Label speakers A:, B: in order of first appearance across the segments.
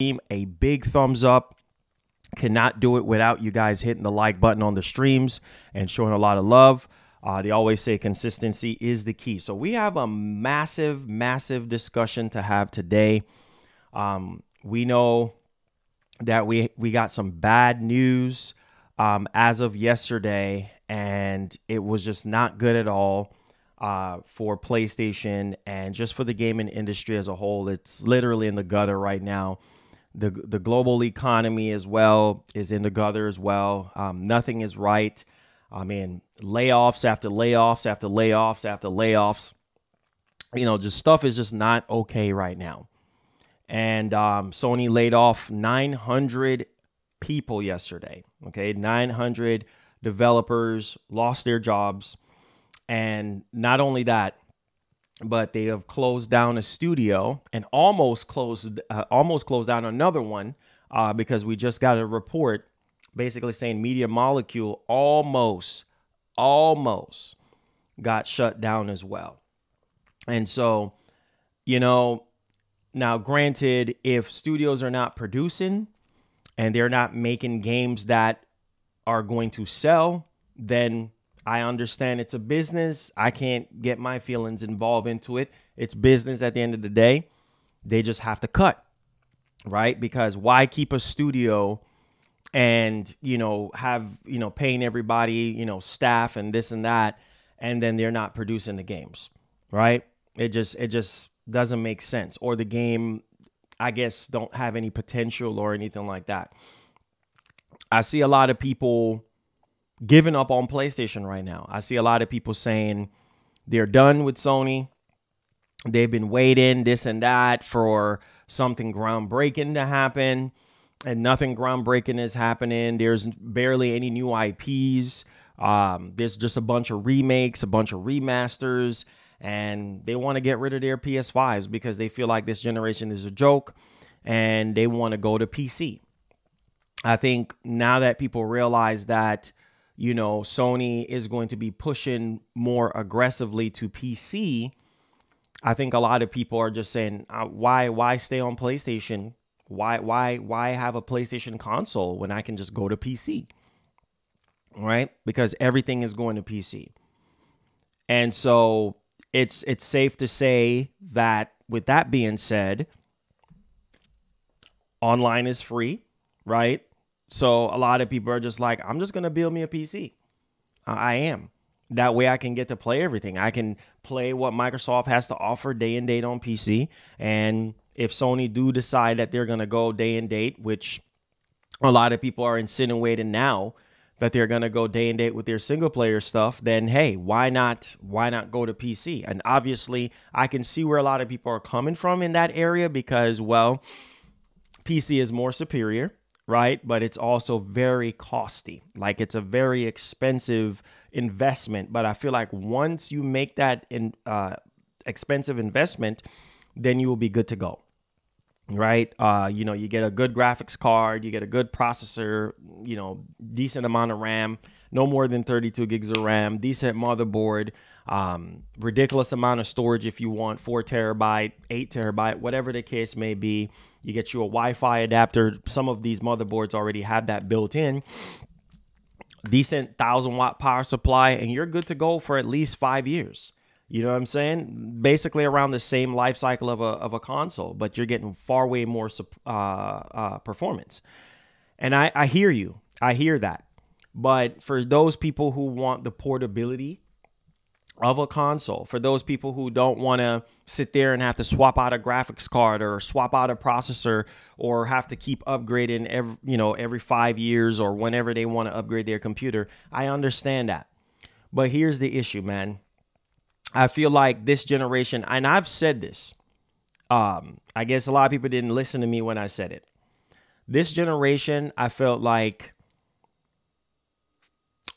A: a big thumbs up. Cannot do it without you guys hitting the like button on the streams and showing a lot of love. They always say consistency is the key. So we have a massive, massive discussion to have today. We know that we got some bad news as of yesterday, and it was just not good at all for PlayStation and just for the gaming industry as a whole. It's literally in the gutter right now. The global economy as well is in the gutter as well. Nothing is right. I mean, layoffs after layoffs after layoffs after layoffs. You know, just stuff is just not okay right now. And Sony laid off 900 people yesterday. Okay, 900 developers lost their jobs. And not only that, but they have closed down a studio and almost closed down another one because we just got a report basically saying Media Molecule almost got shut down as well. And so, you know, now granted, if studios are not producing and they're not making games that are going to sell, then I understand it's a business. I can't get my feelings involved into it. It's business at the end of the day. They just have to cut, right? Because why keep a studio and, you know, have, you know, paying everybody, you know, staff and this and that, and then they're not producing the games, right? It just doesn't make sense. Or the game, I guess, don't have any potential or anything like that. I see a lot of people giving up on PlayStation right now. I see a lot of people saying they're done with Sony. They've been waiting this and that for something groundbreaking to happen, and nothing groundbreaking is happening. There's barely any new IPs. There's just a bunch of remakes, a bunch of remasters, and they want to get rid of their PS5s because they feel like this generation is a joke and they want to go to PC. I think now that people realize that, you know, Sony is going to be pushing more aggressively to PC, I think a lot of people are just saying, why stay on PlayStation? Why have a PlayStation console when I can just go to PC? Right? Because everything is going to PC. And so it's safe to say that with that being said, online is free, right? So a lot of people are just like, I'm just going to build me a PC. I am. That way I can get to play everything. I can play what Microsoft has to offer day and date on PC. And if Sony do decide that they're going to go day and date, which a lot of people are insinuating now that they're going to go day and date with their single player stuff, then hey, why not go to PC? And obviously I can see where a lot of people are coming from in that area because, well, PC is more superior, right? But it's also very costly. Like, it's a very expensive investment. But I feel like once you make that expensive investment, then you will be good to go, right? You know, you get a good graphics card, you get a good processor, you know, decent amount of RAM, no more than 32 gigs of RAM, decent motherboard, ridiculous amount of storage if you want, 4 terabyte, 8 terabyte, whatever the case may be. You get you a Wi-Fi adapter. Some of these motherboards already have that built in. Decent 1,000-watt power supply, and you're good to go for at least 5 years. You know what I'm saying? Basically around the same life cycle of a console, but you're getting far way more performance. And I hear you. I hear that. But for those people who want the portability of a console, for those people who don't want to sit there and have to swap out a graphics card or swap out a processor or have to keep upgrading every 5 years or whenever they want to upgrade their computer, I understand that. But here's the issue, man. I feel like this generation, and I've said this, I guess a lot of people didn't listen to me when I said it. This generation, I felt like,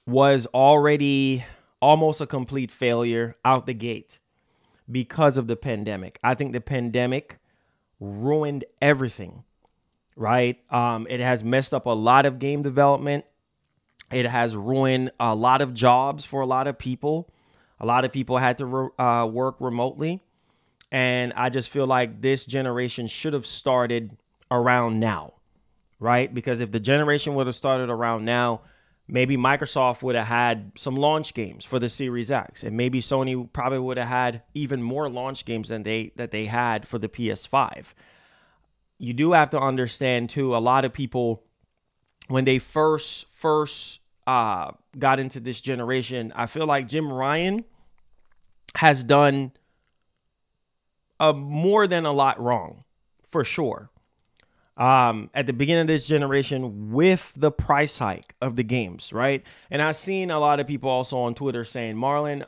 A: was already almost a complete failure out the gate because of the pandemic. I think the pandemic ruined everything, right? It has messed up a lot of game development. It has ruined a lot of jobs for a lot of people. A lot of people had to work remotely. And I just feel like this generation should have started around now, right? Because if the generation would have started around now, maybe Microsoft would have had some launch games for the Series X, and maybe Sony probably would have had even more launch games than they had for the PS5. You do have to understand too, a lot of people, when they first got into this generation, I feel like Jim Ryan has done more than a lot wrong, for sure. At the beginning of this generation, with the price hike of the games, right? And I've seen a lot of people also on Twitter saying, Marlon,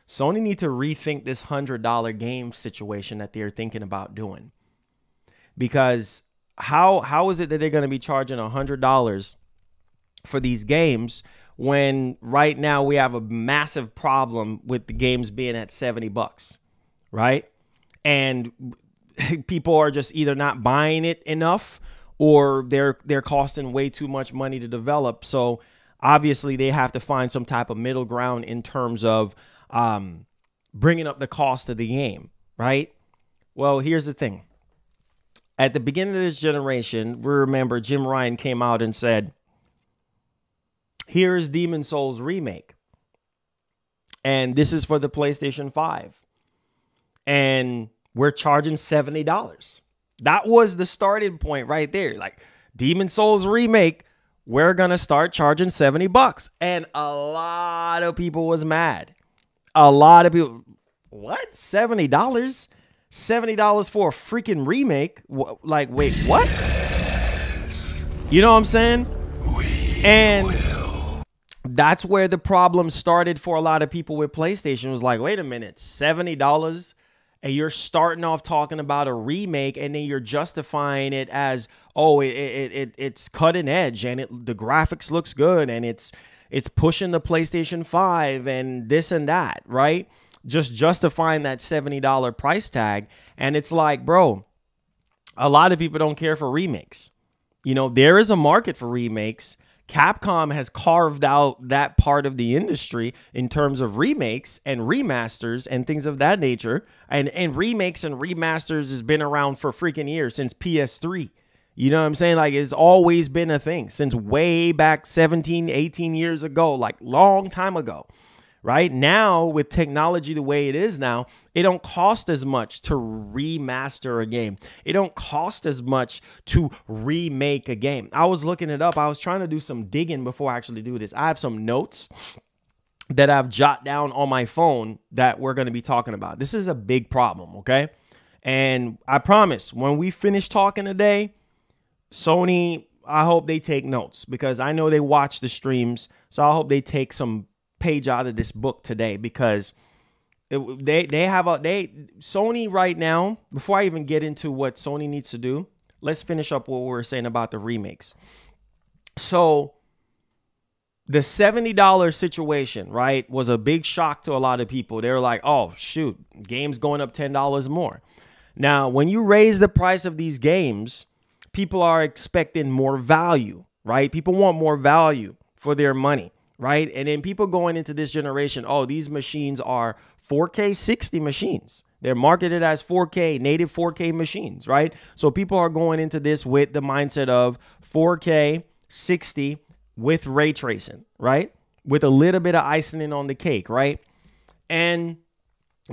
A: Sony need to rethink this $100 game situation that they're thinking about doing. Because how is it that they're going to be charging $100 for these games when right now we have a massive problem with the games being at $70, right? And people are just either not buying it enough, or they're costing way too much money to develop. So obviously they have to find some type of middle ground in terms of bringing up the cost of the game, right? Well, here's the thing. At the beginning of this generation, we remember Jim Ryan came out and said, here's Demon's Souls Remake, and this is for the PlayStation 5. And we're charging $70. That was the starting point right there. Like, Demon's Souls Remake, we're going to start charging $70. And a lot of people was mad. A lot of people, what? $70? $70 for a freaking remake? Like, wait, what? You know what I'm saying? And that's where the problem started for a lot of people with PlayStation. It was like, wait a minute, $70? And you're starting off talking about a remake, and then you're justifying it as, oh, it's cutting edge, and the graphics looks good, and it's pushing the PlayStation 5 and this and that, right? Just justifying that $70 price tag. And it's like, bro, a lot of people don't care for remakes. You know, there is a market for remakes. Capcom has carved out that part of the industry in terms of remakes and remasters and things of that nature. And remakes and remasters has been around for freaking years, since PS3. You know what I'm saying? Like, it's always been a thing since way back 17, 18 years ago, like long time ago. Right now, with technology the way it is now, it don't cost as much to remaster a game. It don't cost as much to remake a game. I was looking it up. I was trying to do some digging before I actually do this. I have some notes that I've jotted down on my phone that we're going to be talking about. This is a big problem, okay? And I promise, when we finish talking today, Sony, I hope they take notes, because I know they watch the streams. So I hope they take some page out of this book today, because Sony right now, before I even get into what Sony needs to do, let's finish up what we were saying about the remakes. So the $70 situation, right, was a big shock to a lot of people. They were like, oh, shoot, games going up $10 more. Now, when you raise the price of these games, people are expecting more value, right? People want more value for their money. Right. And then people going into this generation, oh, these machines are 4K 60 machines. They're marketed as 4K, native 4K machines. Right. So people are going into this with the mindset of 4K 60 with ray tracing. Right. With a little bit of icing on the cake. Right. And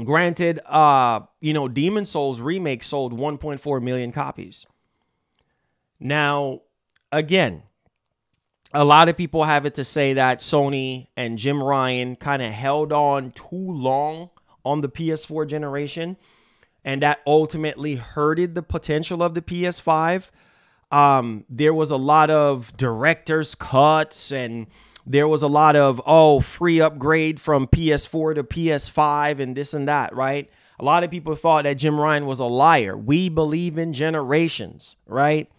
A: granted, Demon's Souls Remake sold 1.4 million copies. Now, again, a lot of people have it to say that Sony and Jim Ryan kind of held on too long on the PS4 generation, and that ultimately hurted the potential of the PS5. There was a lot of director's cuts, and there was a lot of, free upgrade from PS4 to PS5 and this and that, right? A lot of people thought that Jim Ryan was a liar. We believe in generations, right?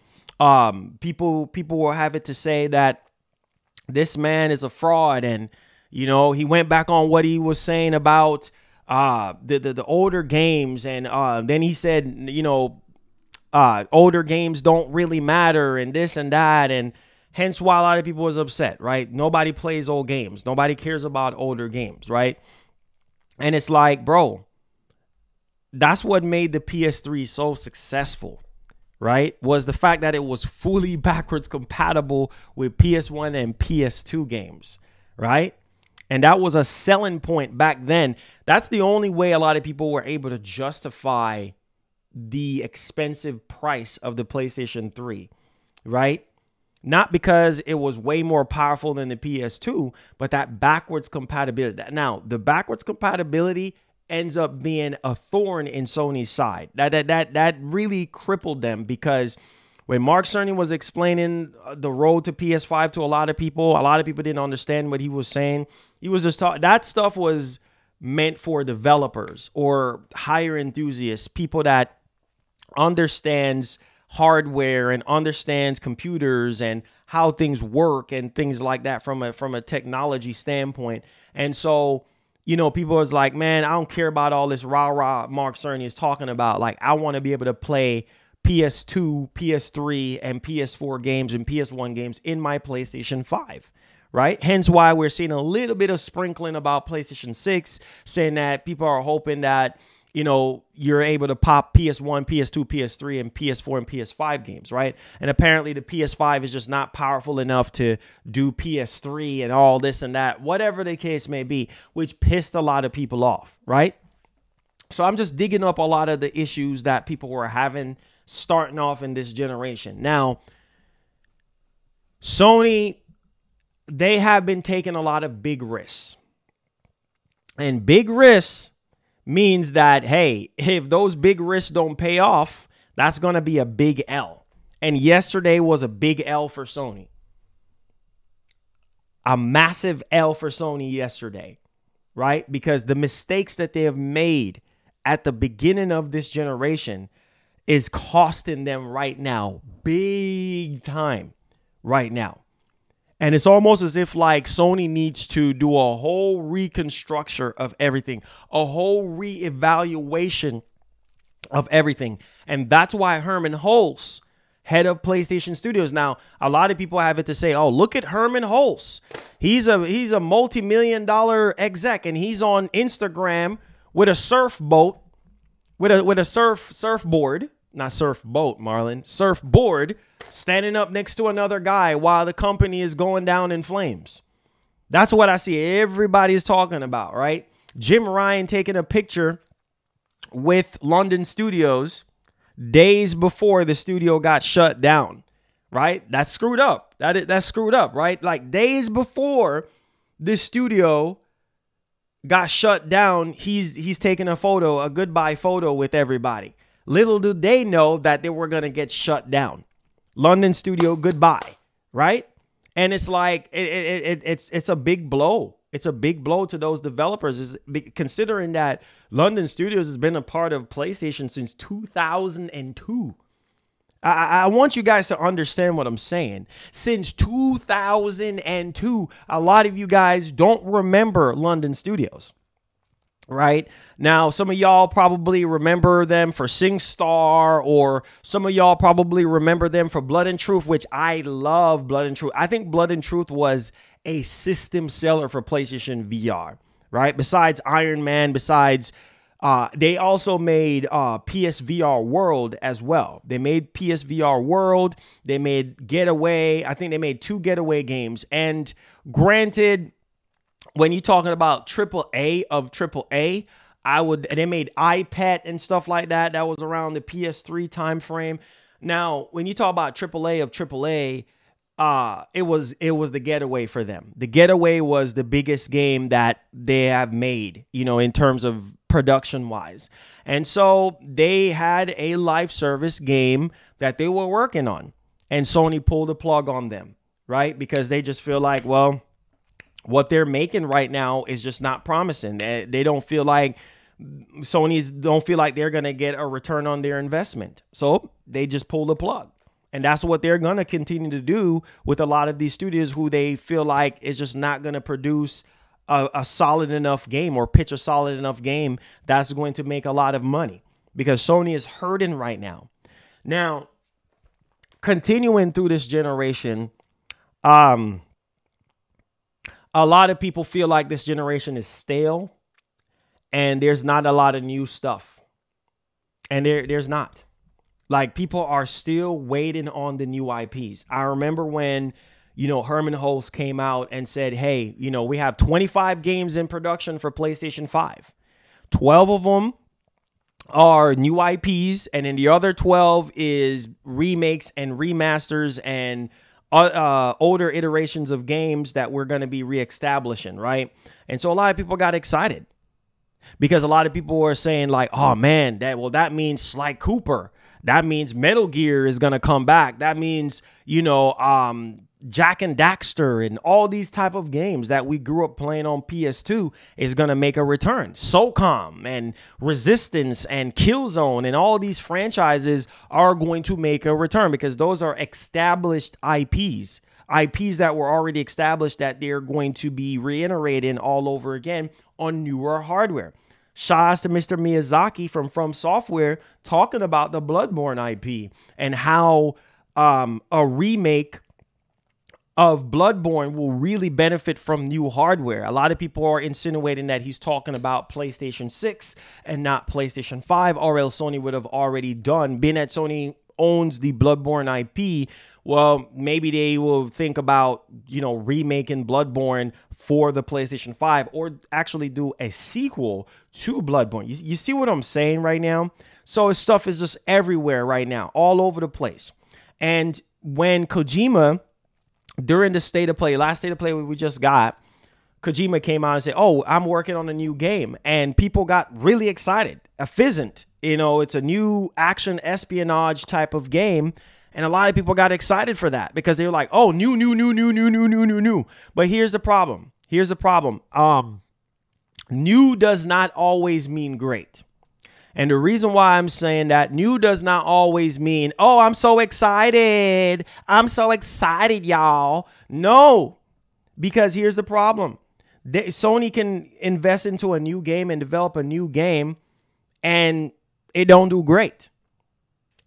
A: People will have it to say that this man is a fraud, and he went back on what he was saying about the older games, and then he said older games don't really matter and this and that, and hence why a lot of people was upset, right? Nobody plays old games. Nobody cares about older games, right? And it's like, bro, that's what made the PS3 so successful, right, was the fact that it was fully backwards compatible with PS1 and PS2 games, right? And that was a selling point back then. That's the only way a lot of people were able to justify the expensive price of the PlayStation 3, right? Not because it was way more powerful than the PS2, but that backwards compatibility. Now, the backwards compatibility ends up being a thorn in Sony's side. That really crippled them, because when Mark Cerny was explaining the road to PS5 to a lot of people didn't understand what he was saying. He was just talking. That stuff was meant for developers or higher enthusiasts, people that understands hardware and understands computers and how things work and things like that from a technology standpoint. And so, you know, people was like, man, I don't care about all this rah-rah Mark Cerny is talking about. Like, I want to be able to play PS2, PS3, and PS4 games and PS1 games in my PlayStation 5, right? Hence why we're seeing a little bit of sprinkling about PlayStation 6, saying that people are hoping that, you know, you're able to pop PS1, PS2, PS3, and PS4 and PS5 games, right? And apparently the PS5 is just not powerful enough to do PS3 and all this and that, whatever the case may be, which pissed a lot of people off, right? So I'm just digging up a lot of the issues that people were having starting off in this generation. Now, Sony, they have been taking a lot of big risks. And big risks means that, hey, if those big risks don't pay off, that's going to be a big L. And yesterday was a big L for Sony. A massive L for Sony yesterday, right? Because the mistakes that they have made at the beginning of this generation is costing them right now, big time right now. And it's almost as if like Sony needs to do a whole reconstruction of everything, a whole reevaluation of everything. And that's why Herman Hulse, head of PlayStation Studios. Now, a lot of people have it to say, oh, look at Herman Hulse. He's a multi-million-dollar exec, and he's on Instagram with a surfboat, with a surfboard. Not surfboat, Marlon. Surfboard, standing up next to another guy while the company is going down in flames. That's what I see everybody's talking about, right? Jim Ryan taking a picture with London Studios days before the studio got shut down, right? That's screwed up. That's screwed up, right? Like days before the studio got shut down, he's taking a photo, a goodbye photo with everybody. Little did they know that they were going to get shut down. London studio, goodbye, right? And it's like, it's a big blow. It's a big blow to those developers, considering that London Studios has been a part of PlayStation since 2002. I want you guys to understand what I'm saying. Since 2002, a lot of you guys don't remember London Studios. Right now, some of y'all probably remember them for SingStar, or some of y'all probably remember them for Blood and Truth, which I love Blood and Truth. I think Blood and Truth was a system seller for PlayStation VR, right? Besides Iron Man, they also made PSVR World as well. They made PSVR World. They made Getaway. I think they made 2 Getaway games. And granted, when you're talking about AAA of AAA, they made iPad and stuff like that. That was around the PS3 time frame. Now, when you talk about AAA of AAA, it was the Getaway for them. The Getaway was the biggest game that they have made, you know, in terms of production wise. And so they had a live service game that they were working on, and Sony pulled the plug on them, right? Because they just feel like, well, what they're making right now is just not promising. They don't feel like don't feel like they're going to get a return on their investment. So they just pull the plug. And that's what they're going to continue to do with a lot of these studios who they feel like is just not going to produce a solid enough game or pitch a solid enough game that's going to make a lot of money, because Sony is hurting right now. Now, continuing through this generation, a lot of people feel like this generation is stale and there's not a lot of new stuff. And there's not. Like, people are still waiting on the new IPs. I remember when, Herman Hulst came out and said, hey, we have 25 games in production for PlayStation 5. 12 of them are new IPs, and then the other 12 is remakes and remasters and older iterations of games that we're going to be reestablishing, right? And so a lot of people got excited because a lot of people were saying like, oh man, that means Sly Cooper. That means Metal Gear is going to come back. That means, Jack and Daxter and all these type of games that we grew up playing on PS2 is going to make a return. SOCOM and Resistance and Killzone and all these franchises are going to make a return because those are established IPs that were already established that they're going to be reiterating all over again on newer hardware. Shouts to Mr. Miyazaki from Software talking about the Bloodborne IP and how a remake of Bloodborne will really benefit from new hardware. A lot of people are insinuating that he's talking about PlayStation 6 and not PlayStation 5, or else Sony would have already done. Being that Sony owns the Bloodborne IP, well, maybe they will think about, remaking Bloodborne for the PlayStation 5 or actually do a sequel to Bloodborne. You see what I'm saying right now? So stuff is just everywhere right now, all over the place. And when Kojima, during the last state of play we just got, Kojima came out and said, oh, I'm working on a new game. And people got really excited. A Fizzant, it's a new action espionage type of game. And a lot of people got excited for that because they were like, oh, new. But here's the problem. New does not always mean great. And the reason why I'm saying that new does not always mean, oh, I'm so excited. Y'all. No, because here's the problem. Sony can invest into a new game and develop a new game and it don't do great.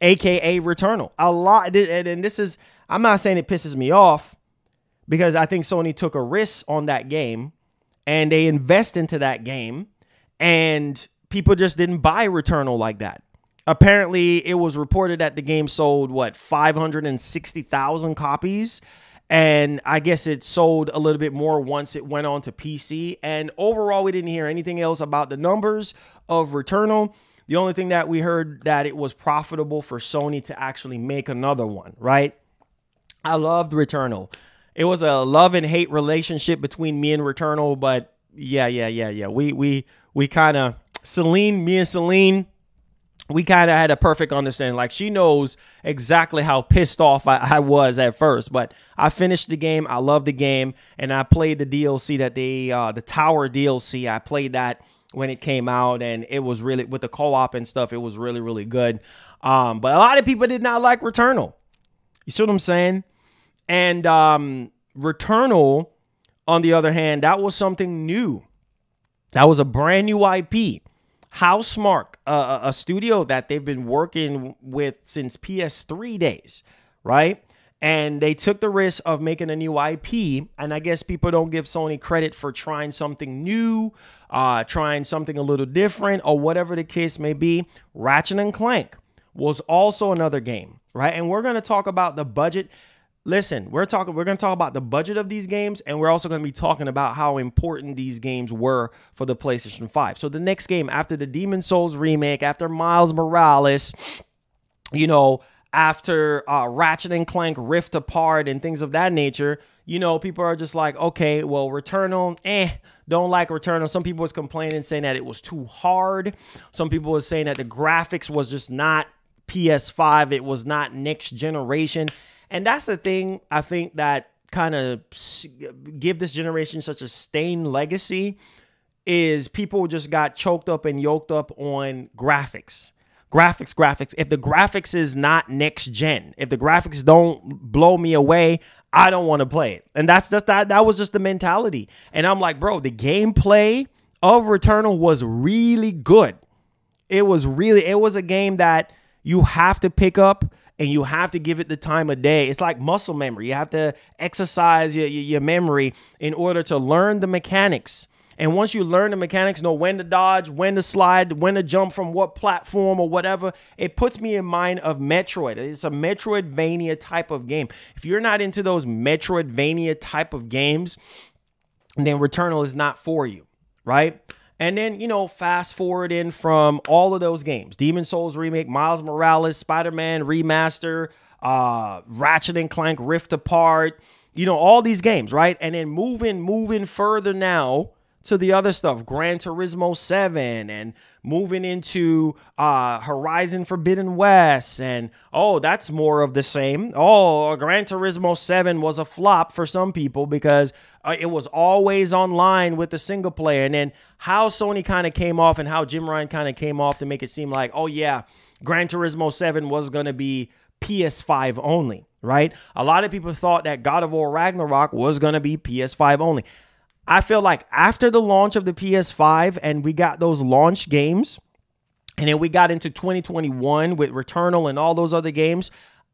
A: AKA Returnal. A lot. And this is, I'm not saying it pisses me off because I think Sony took a risk on that game and they invest into that game and people just didn't buy Returnal like that. Apparently, it was reported that the game sold, 560,000 copies. And I guess it sold a little bit more once it went on to PC. And overall, we didn't hear anything else about the numbers of Returnal. The only thing that we heard that it was profitable for Sony to actually make another one, right? I loved Returnal. It was a love and hate relationship between me and Returnal, but yeah. We kind of, me and Celine, we kind of had a perfect understanding. Like, she knows exactly how pissed off I was at first, but I finished the game. I loved the game, and I played the DLC that the Tower DLC. I played that when it came out, and it was really, with the co-op and stuff, it was really, really good. But a lot of people did not like Returnal. You see what I'm saying? And Returnal, on the other hand, that was something new. That was a brand new IP. Housemarque, a studio that they've been working with since PS3 days, right? And they took the risk of making a new IP. And I guess people don't give Sony credit for trying something new, trying something a little different, or whatever the case may be. Ratchet and Clank was also another game, right? And we're going to talk about the budget. Listen, we're going to talk about the budget of these games, and we're also going to be talking about how important these games were for the PlayStation 5. So the next game after the Demon's Souls remake, after Miles Morales, after Ratchet and Clank Rift Apart and things of that nature, people are just like, okay, well, Returnal, don't like Returnal. Some people was complaining, saying that it was too hard. Some people was saying that the graphics was just not PS5. It was not next generation. And that's the thing, I think, that kind of give this generation such a stained legacy is people just got choked up and yoked up on graphics. Graphics. If the graphics is not next gen, if the graphics don't blow me away, I don't want to play it. And that's just that was just the mentality. And I'm like, bro, the gameplay of Returnal was really good. It was a game that you have to pick up. And you have to give it the time of day. It's like muscle memory. You have to exercise your memory in order to learn the mechanics And once you learn the mechanics, know when to dodge, when to slide, when to jump from what platform or whatever, it puts me in mind of Metroid. It's a Metroidvania type of game. If you're not into those Metroidvania type of games, then Returnal is not for you, right? And then, you know, fast forward in from all of those games, Demon Souls Remake, Miles Morales, Spider-Man Remaster, Ratchet and Clank Rift Apart, you know, all these games, right? And then moving further now to the other stuff, Gran Turismo 7, and moving into Horizon Forbidden West, and oh, that's more of the same. Oh, Gran Turismo 7 was a flop for some people because it was always online with the single player. And then how Sony kind of came off and how Jim Ryan kind of came off to make it seem like, oh yeah, Gran Turismo 7 was going to be PS5 only, right? A lot of people thought that God of War Ragnarok was going to be PS5 only. I feel like after the launch of the PS5 and we got those launch games, and then we got into 2021 with Returnal and all those other games,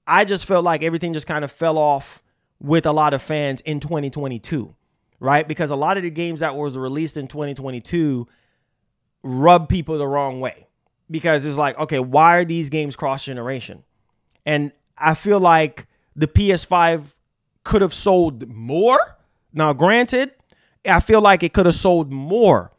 A: I just felt like everything just kind of fell off with a lot of fans in 2022, right? Because a lot of the games that was released in 2022 rubbed people the wrong way, because it's like, okay, why are these games cross-generation? And I feel like the PS5 could have sold more. Now, granted, I feel like it could have sold more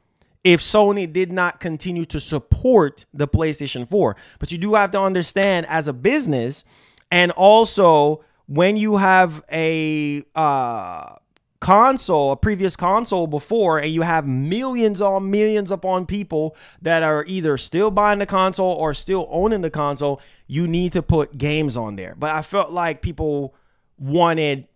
A: if Sony did not continue to support the PlayStation 4. But you do have to understand, as a business, and also when you have a console, a previous console before, and you have millions on millions upon people that are either still buying the console or still owning the console, you need to put games on there. But I felt like people wanted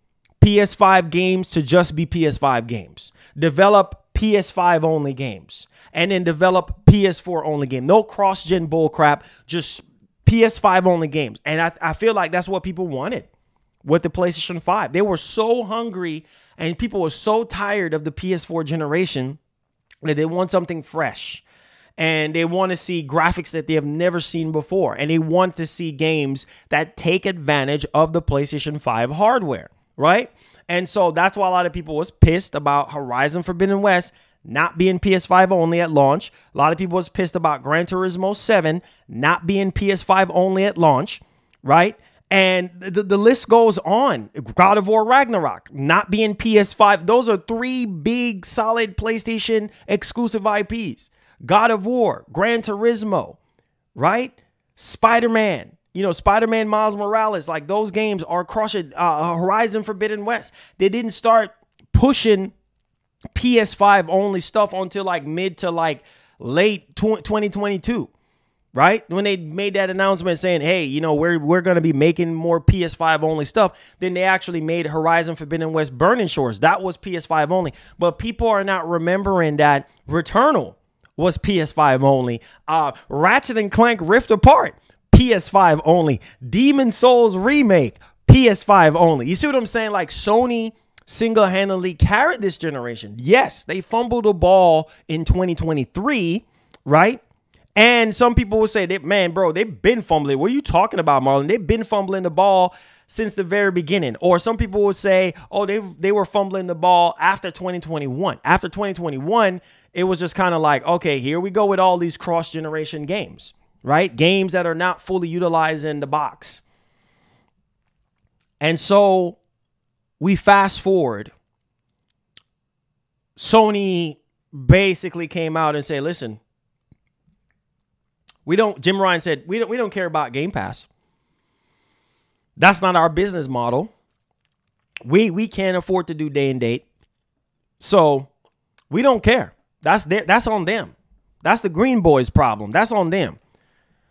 A: PS5 games to just be PS5 games. Develop PS5 only games. And then develop PS4 only game. No cross-gen bullcrap, just PS5 only games. And I feel like that's what people wanted with the PlayStation 5. They were so hungry and people were so tired of the PS4 generation that they want something fresh. And they want to see graphics that they have never seen before. And they want to see games that take advantage of the PlayStation 5 hardware. Right? And so that's why a lot of people was pissed about Horizon Forbidden West not being PS5 only at launch. A lot of people was pissed about Gran Turismo 7 not being PS5 only at launch, right? And the list goes on. God of War Ragnarok not being PS5. Those are three big, solid PlayStation exclusive IPs. God of War, Gran Turismo, right? Spider-Man. You know, Spider-Man Miles Morales, like those games are crushing. Horizon Forbidden West. They didn't start pushing PS5 only stuff until like mid to like late 2022, right? When they made that announcement saying, hey, you know, we're going to be making more PS5 only stuff. Then they actually made Horizon Forbidden West Burning Shores. That was PS5 only. But people are not remembering that Returnal was PS5 only. Ratchet and Clank Rift Apart, PS5 only. Demon Souls Remake, PS5 only. You see what I'm saying? Like, Sony single-handedly carried this generation. Yes, they fumbled the ball in 2023, right? And some people will say, man, bro, they've been fumbling. What are you talking about, Marlon? They've been fumbling the ball since the very beginning. Or some people would say, oh, they were fumbling the ball after 2021. After 2021, it was just kind of like, okay, here we go with all these cross-generation games. Right? Games that are not fully utilizing the box. And so we fast forward. Sony basically came out and said, listen, Jim Ryan said, we don't care about Game Pass. That's not our business model. We can't afford to do day and date. So we don't care. That's on them. That's the Green Boys problem. That's on them.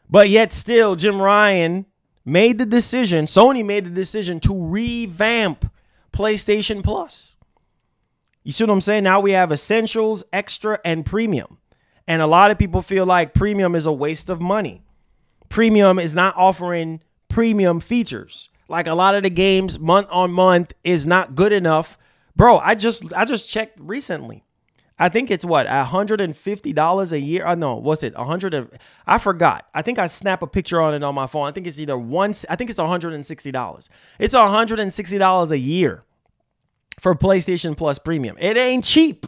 A: But yet still, Jim Ryan made the decision, Sony made the decision to revamp PlayStation Plus. You see what I'm saying? Now we have Essentials, Extra, and Premium. And a lot of people feel like Premium is a waste of money. Premium is not offering premium features. Like, a lot of the games month on month is not good enough. Bro, I just checked recently. I think it's what, $150 a year? No, what's it? I forgot. I think I snap a picture on it on my phone. I think it's either I think it's $160. It's $160 a year for PlayStation Plus Premium. It ain't cheap.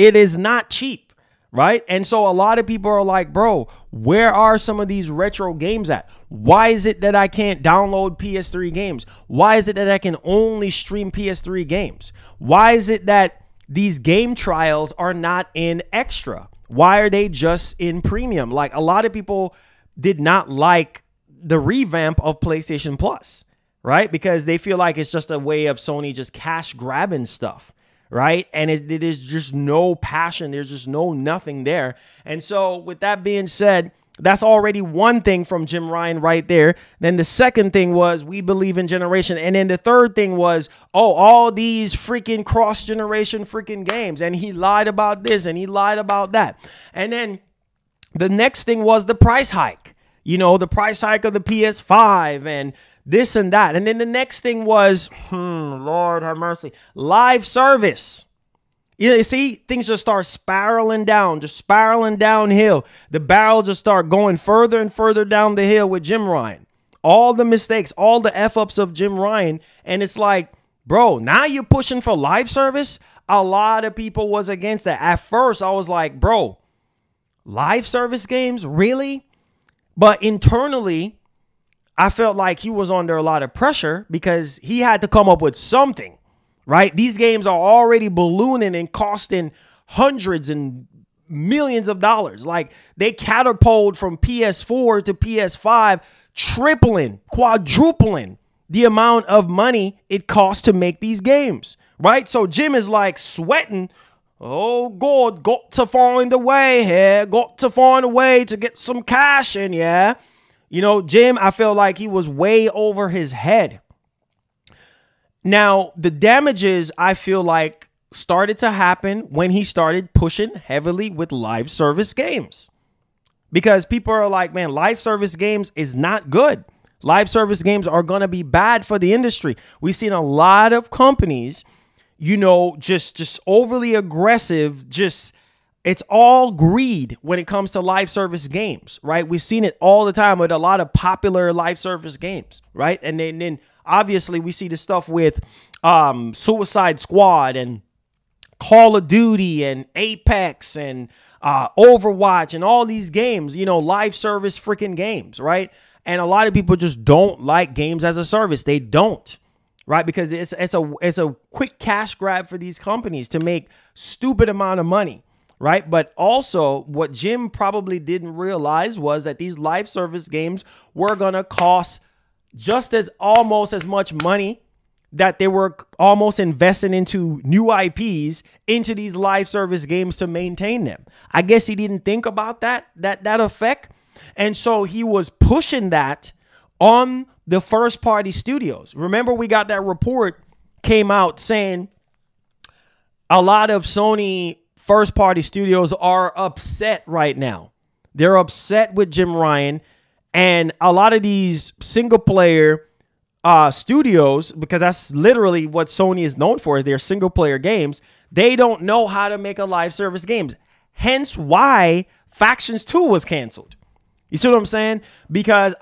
A: It is not cheap, right? And so a lot of people are like, bro, where are some of these retro games at? Why is it that I can't download PS3 games? Why is it that I can only stream PS3 games? Why is it that these game trials are not in extra? Why are they just in premium? Like, a lot of people did not like the revamp of PlayStation Plus, right? Because they feel like it's just a way of Sony just cash grabbing stuff, right? And it is just no passion. There's just nothing there. And so with that being said, that's already one thing from Jim Ryan right there. Then the second thing was, we believe in generation. And then the third thing was, oh, all these freaking cross-generation freaking games. And he lied about this and he lied about that. And then the next thing was the price hike. You know, the price hike of the PS5 and this and that. And then the next thing was, Lord have mercy, live service. You see, things just start spiraling down, just spiraling downhill. The barrel just start going further and further down the hill with Jim Ryan. All the mistakes, all the F-ups of Jim Ryan. And it's like, bro, now you're pushing for live service? A lot of people was against that. At first, I was like, bro, live service games? Really? But internally, I felt like he was under a lot of pressure because he had to come up with something, right? These games are already ballooning and costing hundreds and millions of dollars. Like, they catapulted from PS4 to PS5, tripling, quadrupling the amount of money it costs to make these games, right? So Jim is like sweating. Oh, God, got to find a way here. Got to find a way to get some cash in, yeah. You know, Jim, I feel like he was way over his head. Now, the damages, I feel like, started to happen when he started pushing heavily with live service games. Because people are like, man, live service games is not good. Live service games are going to be bad for the industry. We've seen a lot of companies, you know, just overly aggressive, it's all greed when it comes to live service games, right? We've seen it all the time with a lot of popular live service games, right? And then obviously we see the stuff with Suicide Squad and Call of Duty and Apex and Overwatch and all these games, you know, live service freaking games, right? And a lot of people just don't like games as a service. They don't. Right, because it's a quick cash grab for these companies to make stupid amount of money, right? But also what Jim probably didn't realize was that these live service games were going to cost just almost as much money that they were almost investing into new IPs into these live service games to maintain them. I guess he didn't think about that effect. And so he was pushing that on the first party studios. Remember, we got that report came out saying a lot of Sony first party studios are upset right now. They're upset with Jim Ryan, and a lot of these single player studios, because that's literally what Sony is known for, is their single player games. They don't know how to make a live service games. Hence why Factions 2 was canceled. You see what I'm saying? Because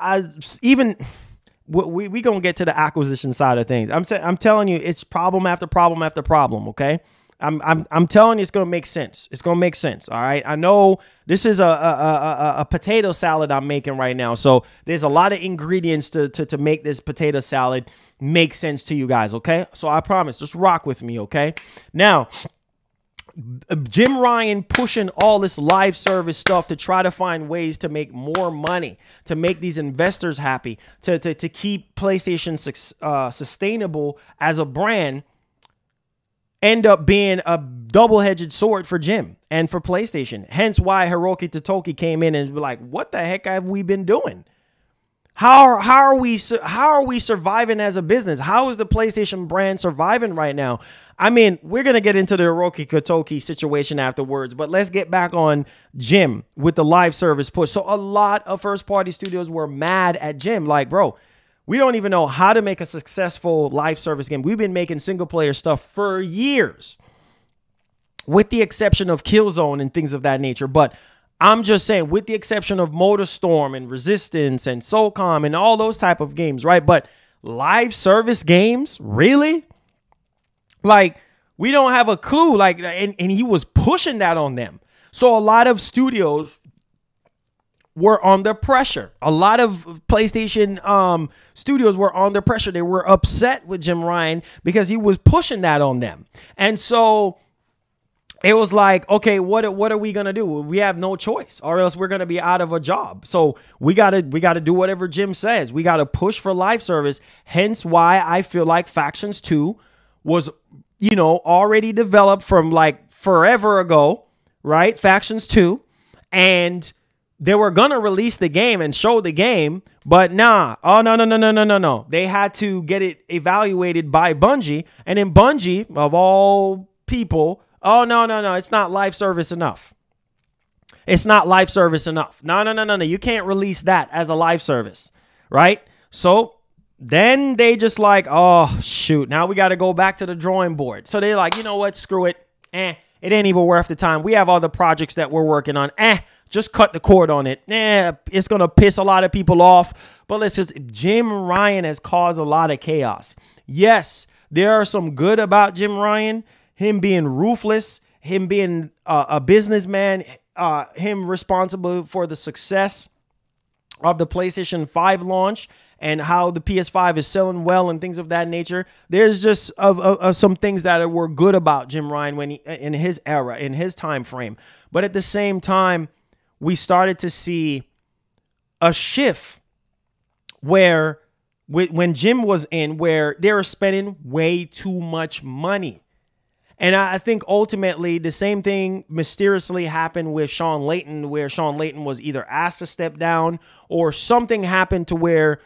A: we gonna get to the acquisition side of things. I'm telling you, it's problem after problem after problem. Okay, I'm telling you, it's gonna make sense. It's gonna make sense. All right. I know this is a potato salad I'm making right now, so there's a lot of ingredients to make this potato salad make sense to you guys. Okay, so I promise, just rock with me. Okay, now, Jim Ryan pushing all this live service stuff to try to find ways to make more money, to make these investors happy, to keep PlayStation sustainable as a brand, end up being a double-edged sword for Jim and for PlayStation. Hence why Hiroki Totoki came in and was like, what the heck have we been doing? How are we surviving as a business? How is the PlayStation brand surviving right now? I mean, we're going to get into the Hiroki Totoki situation afterwards, but let's get back on Jim with the live service push. So a lot of first-party studios were mad at Jim. Like, bro, we don't even know how to make a successful live service game. We've been making single-player stuff for years, with the exception of Killzone and things of that nature. But I'm just saying, with the exception of MotorStorm and Resistance and SOCOM and all those type of games, right? But live service games, really? Like, We don't have a clue. Like, and he was pushing that on them. So a lot of studios were under pressure. A lot of PlayStation studios were under pressure. They were upset with Jim Ryan because he was pushing that on them. And so it was like, okay, what are we gonna do? We have no choice, or else we're gonna be out of a job. So we gotta do whatever Jim says. We gotta push for live service. Hence why I feel like Factions 2 was, you know, already developed from like forever ago, right? Factions 2, and they were gonna release the game and show the game, but nah. Oh, no. They had to get it evaluated by Bungie, and in Bungie, of all people, oh, no. It's not live service enough. It's not live service enough. No. You can't release that as a live service, right? So then they just like, oh, shoot. Now we got to go back to the drawing board. So they're like, you know what? Screw it. It ain't even worth the time. We have other projects that we're working on. Just cut the cord on it. It's going to piss a lot of people off. But let's just, Jim Ryan has caused a lot of chaos. Yes, there are some good about Jim Ryan. Him being ruthless, him being a businessman, him responsible for the success of the PlayStation 5 launch and how the PS5 is selling well and things of that nature. There's just some things that were good about Jim Ryan when in his era, in his time frame. But at the same time, we started to see a shift where when Jim was in, where they were spending way too much money. And I think ultimately the same thing mysteriously happened with Sean Layton, where Sean Layton was either asked to step down or something happened to where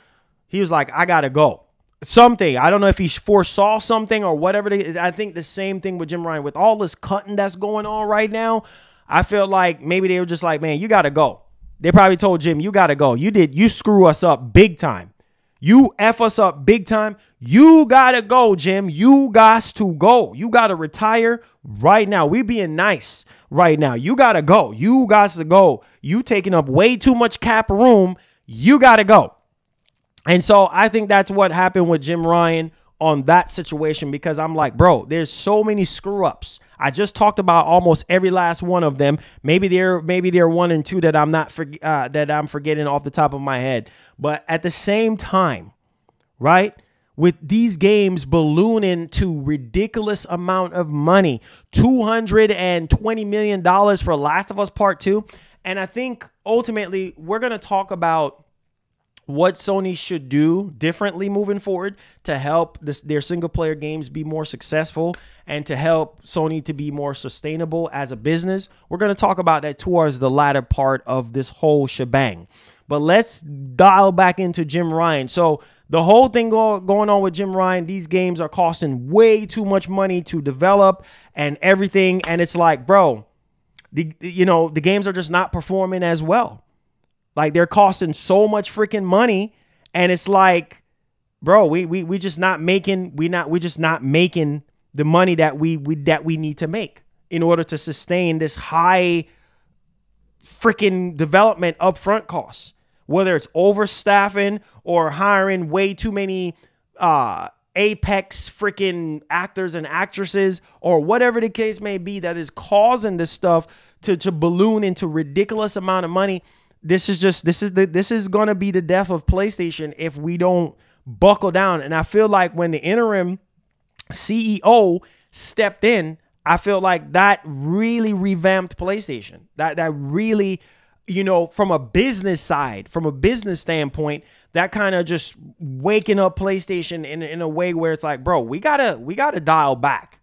A: he was like, I got to go. Something. I don't know if he foresaw something or whatever it is. I think the same thing with Jim Ryan. With all this cutting that's going on right now, I feel like maybe they were just like, man, you got to go. They probably told Jim, you got to go. You screw us up big time. You F us up big time. You got to go, Jim. You got to go. You got to retire right now. We being nice right now. You got to go. You got to go. You taking up way too much cap room. You got to go. And so I think that's what happened with Jim Ryan on that situation, because I'm like, bro, there's so many screw ups. I just talked about almost every last one of them. Maybe there are one and two that I'm forgetting off the top of my head. But at the same time, right, with these games ballooning to ridiculous amount of money, $220 million for Last of Us Part 2. And I think ultimately we're going to talk about what Sony should do differently moving forward to help their single player games be more successful and to help Sony to be more sustainable as a business. We're going to talk about that towards the latter part of this whole shebang. But let's dial back into Jim Ryan. So the whole thing going on with Jim Ryan, these games are costing way too much money to develop and everything. And it's like, bro, the games are just not performing as well. Like, they're costing so much freaking money, and it's like, bro, we just not making the money that we need to make in order to sustain this high freaking development upfront costs. Whether it's overstaffing or hiring way too many apex freaking actors and actresses, or whatever the case may be, that is causing this stuff to balloon into ridiculous amount of money. This is going to be the death of PlayStation if we don't buckle down. And I feel like when the interim CEO stepped in, I feel like that really revamped PlayStation. That really, from a business side, from a business standpoint, that kind of just waking up PlayStation in a way where it's like, bro, we gotta dial back.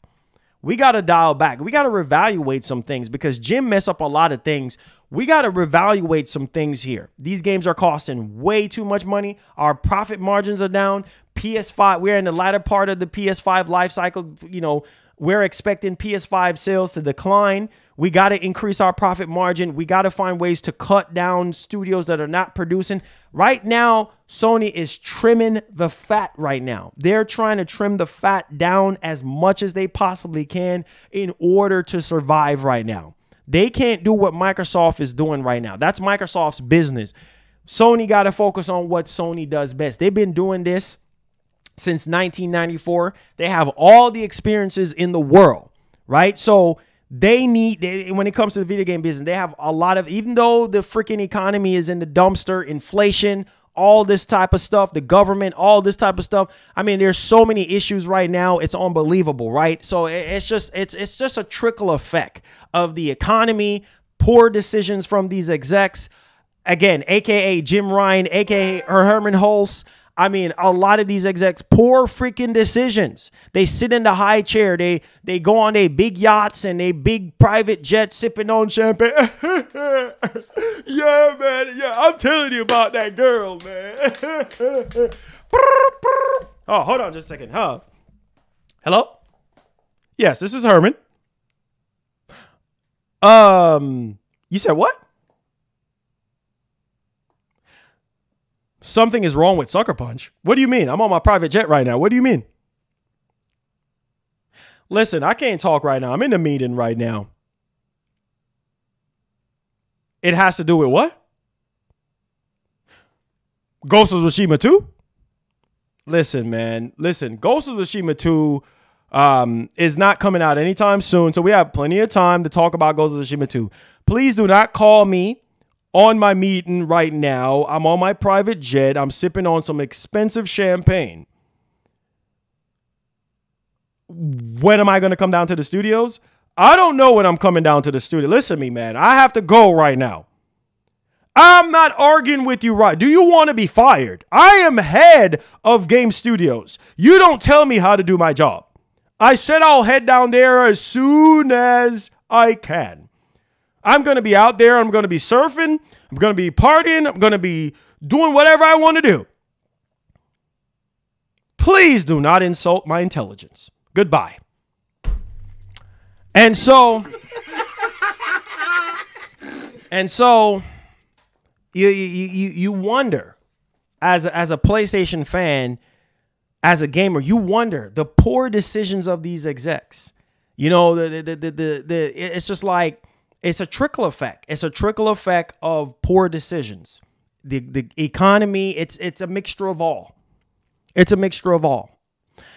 A: We got to dial back. We got to reevaluate some things, because Jim messed up a lot of things. We got to reevaluate some things here. These games are costing way too much money. Our profit margins are down. PS5, we're in the latter part of the PS5 life cycle. We're expecting PS5 sales to decline. We got to increase our profit margin. We got to find ways to cut down studios that are not producing. Right now, Sony is trimming the fat right now. They're trying to trim the fat down as much as they possibly can in order to survive right now. They can't do what Microsoft is doing right now. That's Microsoft's business. Sony got to focus on what Sony does best. They've been doing this since 1994. They have all the experiences in the world, right? So when it comes to the video game business, they have a lot of, even though the freaking economy is in the dumpster, inflation, all this type of stuff, the government, all this type of stuff. I mean, there's so many issues right now. It's unbelievable, right? So it's just a trickle effect of the economy, poor decisions from these execs. Again, AKA Jim Ryan, AKA Herman Hulse. I mean, a lot of these execs, poor freaking decisions. They sit in the high chair. They go on their big yachts and they big private jets sipping on champagne. Yeah, man. Yeah, I'm telling you about that girl, man. Oh, hold on just a second. Hello? Yes, this is Herman. You said what? Something is wrong with Sucker Punch. What do you mean? I'm on my private jet right now. What do you mean? Listen, I can't talk right now. I'm in a meeting right now. It has to do with what? Ghost of Tsushima 2? Listen, man. Listen, Ghost of Tsushima 2 is not coming out anytime soon. So we have plenty of time to talk about Ghost of Tsushima 2. Please do not call me on my meeting right now. I'm on my private jet. I'm sipping on some expensive champagne. When am I going to come down to the studios? I don't know when I'm coming down to the studio. Listen to me, man. I have to go right now. I'm not arguing with you, right? Do you want to be fired? I am head of game studios. You don't tell me how to do my job. I said I'll head down there as soon as I can. I'm going to be out there. I'm going to be surfing. I'm going to be partying. I'm going to be doing whatever I want to do. Please do not insult my intelligence. Goodbye. And so you wonder, as a PlayStation fan, as a gamer, you wonder the poor decisions of these execs. You know, it's just like, it's a trickle effect. It's a trickle effect of poor decisions. The economy, it's a mixture of all. It's a mixture of all.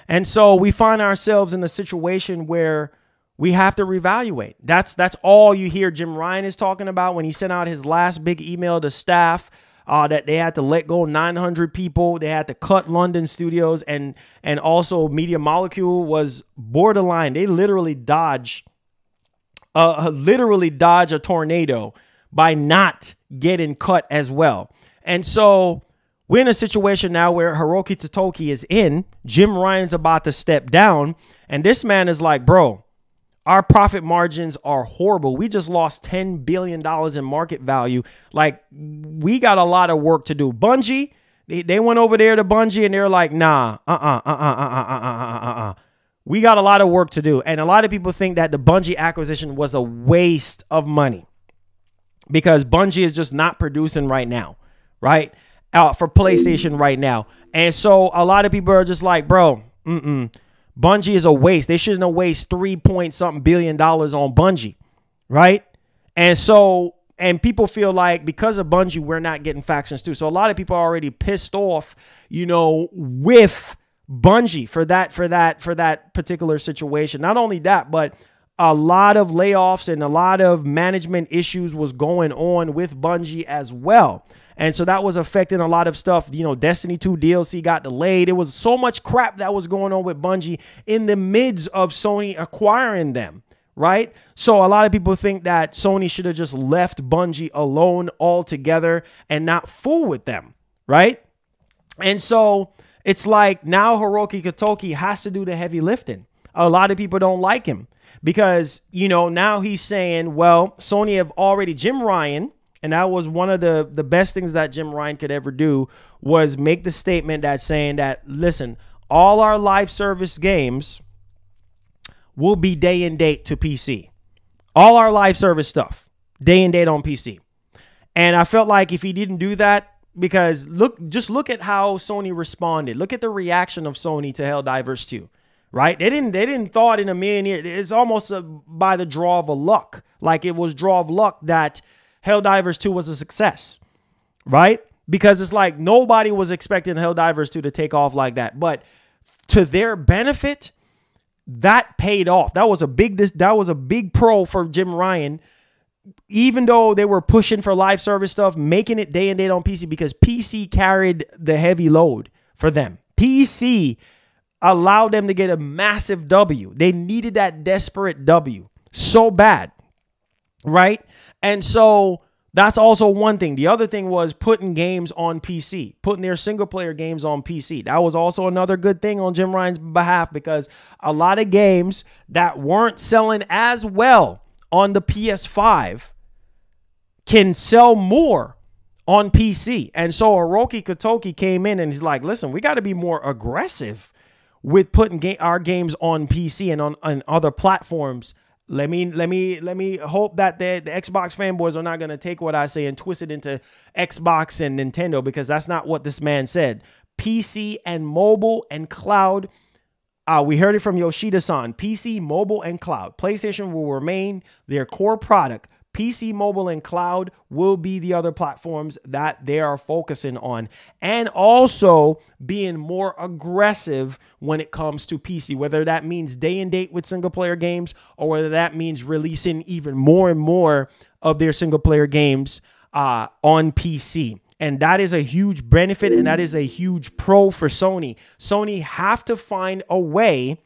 A: And so we find ourselves in a situation where we have to reevaluate. That's all you hear Jim Ryan is talking about when he sent out his last big email to staff, that they had to let go 900 people. They had to cut London studios, and also Media Molecule was borderline. They literally dodged a tornado by not getting cut as well. And so we're in a situation now where Hiroki Totoki is in. Jim Ryan's about to step down. And this man is like, bro, our profit margins are horrible. We just lost $10 billion in market value. Like, we got a lot of work to do. Bungie, they went over there to Bungie and they're like, nah, we got a lot of work to do. And a lot of people think that the Bungie acquisition was a waste of money because Bungie is just not producing right now, right? For PlayStation right now. And so a lot of people are just like, bro, Bungie is a waste. They shouldn't have wasted $3 billion on Bungie, right? And so, and people feel like because of Bungie, we're not getting factions too. So a lot of people are already pissed off, you know, with Bungie for that particular situation. Not only that, but a lot of layoffs and a lot of management issues was going on with Bungie as well. And so that was affecting a lot of stuff. You know, Destiny 2 DLC got delayed. It was so much crap that was going on with Bungie in the midst of Sony acquiring them, right? So a lot of people think that Sony should have just left Bungie alone altogether and not fool with them, right? And so it's like now Hiroki Totoki has to do the heavy lifting. A lot of people don't like him because, you know, now he's saying, well, Sony have already, Jim Ryan, and that was one of the best things that Jim Ryan could ever do, was make the statement that saying that, listen, all our live service games will be day and date to PC. All our live service stuff, day and date on PC. And I felt like if he didn't do that, because just look at how Sony responded. Look at the reaction of Sony to Helldivers 2, right? They didn't thought in a million years. It's almost by the draw of a luck. Like it was draw of luck that Helldivers 2 was a success, right? Because it's like nobody was expecting Helldivers 2 to take off like that. But to their benefit, that paid off. That was a big pro for Jim Ryan, even though they were pushing for live service stuff, making it day and date on PC, because PC carried the heavy load for them. PC allowed them to get a massive W. They needed that desperate W so bad, right? And so that's also one thing. The other thing was putting games on PC, putting their single player games on PC. That was also another good thing on Jim Ryan's behalf, because a lot of games that weren't selling as well on the PS5 can sell more on PC. And so Hiroki Kotoki came in and he's like, listen, we got to be more aggressive with putting our games on PC and on other platforms. Let me hope that the Xbox fanboys are not going to take what I say and twist it into Xbox and Nintendo, because that's not what this man said. PC and mobile and cloud. We heard it from Yoshida-san. PC, mobile, and cloud. PlayStation will remain their core product. PC, mobile, and cloud will be the other platforms that they are focusing on, and also being more aggressive when it comes to PC, whether that means day and date with single player games, or whether that means releasing even more and more of their single player games on PC. And that is a huge benefit, and that is a huge pro for Sony. Sony have to find a way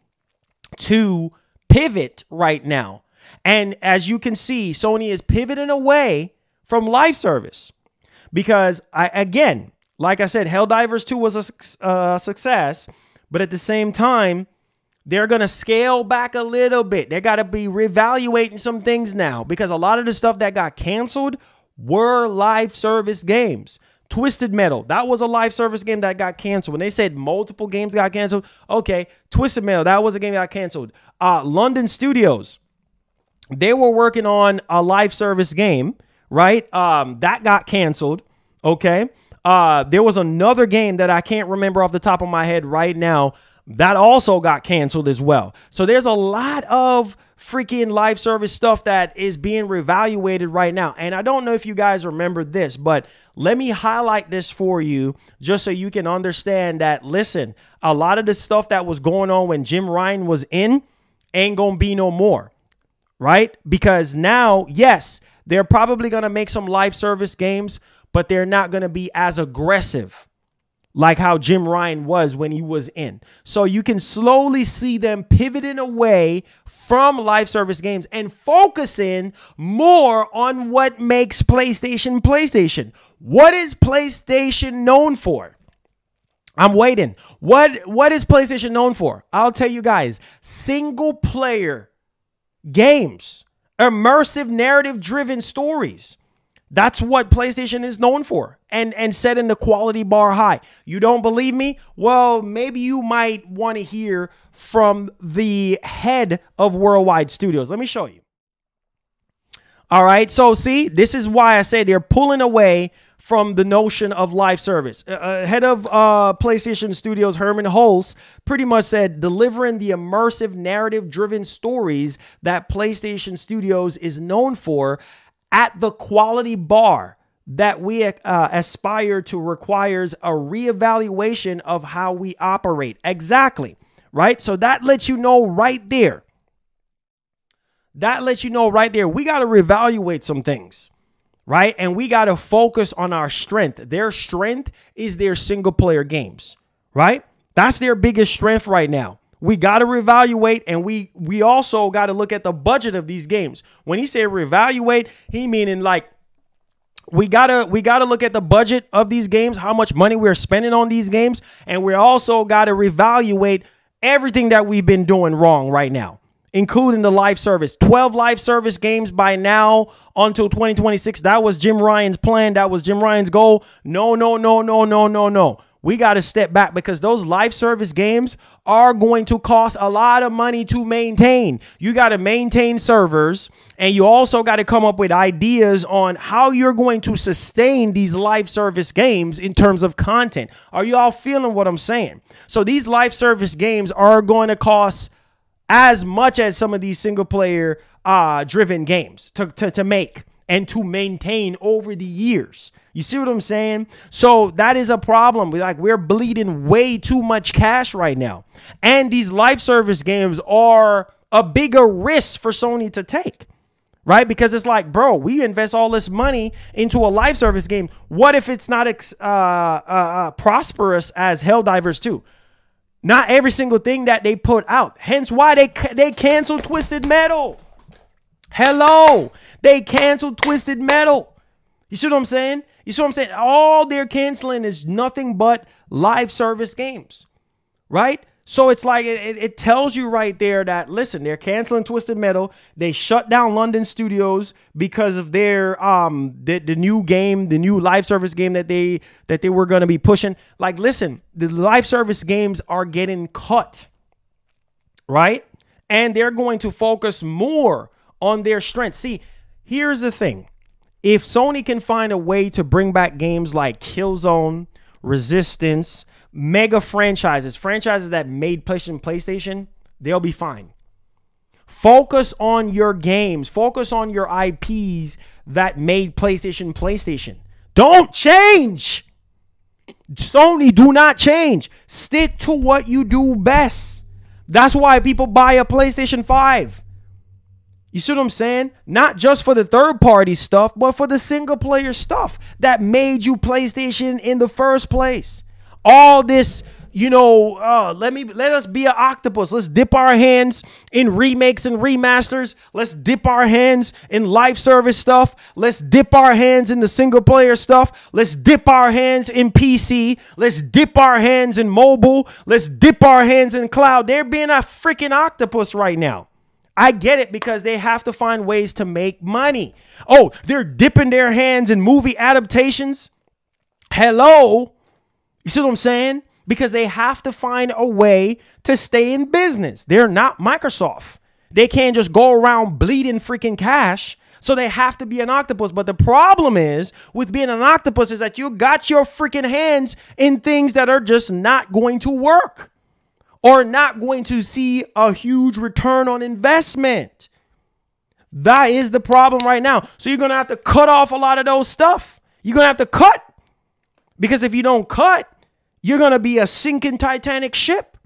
A: to pivot right now. And as you can see, Sony is pivoting away from live service, because again, like I said, Helldivers 2 was a success, but at the same time, they're going to scale back a little bit. They got to be reevaluating some things now, because a lot of the stuff that got canceled were live service games. Twisted Metal, that was a live service game that got canceled. When they said multiple games got canceled, okay, Twisted Metal, that was a game that got canceled. London Studios, they were working on a live service game, right? That got canceled, okay? There was another game that I can't remember off the top of my head right now that also got canceled as well. So there's a lot of freaking live service stuff that is being reevaluated right now. And I don't know if you guys remember this, but let me highlight this for you just so you can understand that, listen, a lot of the stuff that was going on when Jim Ryan was in ain't gonna be no more, right? Because now, yes, they're probably gonna make some live service games, but they're not gonna be as aggressive like how Jim Ryan was when he was in. So you can slowly see them pivoting away from live service games and focusing more on what makes PlayStation PlayStation. What is PlayStation known for? I'm waiting. What is PlayStation known for? I'll tell you guys. Single player games. Immersive narrative-driven stories. That's what PlayStation is known for, and setting the quality bar high. You don't believe me? Well, maybe you might want to hear from the head of Worldwide Studios. Let me show you. All right, so see, this is why I say they're pulling away from the notion of live service. Head of PlayStation Studios, Herman Hulse, pretty much said delivering the immersive narrative-driven stories that PlayStation Studios is known for at the quality bar that we aspire to requires a reevaluation of how we operate. Exactly, right? So that lets you know right there. That lets you know right there. We got to reevaluate some things, right? And we got to focus on our strength. Their strength is their single player games, right? That's their biggest strength right now. We got to reevaluate, and we also got to look at the budget of these games. When he said reevaluate, he meaning like we gotta look at the budget of these games, how much money we're spending on these games, and we also got to reevaluate everything that we've been doing wrong right now, including the live service. 12 live service games by now until 2026. That was Jim Ryan's plan. That was Jim Ryan's goal. No. We got to step back, because those live service games are going to cost a lot of money to maintain. You got to maintain servers, and you also got to come up with ideas on how you're going to sustain these live service games in terms of content. Are you all feeling what I'm saying? So these live service games are going to cost as much as some of these single player driven games to make. and to maintain over the years. You see what I'm saying? So that is a problem. We're bleeding way too much cash right now. And these live service games are a bigger risk for Sony to take, right? Because it's like, bro, we invest all this money into a live service game. What if it's not prosperous as Helldivers 2? Not every single thing that they put out. Hence why they canceled Twisted Metal. Hello. They canceled Twisted Metal. You see what I'm saying? You see what I'm saying? All they're canceling is nothing but live service games, right? So it's like it tells you right there that, listen, they're canceling Twisted Metal. They shut down London studios because of their the new game, the new live service game that they were going to be pushing. Like, listen, the live service games are getting cut, right? And they're going to focus more on their strengths. See, here's the thing. If Sony can find a way to bring back games like Killzone, Resistance, mega franchises that made PlayStation, they'll be fine. Focus on your games. Focus on your IPs that made PlayStation. Don't change. Sony, do not change. Stick to what you do best. That's why people buy a PlayStation 5. You see what I'm saying? Not just for the third-party stuff, but for the single-player stuff that made you PlayStation in the first place. All this, let us be an octopus. Let's dip our hands in remakes and remasters. Let's dip our hands in live service stuff. Let's dip our hands in the single-player stuff. Let's dip our hands in PC. Let's dip our hands in mobile. Let's dip our hands in cloud. They're being a freaking octopus right now. I get it, because they have to find ways to make money. Oh, they're dipping their hands in movie adaptations. Hello. You see what I'm saying? Because they have to find a way to stay in business. They're not Microsoft. They can't just go around bleeding freaking cash. So they have to be an octopus. But the problem is with being an octopus is that you got your freaking hands in things that are just not going to work, or not going to see a huge return on investment. That is the problem right now. So you're going to have to cut off a lot of those stuff. You're going to have to cut. Because if you don't cut, you're going to be a sinking Titanic ship.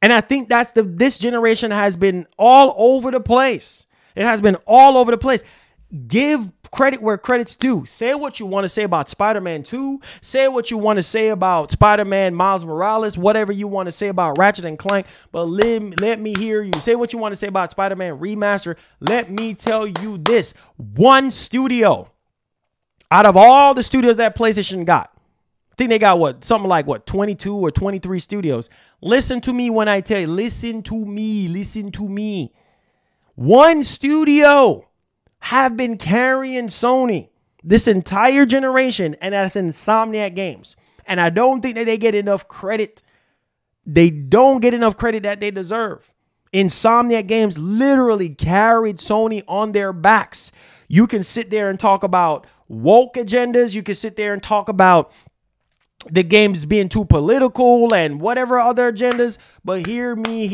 A: And I think this generation has been all over the place. It has been all over the place. Give credit where credit's due. Say what you want to say about Spider-Man 2. Say what you want to say about Spider-Man Miles Morales. Whatever you want to say about Ratchet and Clank. But let me hear you. Say what you want to say about Spider-Man Remaster. Let me tell you this. One studio out of all the studios that PlayStation got, I think they got something like 22 or 23 studios. Listen to me when I tell you. Listen to me. One studio have been carrying Sony this entire generation, and that's Insomniac Games. And I don't think that they get enough credit. They don't get enough credit that they deserve. Insomniac Games literally carried Sony on their backs. You can sit there and talk about woke agendas. You can sit there and talk about the games being too political and whatever other agendas. But hear me.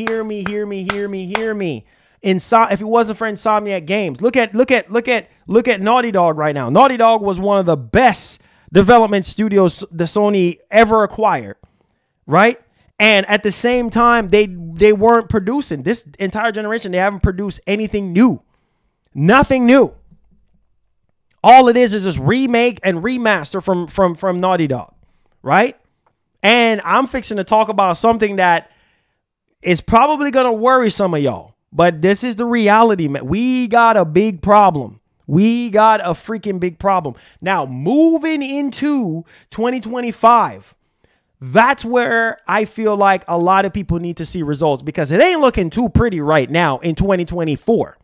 A: If it wasn't for Insomniac Games, look at Naughty Dog right now. Naughty Dog was one of the best development studios the Sony ever acquired, right? And at the same time, they weren't producing. This entire generation, they haven't produced anything new. Nothing new. All it is just remake and remaster from Naughty Dog, right? And I'm fixing to talk about something that is probably going to worry some of y'all. But this is the reality, man. We got a big problem. We got a freaking big problem. Now, moving into 2025, that's where I feel like a lot of people need to see results, because it ain't looking too pretty right now in 2024.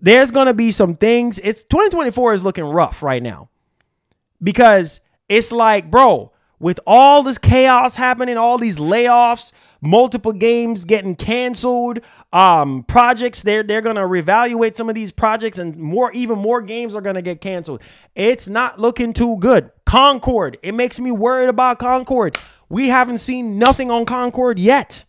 A: There's going to be some things. 2024 is looking rough right now, because it's like, bro, with all this chaos happening, all these layoffs, multiple games getting canceled, projects, they're going to reevaluate some of these projects, and even more games are going to get canceled. It's not looking too good. Concord, it makes me worried about Concord. We haven't seen nothing on Concord yet.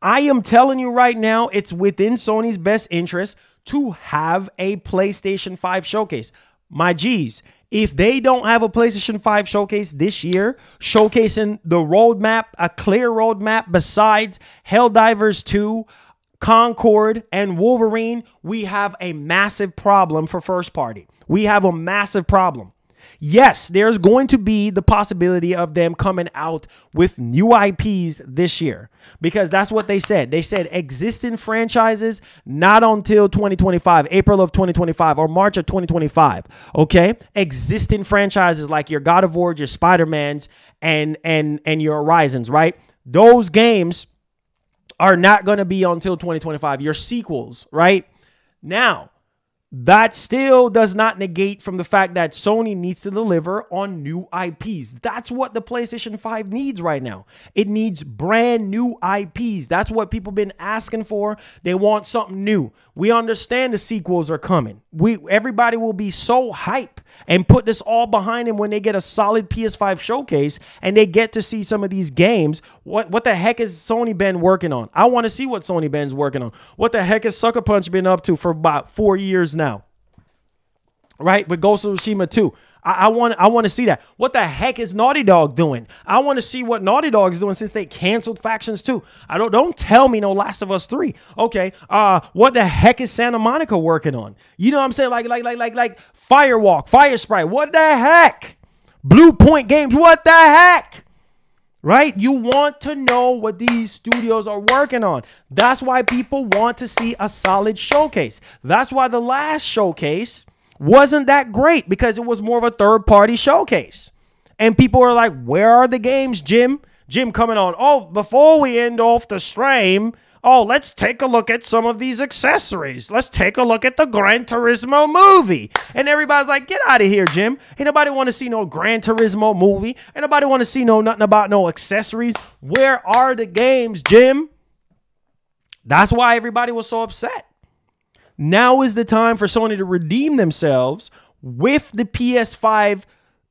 A: I am telling you right now, it's within Sony's best interest to have a PlayStation 5 showcase. My G's, if they don't have a PlayStation 5 showcase this year, showcasing the roadmap, a clear roadmap besides Helldivers 2, Concord, and Wolverine, we have a massive problem for first party. We have a massive problem. Yes, there's going to be the possibility of them coming out with new IPs this year because that's what they said. They said existing franchises, not until 2025, April of 2025 or March of 2025. Okay. Existing franchises like your God of War, your Spider-Mans and your Horizons, right? Those games are not going to be until 2025. Your sequels, right? Now, that still does not negate from the fact that Sony needs to deliver on new IPs. That's what the PlayStation 5 needs right now. It needs brand new IPs. That's what people have been asking for. They want something new. We understand the sequels are coming. Everybody will be so hype and put this all behind them when they get a solid PS5 showcase and they get to see some of these games. What the heck has Sony been working on? I want to see what Sony Ben's working on. What the heck has Sucker Punch been up to for about 4 years now? Right? With Ghost of Tsushima 2. I want to see that. What the heck is Naughty Dog doing? I want to see what Naughty Dog is doing since they canceled Factions 2. Don't tell me no Last of Us 3. Okay. What the heck is Santa Monica working on? You know what I'm saying? Like Firewalk, Fire Sprite. What the heck? Blue Point Games. What the heck? Right? You want to know what these studios are working on. That's why people want to see a solid showcase. That's why the last showcase wasn't that great because it was more of a third-party showcase. And people are like, where are the games, Jim? Jim coming on. Oh, before we end off the stream, let's take a look at some of these accessories. Let's take a look at the Gran Turismo movie. And everybody's like, get out of here, Jim. Ain't nobody want to see no Gran Turismo movie. Ain't nobody want to see nothing about no accessories. Where are the games, Jim? That's why everybody was so upset. Now is the time for Sony to redeem themselves with the PS5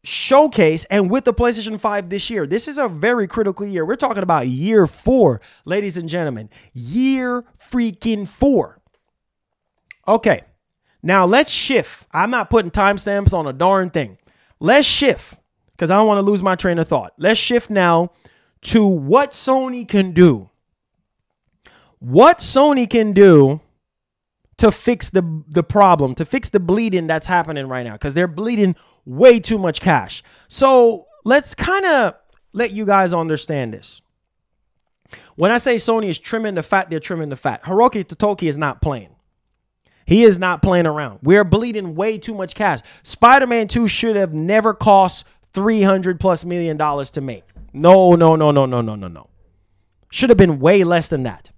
A: showcase and with the PlayStation 5 this year. This is a very critical year. We're talking about year 4, ladies and gentlemen. Year freaking 4. Okay, now let's shift. I'm not putting timestamps on a darn thing. Let's shift because I don't want to lose my train of thought. Let's shift now to what Sony can do. What Sony can do to fix the problem, to fix the bleeding that's happening right now, because they're bleeding way too much cash. So let's kind of let you guys understand this. When I say Sony is trimming the fat, they're trimming the fat. Hiroki Totoki is not playing. He is not playing around. We're bleeding way too much cash. Spider-Man 2 should have never cost $300+ million to make. No. Should have been way less than that.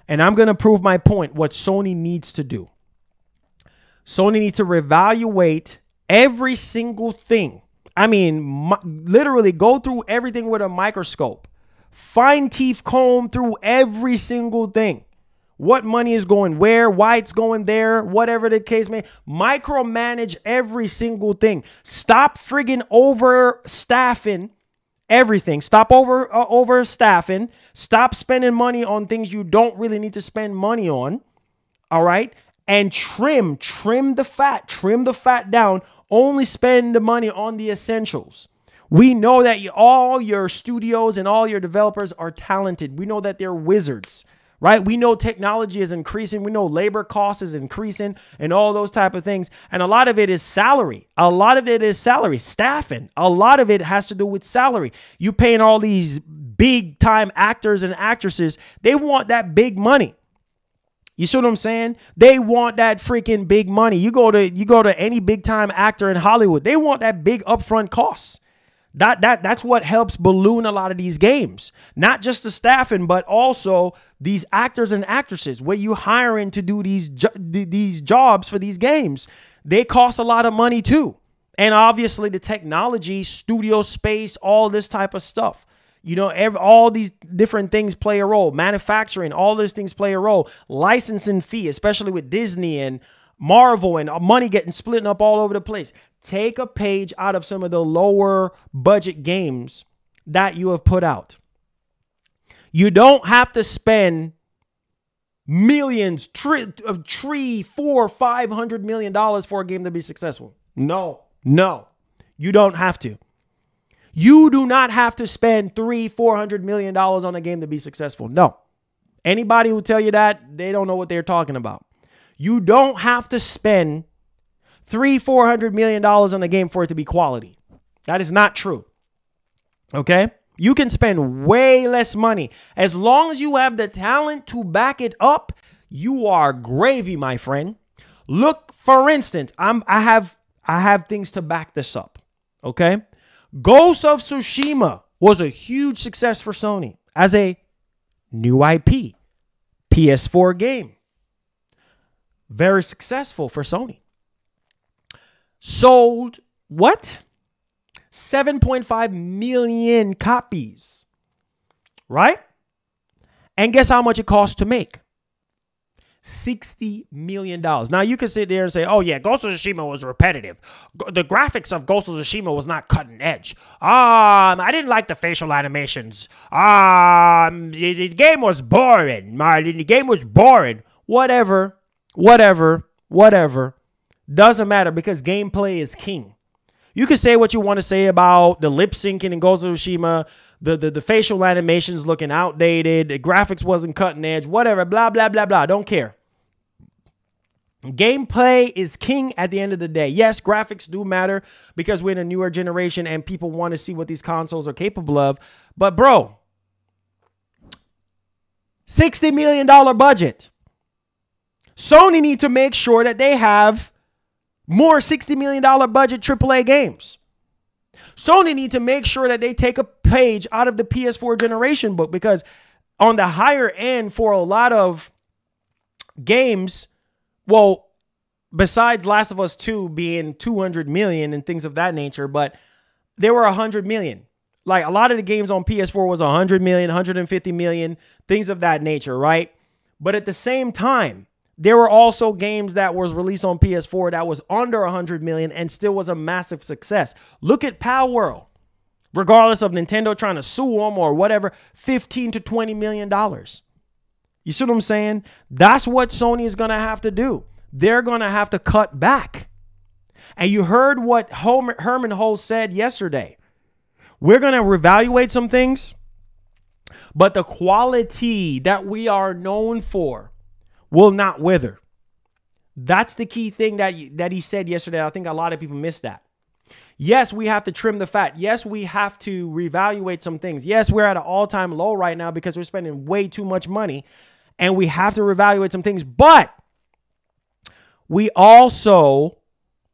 A: And I'm going to prove my point, what Sony needs to do. Sony needs to reevaluate every single thing. I mean, literally go through everything with a microscope. Fine teeth comb through every single thing. What money is going where, why it's going there, whatever the case may. Micromanage every single thing. Stop friggin' overstaffing everything. Stop overstaffing. Stop spending money on things you don't really need to spend money on. All right. And trim the fat down. Only spend the money on the essentials. We know that all your studios and all your developers are talented. We know that they're wizards, right? We know technology is increasing. We know labor cost is increasing and all those type of things. And a lot of it is salary. A lot of it is salary, staffing. A lot of it has to do with salary. You paying all these big time actors and actresses. They want that big money. You see what I'm saying? They want that freaking big money. You go to any big time actor in Hollywood. They want that big upfront costs. That's what helps balloon a lot of these games. Not just the staffing, but also these actors and actresses where you hiring to do these jobs for these games. They cost a lot of money too. And obviously the technology, studio space, all this type of stuff. You know, all these different things play a role. Manufacturing, all these things play a role. Licensing fee, especially with Disney and Marvel and money getting split up all over the place. Take a page out of some of the lower budget games that you have put out. You don't have to spend millions, $400-500 million for a game to be successful. No, you don't have to. You do not have to spend $400 million on a game to be successful. No. Anybody who tell you that, they don't know what they're talking about. You don't have to spend $400 million on a game for it to be quality. That is not true. Okay? You can spend way less money. As long as you have the talent to back it up, you are gravy, my friend. Look, for instance, I have things to back this up. Okay? Ghost of Tsushima was a huge success for Sony as a new IP, PS4 game. Very successful for Sony. Sold what? 7.5 million copies. Right? And guess how much it cost to make? $60 million. Now, you can sit there and say, oh, yeah, Ghost of Tsushima was repetitive. The graphics of Ghost of Tsushima was not cutting edge. I didn't like the facial animations. The game was boring. The game was boring. Whatever. Doesn't matter because gameplay is king. You can say what you want to say about the lip syncing in Ghost of Tsushima, the facial animations looking outdated, the graphics wasn't cutting edge, whatever, blah, blah, blah, blah. Don't care. Gameplay is king at the end of the day. Yes, graphics do matter because we're in a newer generation and people want to see what these consoles are capable of. But bro, $60 million budget. Sony need to make sure that they have more $60 million budget AAA games. Sony need to make sure that they take a page out of the PS4 generation book because on the higher end for a lot of games, well, besides Last of Us 2 being 200 million and things of that nature, but there were 100 million. Like a lot of the games on PS4 was 100 million, 150 million, things of that nature, right? But at the same time, there were also games that was released on PS4 that was under 100 million and still was a massive success. Look at Pal World. Regardless of Nintendo trying to sue them or whatever, $15 to $20 million. You see what I'm saying? That's what Sony is going to have to do. They're going to have to cut back. And you heard what Herman Ho said yesterday. We're going to reevaluate some things, but the quality that we are known for will not wither. That's the key thing that he said yesterday. I think a lot of people missed that. Yes, we have to trim the fat. Yes, we have to reevaluate some things. Yes, we're at an all-time low right now because we're spending way too much money and we have to reevaluate some things. But we also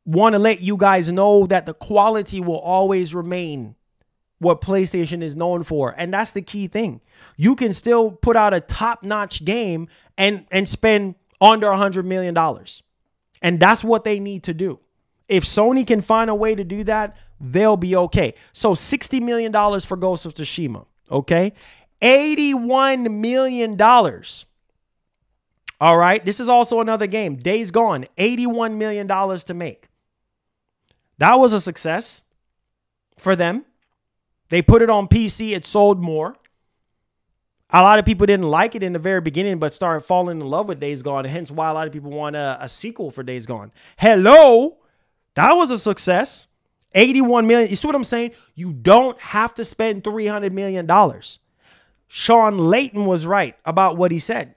A: want to let you guys know that the quality will always remain what PlayStation is known for. And that's the key thing. You can still put out a top-notch game and spend under $100 million. And that's what they need to do. If Sony can find a way to do that, they'll be okay. So $60 million for Ghost of Tsushima, okay? $81 million. All right, this is also another game. Days Gone, $81 million to make. That was a success for them. They put it on PC. It sold more. A lot of people didn't like it in the very beginning, but started falling in love with Days Gone. Hence why a lot of people want a sequel for Days Gone. Hello. That was a success. 81 million. You see what I'm saying? You don't have to spend $300 million. Sean Layton was right about what he said.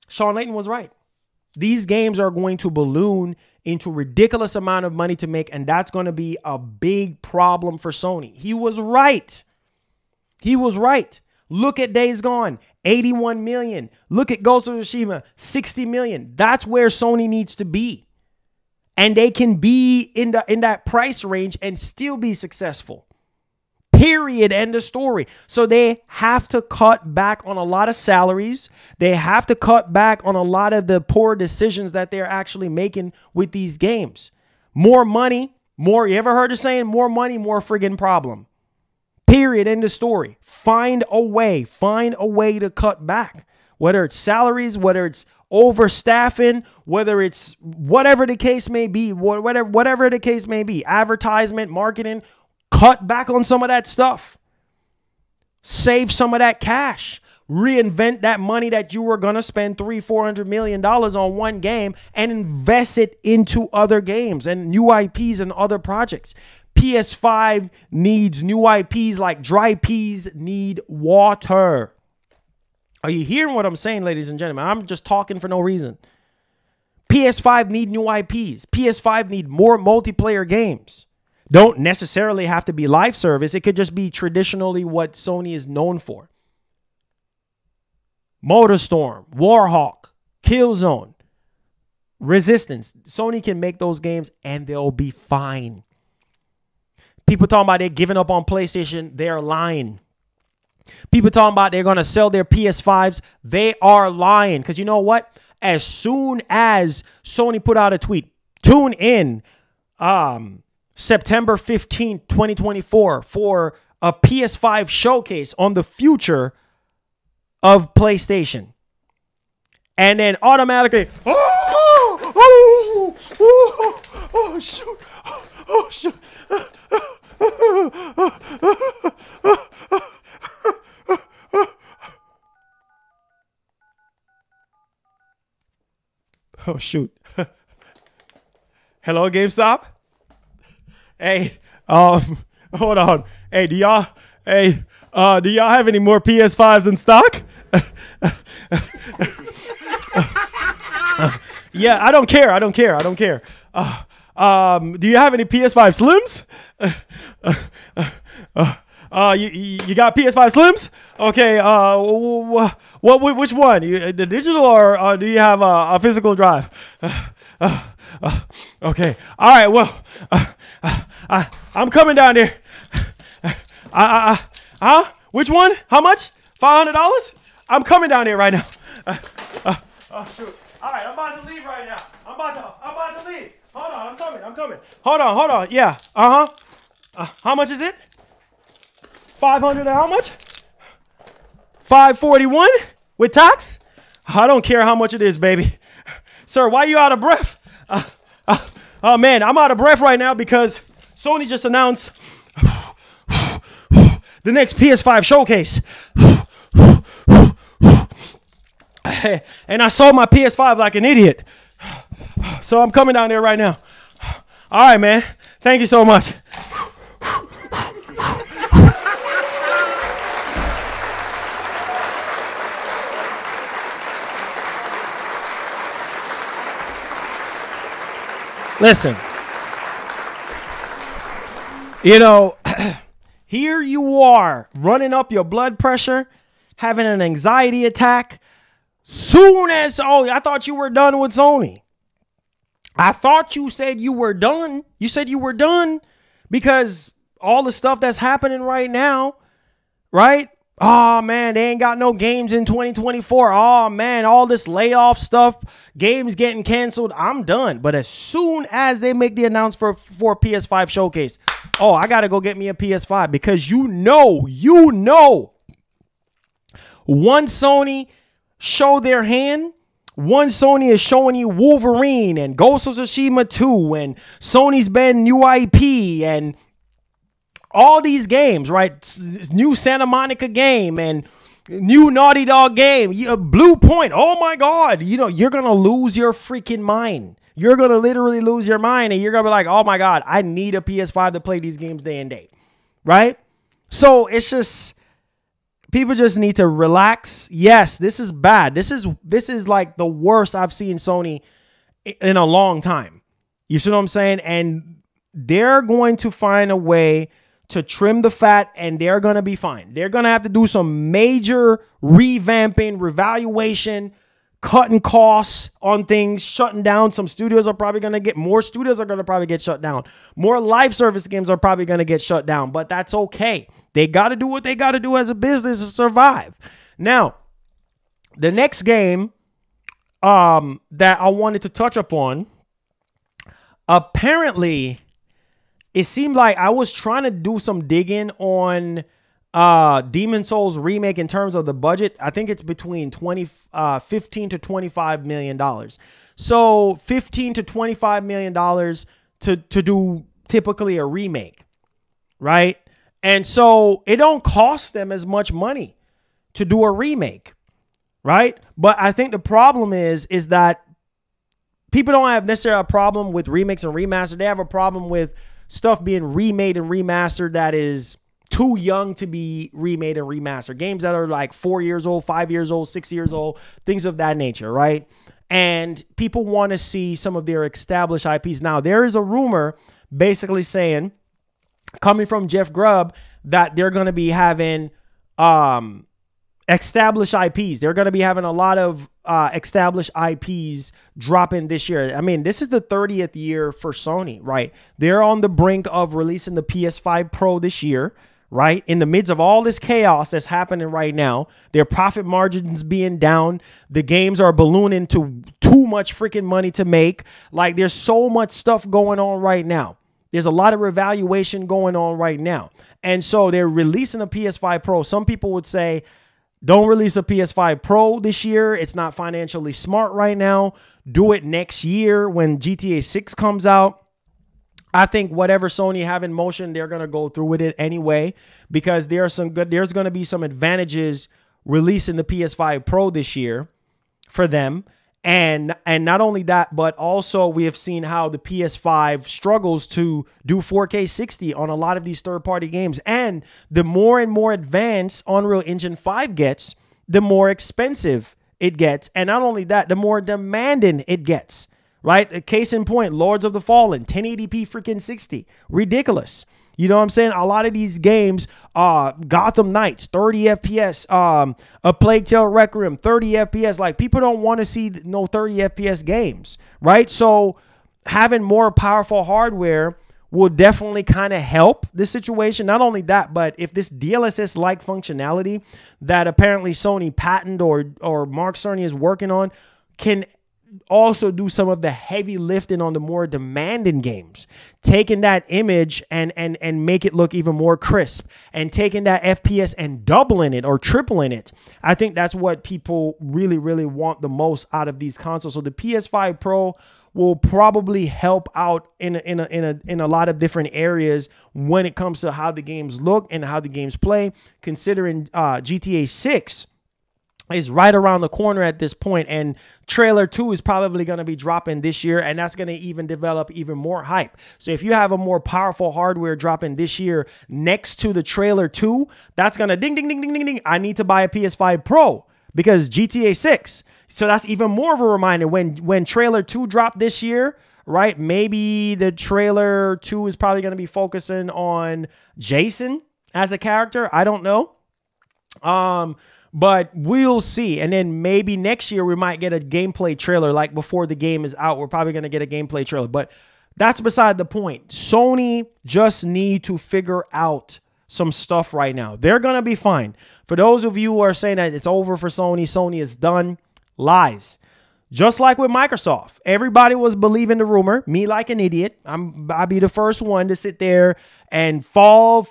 A: Sean Layton was right. These games are going to balloon into a ridiculous amount of money to make, and that's going to be a big problem for Sony. He was right. He was right. Look at Days Gone, 81 million. Look at Ghost of Tsushima, 60 million. That's where Sony needs to be. And they can be in that price range and still be successful. Period. End of story. So they have to cut back on a lot of salaries. They have to cut back on a lot of the poor decisions that they're actually making with these games. More money, more. You ever heard the saying, more money, more friggin' problem? Period. End of story. Find a way to cut back. Whether it's salaries, whether it's overstaffing, whether it's whatever the case may be, whatever the case may be, advertisement, marketing, cut back on some of that stuff. Save some of that cash. Reinvent that money that you were going to spend $300-400 million on one game and invest it into other games and new IPs and other projects. PS5 needs new IPs like dry peas need water. Are you hearing what I'm saying, ladies and gentlemen? I'm just talking for no reason. PS5 need new IPs. PS5 need more multiplayer games. Don't necessarily have to be live service. It could just be traditionally what Sony is known for. MotorStorm, Warhawk, Killzone, Resistance. Sony can make those games and they'll be fine. People talking about they're giving up on PlayStation. They're lying. People talking about they're going to sell their PS5s. They are lying. Because you know what? As soon as Sony put out a tweet, tune in September 15th, 2024 for a PS5 showcase on the future of PlayStation. And then automatically, oh, shoot. Oh, shoot. Oh, shoot. Hello, GameStop? Hey, hold on. Hey, do y'all have any more PS5s in stock? Yeah, I don't care. Do you have any PS5 Slims? You got PS5 Slims? Okay. Which one? The digital or do you have a physical drive? Okay. All right. Well, I'm coming down there. Which one? How much? $500? I'm coming down there right now. Oh shoot! All right, I'm about to leave right now. I'm about to leave. Hold on, I'm coming. Hold on. Yeah. How much is it? 500 how much? 541 with tax? I don't care how much it is, baby. Sir, why are you out of breath? Oh man, I'm out of breath right now because Sony just announced the next PS5 showcase. And I sold my PS5 like an idiot. So I'm coming down there right now. All right, man. Thank you so much. Listen, you know, here you are running up your blood pressure, having an anxiety attack. Soon as, I thought you were done with Sony. I thought you said you were done. You said you were done because all the stuff that's happening right now, right? Oh, man, they ain't got no games in 2024. Oh, man, all this layoff stuff, games getting canceled. I'm done. But as soon as they make the announcement for PS5 showcase, I got to go get me a PS5 because you know, once Sony show their hand, once Sony is showing you Wolverine and Ghost of Tsushima 2 and Sony's been new IP and all these games, right? New Santa Monica game and new Naughty Dog game, Blue Point. Oh my God. You're going to lose your freaking mind. You're going to literally lose your mind and you're going to be like, oh my God, I need a PS5 to play these games day and day. Right? So it's just, people just need to relax. Yes, this is bad. This is like the worst I've seen Sony in a long time. You see what I'm saying? And they're going to find a way to trim the fat and they're going to be fine. They're going to have to do some major revamping, revaluation, cutting costs on things, shutting down. Some studios are probably going to get, more studios are going to probably get shut down. More live service games are probably going to get shut down, but that's okay. They got to do what they got to do as a business to survive. Now, the next game that I wanted to touch upon, apparently, it seemed like I was trying to do some digging on Demon Souls remake in terms of the budget. I think it's between $15 to $25 million. So $15 to $25 million to do typically a remake, right? And so it don't cost them as much money to do a remake, right? But I think the problem is that people don't have necessarily a problem with remakes and remaster. They have a problem with stuff being remade and remastered that is too young to be remade and remastered. Games that are like 4 years old, 5 years old, 6 years old, things of that nature, right? And people want to see some of their established IPs. Now, there is a rumor basically saying, coming from Jeff Grubb, that they're going to be having established IPs. They're going to be having a lot of established IPs dropping this year. I mean, this is the 30th year for Sony, right? They're on the brink of releasing the PS5 Pro this year, right? In the midst of all this chaos that's happening right now, their profit margins being down, the games are ballooning to too much freaking money to make. Like, there's so much stuff going on right now. There's a lot of revaluation going on right now. And so they're releasing a PS5 Pro. Some people would say, don't release a PS5 Pro this year. It's not financially smart right now. Do it next year when GTA 6 comes out. I think whatever Sony have in motion, they're going to go through with it anyway, because there's going to be some advantages releasing the PS5 Pro this year for them. And not only that, but also we have seen how the PS5 struggles to do 4K 60 on a lot of these third-party games. And the more and more advanced Unreal Engine 5 gets, the more expensive it gets. And not only that, the more demanding it gets, right? A case in point, Lords of the Fallen, 1080p freaking 60. Ridiculous. You know what I'm saying? A lot of these games, Gotham Knights, 30 FPS, A Plague Tale Requiem, 30 FPS. Like, people don't want to see no 30 FPS games, right? So having more powerful hardware will definitely kind of help this situation. Not only that, but if this DLSS-like functionality that apparently Sony patented or Mark Cerny is working on can also do some of the heavy lifting on the more demanding games, taking that image and make it look even more crisp, and taking that FPS and doubling it or tripling it. I think that's what people really, really want the most out of these consoles. So the PS5 Pro will probably help out in a lot of different areas when it comes to how the games look and how the games play, considering GTA 6 is right around the corner at this point, and trailer 2 is probably going to be dropping this year, and that's going to even develop even more hype. So if you have a more powerful hardware dropping this year next to the trailer 2, that's going to ding, ding, ding, ding, ding, ding. I need to buy a PS5 Pro because GTA 6. So that's even more of a reminder when trailer 2 dropped this year, right? Maybe the trailer 2 is probably going to be focusing on Jason as a character. I don't know. But we'll see. And then maybe next year we might get a gameplay trailer, like before the game is out. We're probably going to get a gameplay trailer. But that's beside the point. Sony just need to figure out some stuff right now. They're going to be fine. For those of you who are saying that it's over for Sony, Sony is done, lies. Just like with Microsoft. Everybody was believing the rumor. Me like an idiot. I'll be the first one to sit there and fall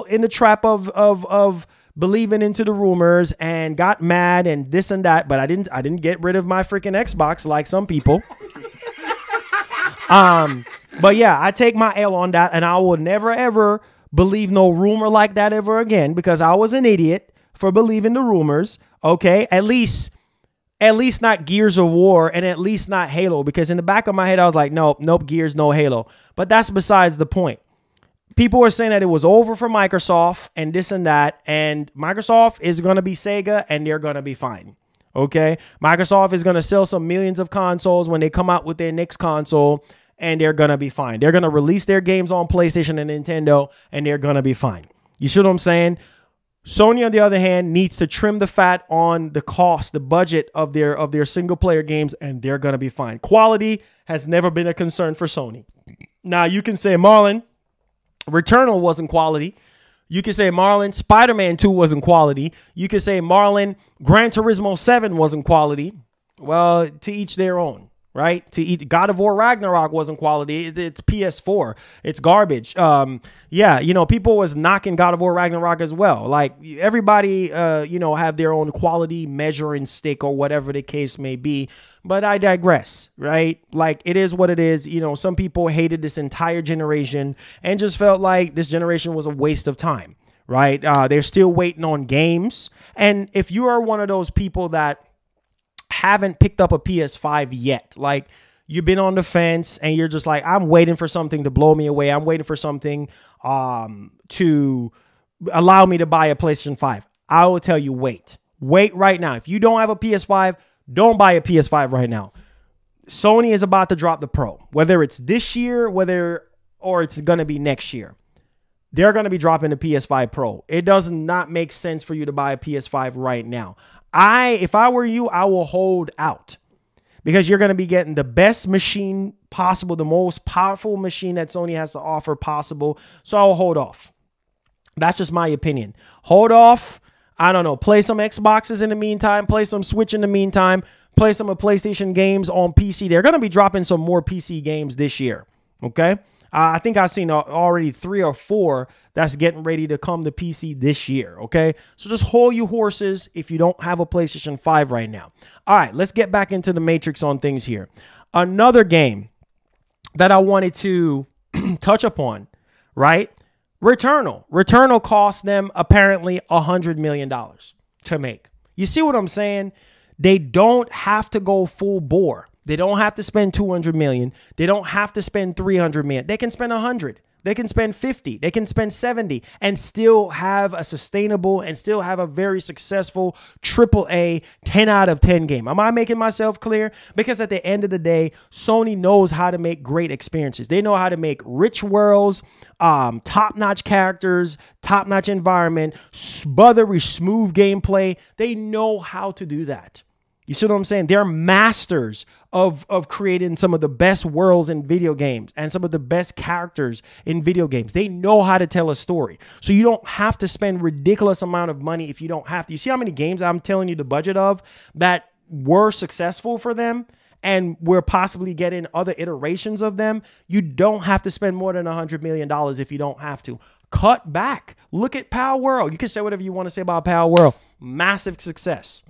A: in the trap of believing into the rumors and got mad and this and that, but I didn't get rid of my freaking Xbox like some people. But yeah, I take my L on that, and I will never ever believe no rumor like that ever again, because I was an idiot for believing the rumors. Okay, at least not Gears of War, and at least not Halo, because in the back of my head I was like, nope, Gears, no Halo. But that's besides the point. People were saying that it was over for Microsoft and this and that, and Microsoft is going to be Sega, and they're going to be fine. Okay? Microsoft is going to sell some millions of consoles when they come out with their next console, and they're going to be fine. They're going to release their games on PlayStation and Nintendo, and they're going to be fine. You see what I'm saying? Sony, on the other hand, needs to trim the fat on the cost, the budget of their single-player games, and they're going to be fine. Quality has never been a concern for Sony. Now, you can say, Marlon, Returnal wasn't quality. You could say Marlon, Spider-Man 2 wasn't quality. You could say Marlon, Gran Turismo 7 wasn't quality. Well, to each their own. right? To eat God of War Ragnarok wasn't quality. It's PS4. It's garbage. Yeah, you know, people was knocking God of War Ragnarok as well. Like everybody, you know, have their own quality measuring stick or whatever the case may be. But I digress, right? Like it is what it is. You know, some people hated this entire generation and just felt like this generation was a waste of time, right? They're still waiting on games. And if you are one of those people that haven't picked up a PS5 yet, like you've been on the fence and you're just like, I'm waiting for something to blow me away. I'm waiting for something to allow me to buy a PlayStation 5. I will tell you, wait right now. If you don't have a PS5, don't buy a PS5 right now. Sony is about to drop the Pro, whether it's this year, or it's going to be next year. They're going to be dropping the PS5 Pro. It does not make sense for you to buy a PS5 right now. If I were you, I will hold out because you're going to be getting the best machine possible, the most powerful machine that Sony has to offer possible. So I will hold off. That's just my opinion. Hold off. I don't know. Play some Xboxes in the meantime. Play some Switch in the meantime. Play some of PlayStation games on PC. They're going to be dropping some more PC games this year. Okay. I think I've seen already 3 or 4 that's getting ready to come to PC this year, okay? So just hold your horses if you don't have a PlayStation 5 right now. All right, let's get back into the matrix on things here. Another game that I wanted to touch upon, right? Returnal. Returnal cost them apparently $100 million to make. You see what I'm saying? They don't have to go full bore. They don't have to spend $200 million. They don't have to spend $300 million. They can spend $100. They can spend $50. They can spend $70 and still have a sustainable and still have a very successful AAA 10 out of 10 game. Am I making myself clear? Because at the end of the day, Sony knows how to make great experiences. They know how to make rich worlds, top-notch characters, top-notch environment, buttery smooth gameplay. They know how to do that. You see what I'm saying? They're masters of creating some of the best worlds in video games and some of the best characters in video games. They know how to tell a story. So you don't have to spend ridiculous amount of money if you don't have to. You see how many games I'm telling you the budget of that were successful for them and we're possibly getting other iterations of them? You don't have to spend more than $100 million if you don't have to. Cut back. Look at Power World. You can say whatever you want to say about Power World. Massive success.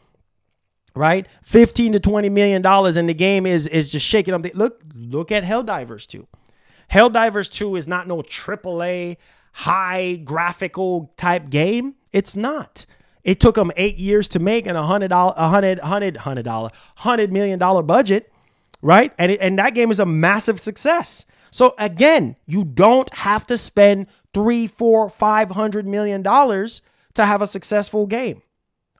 A: Right? $15 to $20 million and the game is just shaking up. Look at Helldivers 2. Helldivers 2 is not no AAA high graphical type game. It's not. It took them 8 years to make and $100 million budget, right? And that game is a massive success. So again, you don't have to spend $300, $400, $500 million to have a successful game.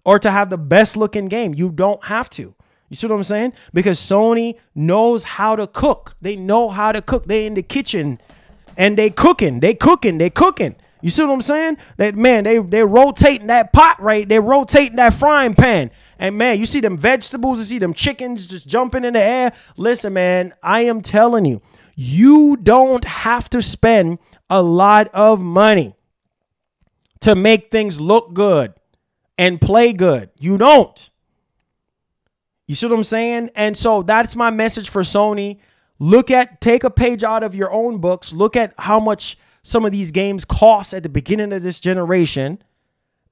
A: Or to have the best looking game. You don't have to. You see what I'm saying? Because Sony knows how to cook. They know how to cook. They in the kitchen and they cooking. They cooking. You see what I'm saying? That man, they rotating that pot, right? They rotating that frying pan. And man, you see them vegetables, you see them chickens just jumping in the air. Listen, man, I am telling you, you don't have to spend a lot of money to make things look good and play good. You don't. You see what I'm saying? And so that's my message for Sony. Take a page out of your own books. Look at how much some of these games cost at the beginning of this generation,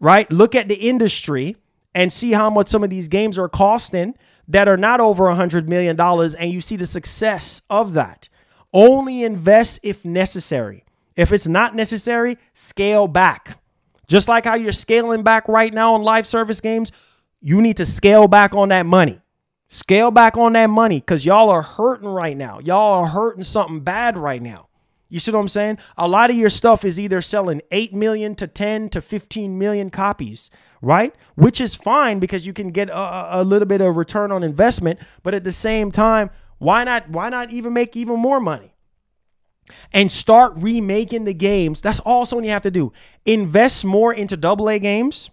A: right? Look at the industry and see how much some of these games are costing that are not over $100 million. And you see the success of that. Only invest if necessary. If it's not necessary, scale back. Just like how you're scaling back right now on live service games, you need to scale back on that money. Scale back on that money because y'all are hurting right now. Y'all are hurting something bad right now. You see what I'm saying? A lot of your stuff is either selling 8 million to 10 to 15 million copies, right? Which is fine because you can get a little bit of return on investment. But at the same time, why not even make even more money? And start remaking the games. That's all Sony have to do. Invest more into AA games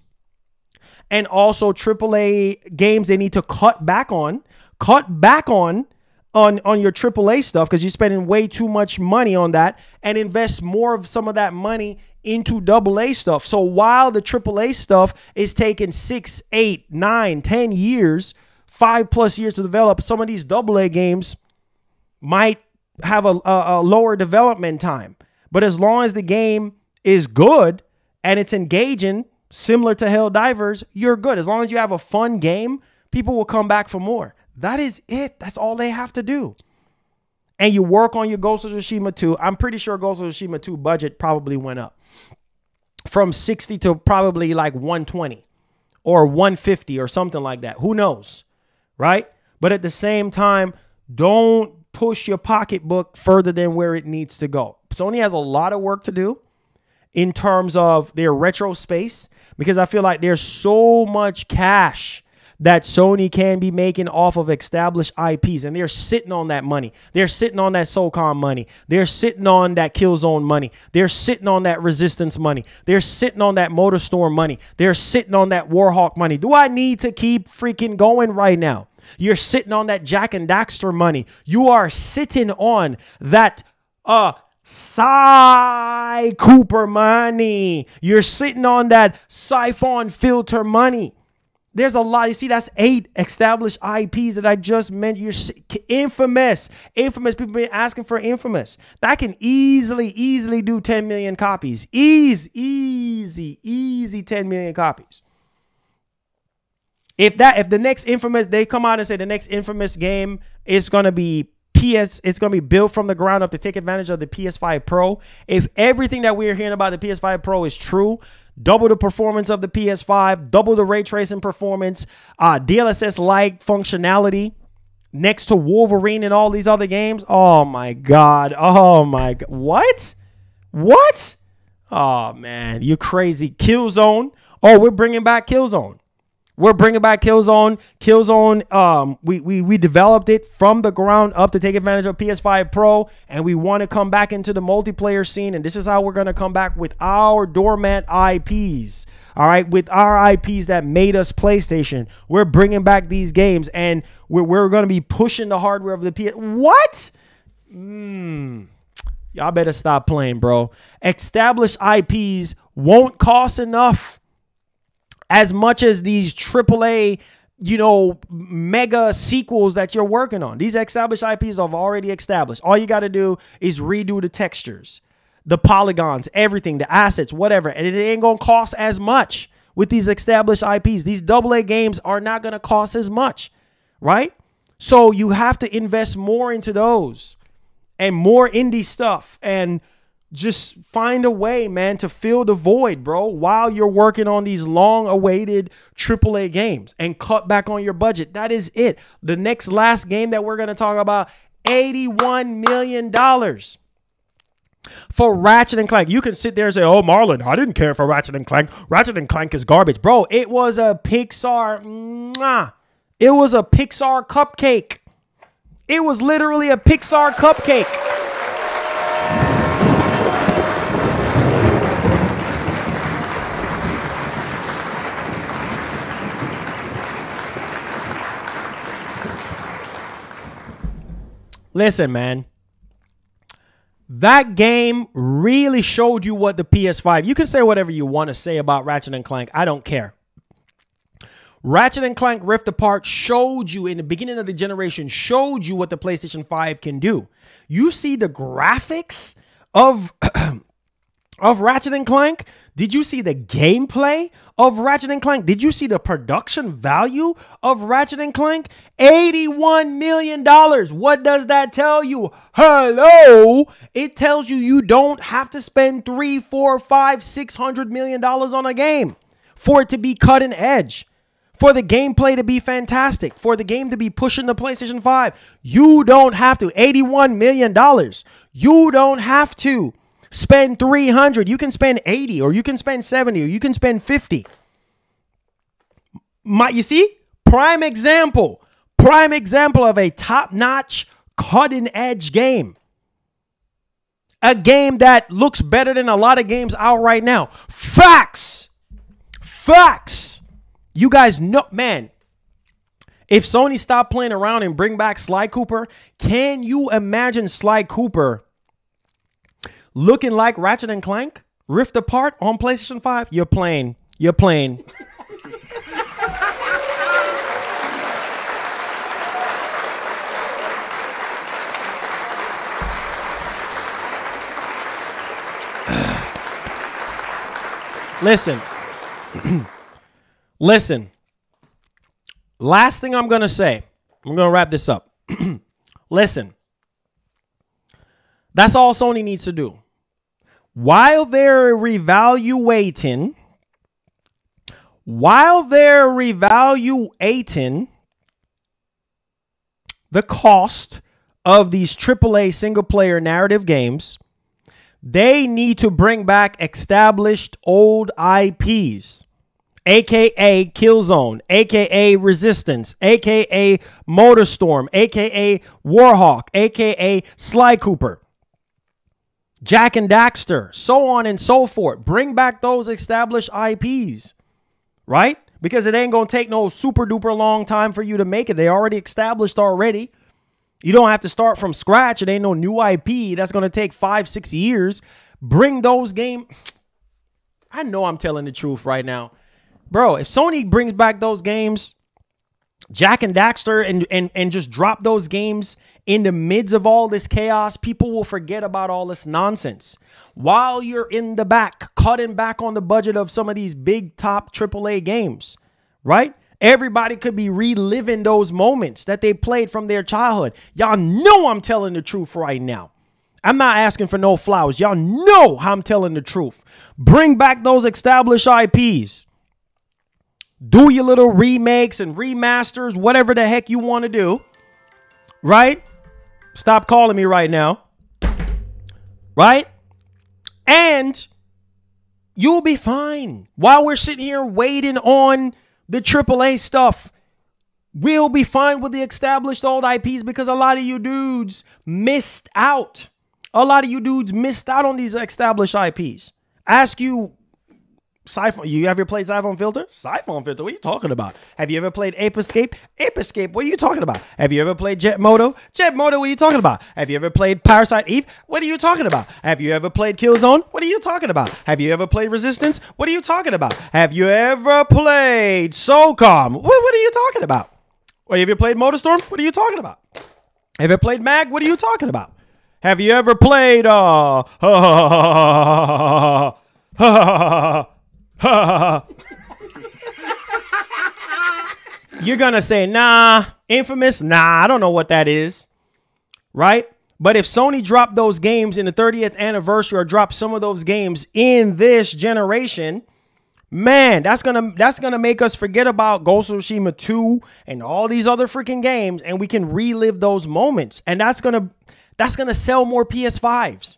A: and also AAA games they need to cut back on. Cut back on your AAA stuff because you're spending way too much money on that, and invest more of some of that money into AA stuff. So while the AAA stuff is taking 6, 8, 9, 10 years 5+ years to develop. Some of these AA games might have a lower development time. But as long as the game is good and it's engaging, similar to Helldivers, you're good. As long as you have a fun game, people will come back for more. That is it. That's all they have to do. And you work on your Ghost of Tsushima 2. I'm pretty sure Ghost of Tsushima 2 budget probably went up from 60 to probably like 120 or 150 or something like that. Who knows, right? But at the same time, don't push your pocketbook further than where it needs to go. Sony has a lot of work to do in terms of their retro space, because I feel like there's so much cash that Sony can be making off of established IPs, and they're sitting on that money. They're sitting on that SOCOM money. They're sitting on that Killzone money. They're sitting on that Resistance money. They're sitting on that Motorstorm money. They're sitting on that Warhawk money. Do I need to keep freaking going right now? You're sitting on that Jack and Daxter money. You are sitting on that Cy Cooper money. You're sitting on that Siphon Filter money. There's a lot. You see, that's 8 established IPs that I just mentioned. You're Infamous. Infamous. People been asking for Infamous. That can easily do 10 million copies. Easy 10 million copies. If the next Infamous, they come out and say the next Infamous game is going to be it's going to be built from the ground up to take advantage of the PS5 Pro. If everything that we're hearing about the PS5 Pro is true, double the performance of the PS5, double the ray tracing performance, DLSS-like functionality next to Wolverine and all these other games. Oh my God. Oh my God. What? What? Oh man, you're crazy. Killzone. Oh, we're bringing back Killzone. We're bringing back Killzone. Killzone, we developed it from the ground up to take advantage of PS5 Pro, and we want to come back into the multiplayer scene, and this is how we're going to come back with our dormant IPs, all right, with our IPs that made us PlayStation. We're bringing back these games, and we're going to be pushing the hardware of the PS. What? Y'all better stop playing, bro. Established IPs won't cost enough. As much as these AAA, mega sequels that you're working on. These established IPs have already established. All you got to do is redo the textures, the polygons, everything, the assets, whatever. And it ain't going to cost as much with these established IPs. These AA games are not going to cost as much, right? So you have to invest more into those and more indie stuff, and just find a way, man, to fill the void, bro, while you're working on these long-awaited AAA games, and cut back on your budget. That is it. The last game that we're going to talk about, $81 million for Ratchet & Clank. You can sit there and say, oh, Marlon, I didn't care for Ratchet & Clank. Ratchet & Clank is garbage. Bro, it was a Pixar. It was a Pixar cupcake. It was literally a Pixar cupcake. Listen, man, that game really showed you what the PS5. You can say whatever you want to say about Ratchet & Clank. I don't care. Ratchet & Clank Rift Apart showed you in the beginning of the generation, showed you what the PlayStation 5 can do. You see the graphics of Ratchet & Clank? Did you see the gameplay of Ratchet & Clank? Did you see the production value of Ratchet & Clank? $81 million. What does that tell you? Hello? It tells you don't have to spend $300, $400, $500, $600 million on a game for it to be cutting edge, for the gameplay to be fantastic, for the game to be pushing the PlayStation 5. You don't have to. $81 million. You don't have to spend $300. You can spend $80, or you can spend $70, or you can spend $50. You see? Prime example of a top-notch, cutting-edge game. A game that looks better than a lot of games out right now. Facts. Facts. You guys know, man, if Sony stopped playing around and bring back Sly Cooper, can you imagine Sly Cooper looking like Ratchet & Clank Rift Apart on PlayStation 5? You're playing. Listen. Listen. Last thing I'm going to say. I'm going to wrap this up. Listen. That's all Sony needs to do. While they're reevaluating the cost of these AAA single-player narrative games, they need to bring back established old IPs, a.k.a. Killzone, a.k.a. Resistance, a.k.a. Motorstorm, a.k.a. Warhawk, a.k.a. Sly Cooper, Jack and Daxter, so on and so forth. Bring back those established IPs, right? Because it ain't going to take no super duper long time for you to make it. They already established already. You don't have to start from scratch. It ain't no new IP that's going to take 5-6 years. Bring those games. I know I'm telling the truth right now. Bro, if Sony brings back those games, Jack and Daxter, and just drop those games in the midst of all this chaos, people will forget about all this nonsense. While you're in the back, cutting back on the budget of some of these big top AAA games, right? Everybody could be reliving those moments that they played from their childhood. Y'all know I'm telling the truth right now. I'm not asking for no flowers. Y'all know how I'm telling the truth. Bring back those established IPs. Do your little remakes and remasters, whatever the heck you want to do, right? Stop calling me right now, right? And you'll be fine. While we're sitting here waiting on the AAA stuff, we'll be fine with the established old IPs, because a lot of you dudes missed out. A lot of you dudes missed out on these established IPs. Ask you, Siphon, you ever played Siphon Filter? Siphon Filter, what are you talking about? Have you ever played Ape Escape? Ape Escape, what are you talking about? Have you ever played Jet Moto? Jet Moto, what are you talking about? Have you ever played Parasite Eve? What are you talking about? Have you ever played Killzone? What are you talking about? Have you ever played Resistance? What are you talking about? Have you ever played SOCOM? What are you talking about? Or have you played Motorstorm? What are you talking about? Have you ever played Mag? What are you talking about? Have you ever played You're gonna say, nah, Infamous, nah, I don't know what that is, right? But if Sony dropped those games in the 30th anniversary, or dropped some of those games in this generation, man, that's gonna make us forget about Ghost of Tsushima 2 and all these other freaking games, and we can relive those moments. And that's gonna sell more PS5s,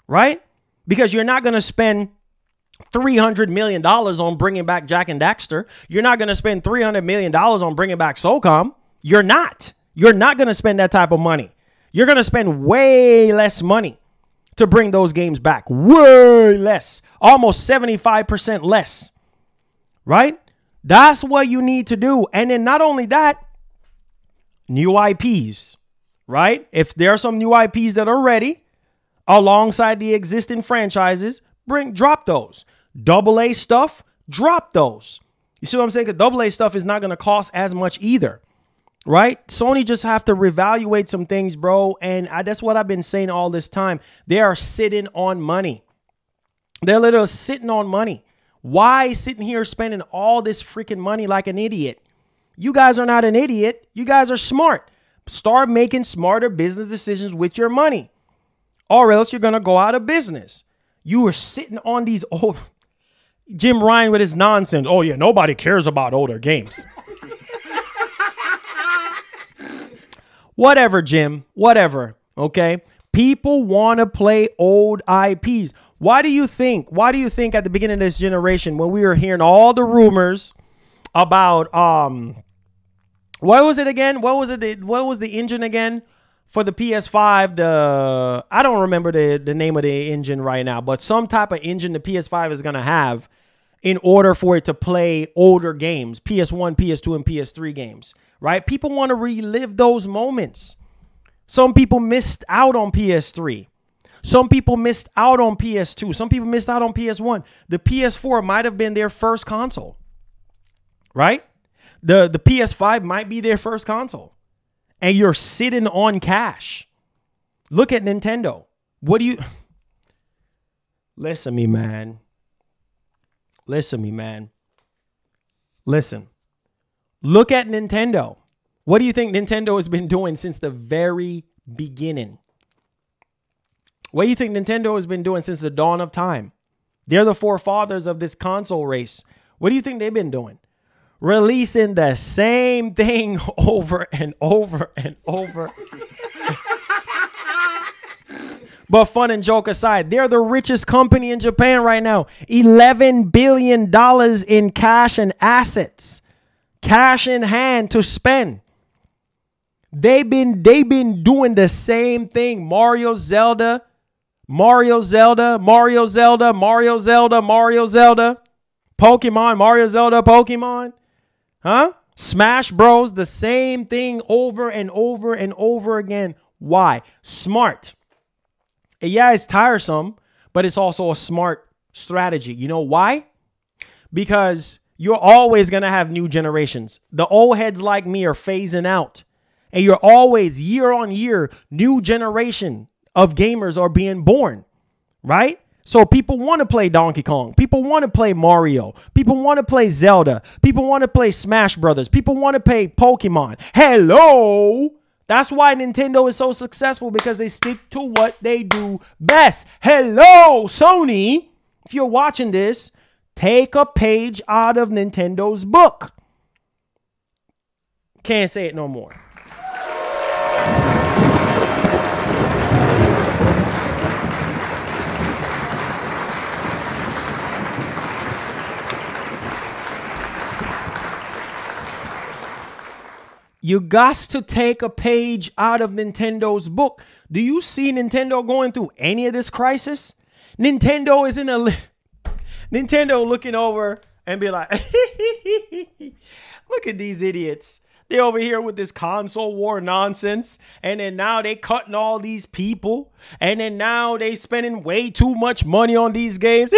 A: right? Because you're not gonna spend $300 million on bringing back Jack and Daxter. You're not going to spend $300 million on bringing back SOCOM. You're not going to spend that type of money. You're going to spend way less money to bring those games back. Way less. Almost 75% less. Right? That's what you need to do. And then not only that, new IPs. Right? If there are some new IPs that are ready alongside the existing franchises, drop those. AA stuff, drop those. You see what I'm saying? Because AA stuff is not going to cost as much either, right? Sony just have to reevaluate some things, bro. And that's what I've been saying all this time. They are sitting on money. They're literally sitting on money. Why sitting here spending all this freaking money like an idiot? You guys are not an idiot. You guys are smart. Start making smarter business decisions with your money, or else you're going to go out of business. You were sitting on these old... Jim Ryan with his nonsense. Oh, yeah, nobody cares about older games. Whatever, Jim. Whatever, okay? People want to play old IPs. Why do you think at the beginning of this generation, when we were hearing all the rumors about... what was it again? What was the engine again? For the PS5, I don't remember the name of the engine right now, but some type of engine the PS5 is going to have in order for it to play older games, PS1, PS2, and PS3 games, right? People want to relive those moments. Some people missed out on PS3. Some people missed out on PS2. Some people missed out on PS1. The PS4 might have been their first console, right? The PS5 might be their first console. And you're sitting on cash. Look at Nintendo. What do you... Listen to me, man. Listen to me, man. Listen. Look at Nintendo. What do you think Nintendo has been doing since the very beginning? What do you think Nintendo has been doing since the dawn of time? They're the forefathers of this console race. What do you think they've been doing? Releasing the same thing over and over and over. But fun and joke aside, they're the richest company in Japan right now. $11 billion in cash and assets. Cash in hand to spend. They've been doing the same thing. Mario, Zelda. Pokemon, Mario, Zelda, Pokemon. Huh? Smash Bros, the same thing over and over and over again. Why? Smart. Yeah, it's tiresome, but it's also a smart strategy. You know why? Because you're always going to have new generations. The old heads like me are phasing out. And you're always, year on year, new generation of gamers are being born, right? So people want to play Donkey Kong. People want to play Mario. People want to play Zelda. People want to play Smash Brothers. People want to play Pokemon. Hello! That's why Nintendo is so successful, because they stick to what they do best. Hello, Sony. If you're watching this, take a page out of Nintendo's book. Can't say it no more. You got to take a page out of Nintendo's book. Do you see Nintendo going through any of this crisis? Nintendo is in a... Nintendo looking over and be like, look at these idiots. They over here with this console war nonsense. And then now they cutting all these people. And then now they spending way too much money on these games.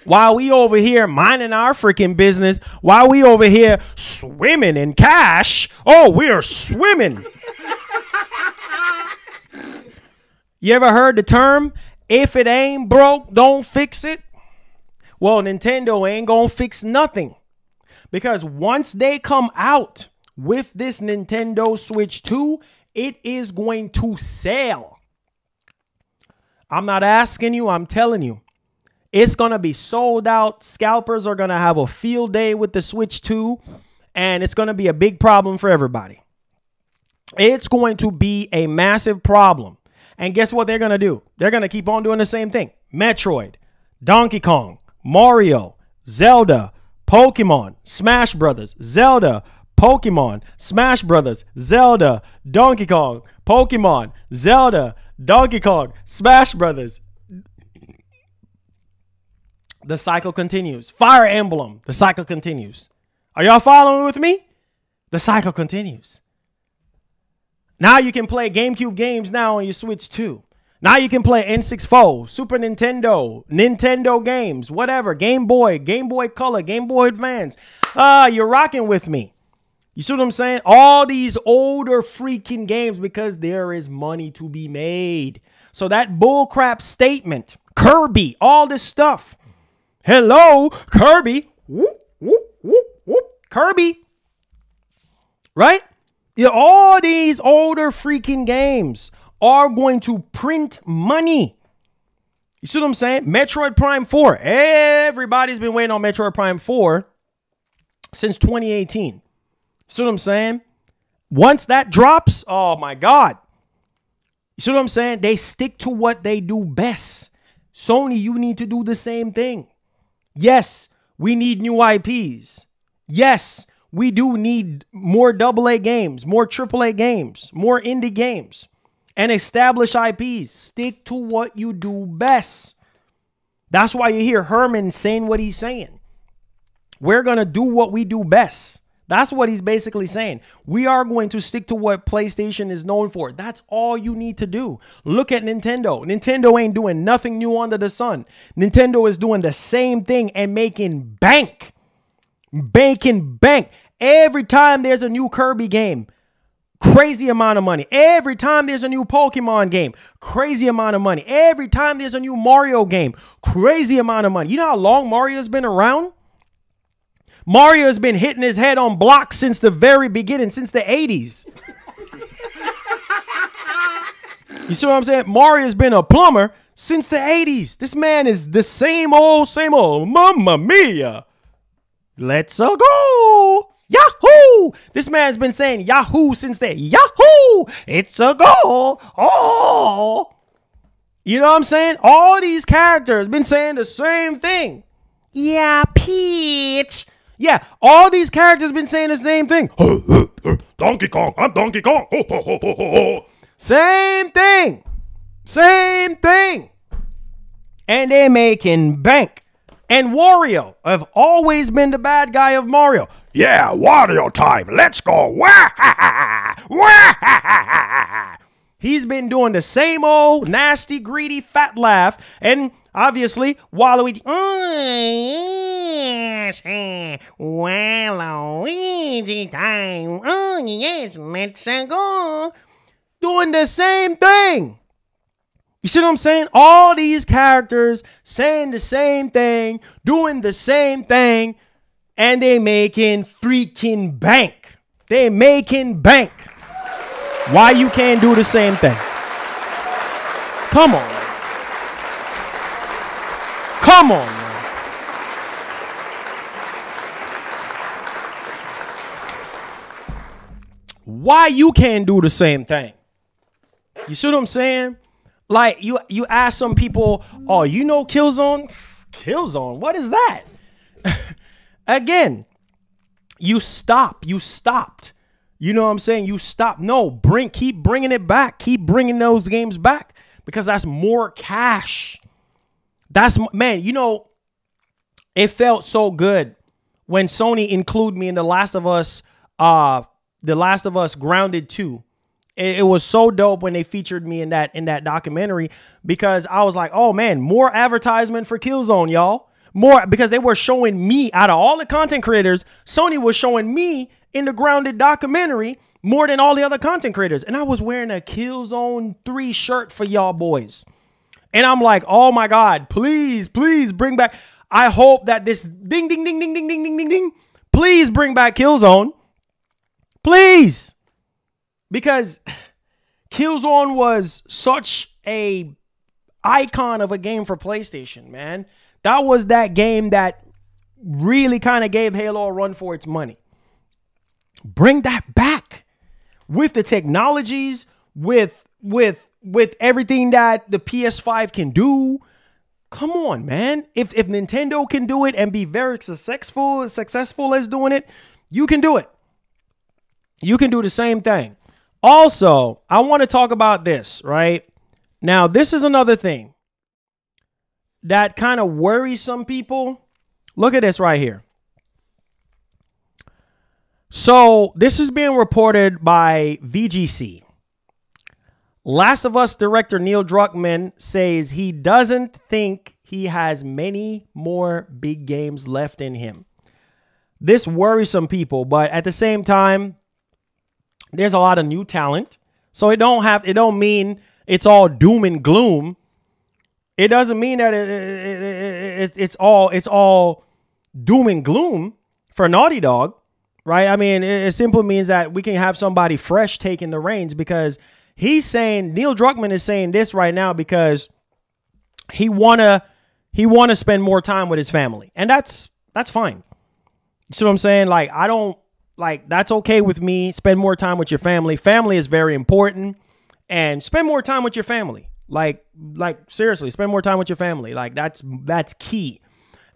A: While we over here minding our freaking business, while we over here swimming in cash. Oh, we're swimming. You ever heard the term, if it ain't broke, don't fix it? Well, Nintendo ain't gonna fix nothing. Because once they come out with this Nintendo Switch 2, it is going to sell. I'm not asking you, I'm telling you. It's going to be sold out. Scalpers are going to have a field day with the Switch 2. And it's going to be a big problem for everybody. It's going to be a massive problem. And guess what they're going to do? They're going to keep on doing the same thing. Metroid, Donkey Kong, Mario, Zelda, Pokemon, Smash Brothers, Zelda, Pokemon, Smash Brothers, Zelda, Donkey Kong, Pokemon, Zelda, Donkey Kong, Smash Brothers. The cycle continues. Fire Emblem. The cycle continues. Are y'all following with me? The cycle continues. Now you can play GameCube games now on your Switch 2. Now you can play N64, Super Nintendo, Nintendo games, whatever. Game Boy Color, Game Boy Advance. You're rocking with me. You see what I'm saying? All these older freaking games, because there is money to be made. So that bullcrap statement, Kirby, all this stuff. Hello, Kirby. Whoop, whoop, whoop, whoop. Kirby. Right? Yeah, all these older freaking games are going to print money. You see what I'm saying? Metroid Prime 4. Everybody's been waiting on Metroid Prime 4 since 2018. See what I'm saying? Once that drops, oh my God. You see what I'm saying? They stick to what they do best. Sony, you need to do the same thing. Yes, we need new IPs. Yes, we do need more AA games, more AAA games, more indie games, and establish IPs. Stick to what you do best. That's why you hear Herman saying what he's saying. We're going to do what we do best. That's what he's basically saying. We are going to stick to what PlayStation is known for. That's all you need to do. Look at Nintendo. Nintendo ain't doing nothing new under the sun. Nintendo is doing the same thing and making bank. Making bank. Every time there's a new Kirby game, Crazy amount of money. Every time there's a new Pokemon game, crazy amount of money. Every time there's a new Mario game, crazy amount of money. You know how long Mario's been around? Mario has been hitting his head on blocks since the very beginning, since the 80s. You see what I'm saying? Mario's been a plumber since the 80s. This man is the same old, Mamma mia. Let's go. Yahoo! This man's been saying Yahoo since then. Yahoo! It's a goal. Oh! You know what I'm saying? All these characters been saying the same thing. Yeah, Peach. Yeah, all these characters been saying the same thing. Donkey Kong. I'm Donkey Kong. Same thing. Same thing. And they making bank. And Wario have always been the bad guy of Mario. Yeah, Wario time. Let's go. He's been doing the same old nasty, greedy, fat laugh. And obviously, Waluigi. Oh, yes. Waluigi time. Oh, yes. Let's go. Doing the same thing. You see what I'm saying? All these characters saying the same thing, doing the same thing, and they making freaking bank. They making bank. Why you can't do the same thing? Come on. Come on, man. Why you can't do the same thing? You see what I'm saying? Like, you ask some people, oh, you know Killzone? Killzone? What is that? Again, you stopped. You know what I'm saying? You stopped. No, keep bringing it back. Keep bringing those games back because that's more cash. Man, you know, it felt so good when Sony included me in The Last of Us Grounded 2. It was so dope when they featured me in that documentary because I was like, oh man, more advertisement for Killzone, y'all. More, because they were showing me, out of all the content creators, Sony was showing me in the Grounded documentary more than all the other content creators. And I was wearing a Killzone 3 shirt for y'all boys. And I'm like, oh my God, please bring back. I hope that this ding, ding, ding, ding, ding, ding, ding, ding, ding. Please bring back Killzone. Please. Because Killzone was such a icon of a game for PlayStation, man. That was that game that really kind of gave Halo a run for its money. Bring that back with the technologies, with everything that the PS5 can do. Come on, man. If Nintendo can do it and be very successful as doing it, you can do it. You can do the same thing. Also, I want to talk about this, right? Now, this is another thing that kind of worries some people. Look at this right here. So, this is being reported by VGC. Last of Us director Neil Druckmann says he doesn't think he has many more big games left in him. This worries some people, but at the same time, there's a lot of new talent. So it don't mean it's all doom and gloom. It doesn't mean that it's all doom and gloom for Naughty Dog, right? I mean, it simply means that we can have somebody fresh taking the reins because Neil Druckmann is saying this right now because he wanna spend more time with his family. And that's fine. You see what I'm saying? Like, that's okay with me. Spend more time with your family. Family is very important. And spend more time with your family. Like seriously, spend more time with your family. Like, that's key.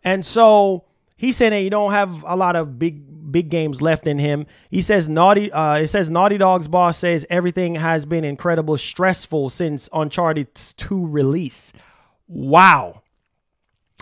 A: And so he's saying that you don't have a lot of big games left in him. He says Naughty Dog's boss says everything has been incredibly stressful since Uncharted 2 release. Wow.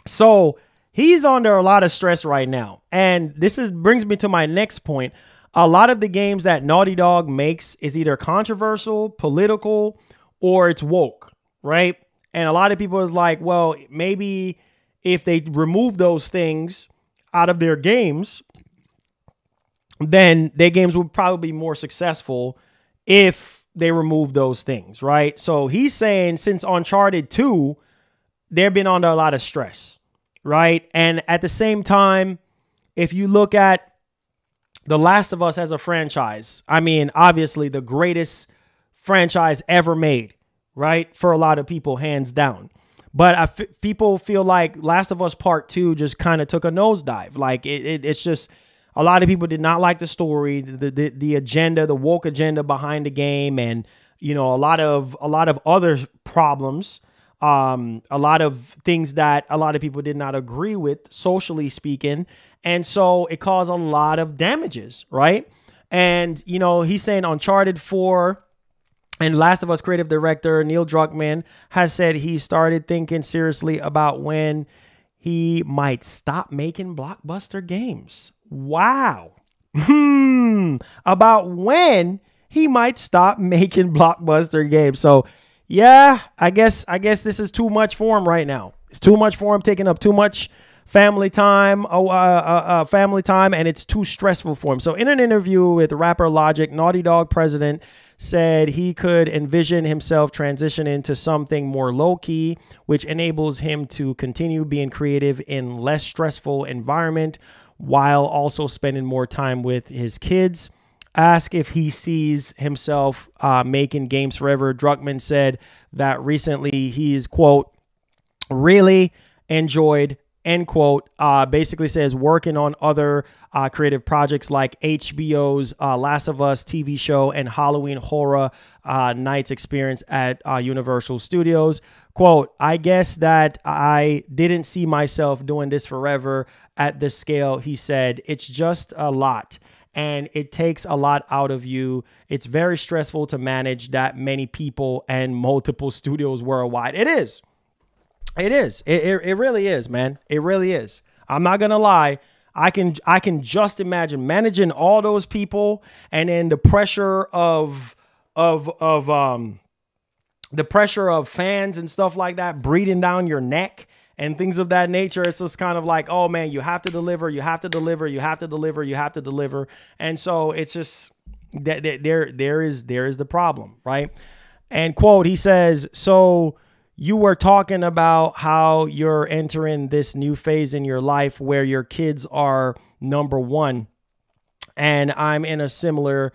A: So he's under a lot of stress right now. And brings me to my next point. A lot of the games that Naughty Dog makes is either controversial, political, or it's woke, right? And a lot of people is like, well, maybe if they remove those things out of their games, then their games would probably be more successful if they remove those things, right? So he's saying since Uncharted 2, they've been under a lot of stress, right? And at the same time, if you look at The Last of Us as a franchise, I mean, obviously the greatest franchise ever made, right? For a lot of people, hands down. But people feel like Last of Us Part 2 just kind of took a nosedive. Like it's just, a lot of people did not like the story, the agenda, the woke agenda behind the game, and you know, a lot of other problems, a lot of things that a lot of people did not agree with, socially speaking, and so it caused a lot of damages, right? And you know, he's saying Uncharted 4. And Last of Us creative director Neil Druckmann has said he started thinking seriously about when he might stop making blockbuster games. Wow. About when he might stop making blockbuster games. So, yeah, I guess this is too much for him right now. It's too much for him, taking up too much family time, and it's too stressful for him. So in an interview with rapper Logic, Naughty Dog president said he could envision himself transitioning to something more low-key, which enables him to continue being creative in less stressful environment while also spending more time with his kids. Asked if he sees himself making games forever, Druckmann said that recently he's, quote, really enjoyed, end quote, basically says working on other creative projects like HBO's Last of Us TV show and Halloween Horror Nights experience at Universal Studios. Quote, I guess that I didn't see myself doing this forever at this scale, he said. It's just a lot, and it takes a lot out of you. It's very stressful to manage that many people and multiple studios worldwide. It is. It is. It really is, man. It really is. I'm not gonna lie. I can just imagine managing all those people, and then the pressure of fans and stuff like that breathing down your neck and things of that nature. It's just kind of like, oh man, you have to deliver, you have to deliver, you have to deliver, you have to deliver, and so it's just that there is the problem, right? And quote, he says, so you were talking about how you're entering this new phase in your life where your kids are number one. And I'm in a similar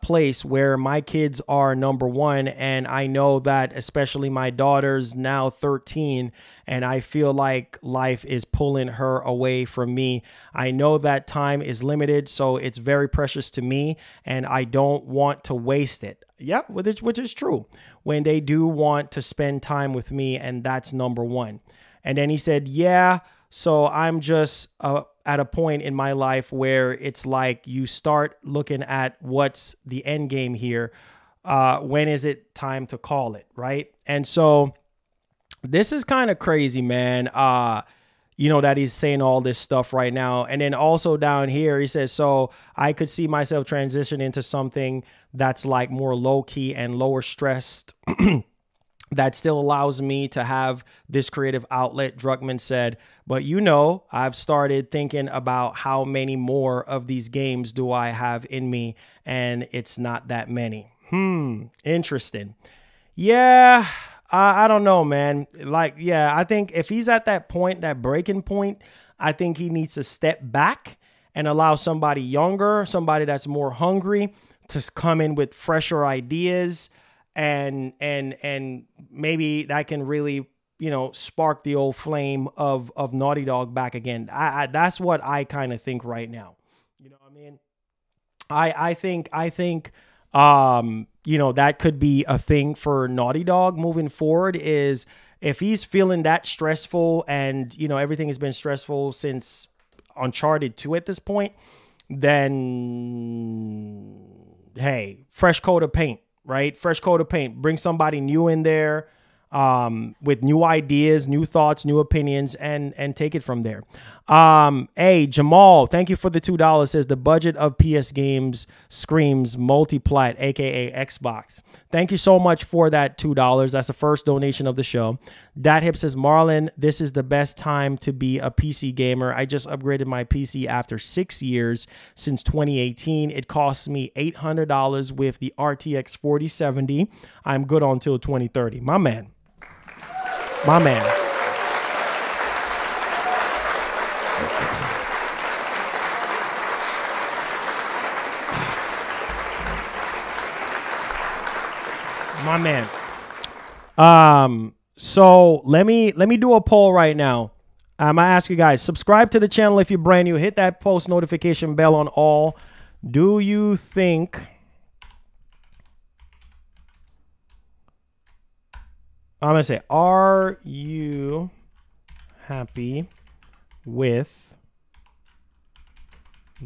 A: place where my kids are number one. And I know that especially my daughter's now 13, and I feel like life is pulling her away from me. I know that time is limited, so it's very precious to me, and I don't want to waste it. Yeah, which is true. When they do want to spend time with me, and that's number one. And then he said, yeah, so I'm just at a point in my life where it's like you start looking at what's the end game here. When is it time to call it, right? And so this is kind of crazy, man. You know, that he's saying all this stuff right now. And then also down here, he says, so I could see myself transition into something that's like more low key and lower stressed that still allows me to have this creative outlet, Druckmann said. But, you know, I've started thinking about how many more of these games do I have in me, and it's not that many. Interesting. Yeah. I don't know, man. Like, yeah, I think if he's at that point, that breaking point, I think he needs to step back and allow somebody younger, somebody that's more hungry to come in with fresher ideas, and maybe that can really, you know, spark the old flame of Naughty Dog back again. That's what I kind of think right now. You know what I mean? I think you know, that could be a thing for Naughty Dog moving forward, is if he's feeling that stressful, and, you know, everything has been stressful since Uncharted 2 at this point, then, hey, fresh coat of paint, right? Fresh coat of paint. Bring somebody new in there. with new ideas, new thoughts, new opinions, and take it from there. Hey, Jamal, thank you for the $2. Says the budget of PS games screams multiplat, aka Xbox. Thank you so much for that $2. That's the first donation of the show. Dat Hip says, Marlon, this is the best time to be a PC gamer. I just upgraded my PC after 6 years since 2018. It costs me $800 with the RTX 4070. I'm good until 2030. My man. My man. My man. So let me do a poll right now. I'm gonna ask you guys, subscribe to the channel if you're brand new. Hit that post notification bell on all. Do you think I'm going to say, are you happy with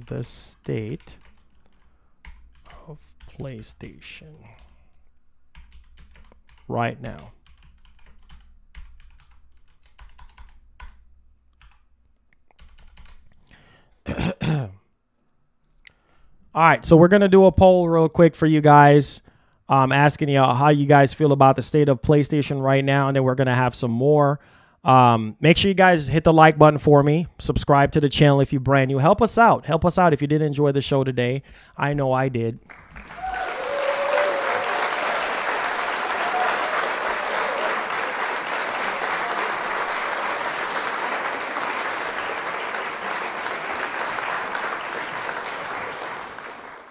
A: the state of PlayStation right now? All right, so we're going to do a poll real quick for you guys. Asking you how you guys feel about the state of PlayStation right now, and then we're going to have some more. Make sure you guys hit the like button for me. Subscribe to the channel if you're brand new. Help us out. Help us out if you did enjoy the show today. I know I did.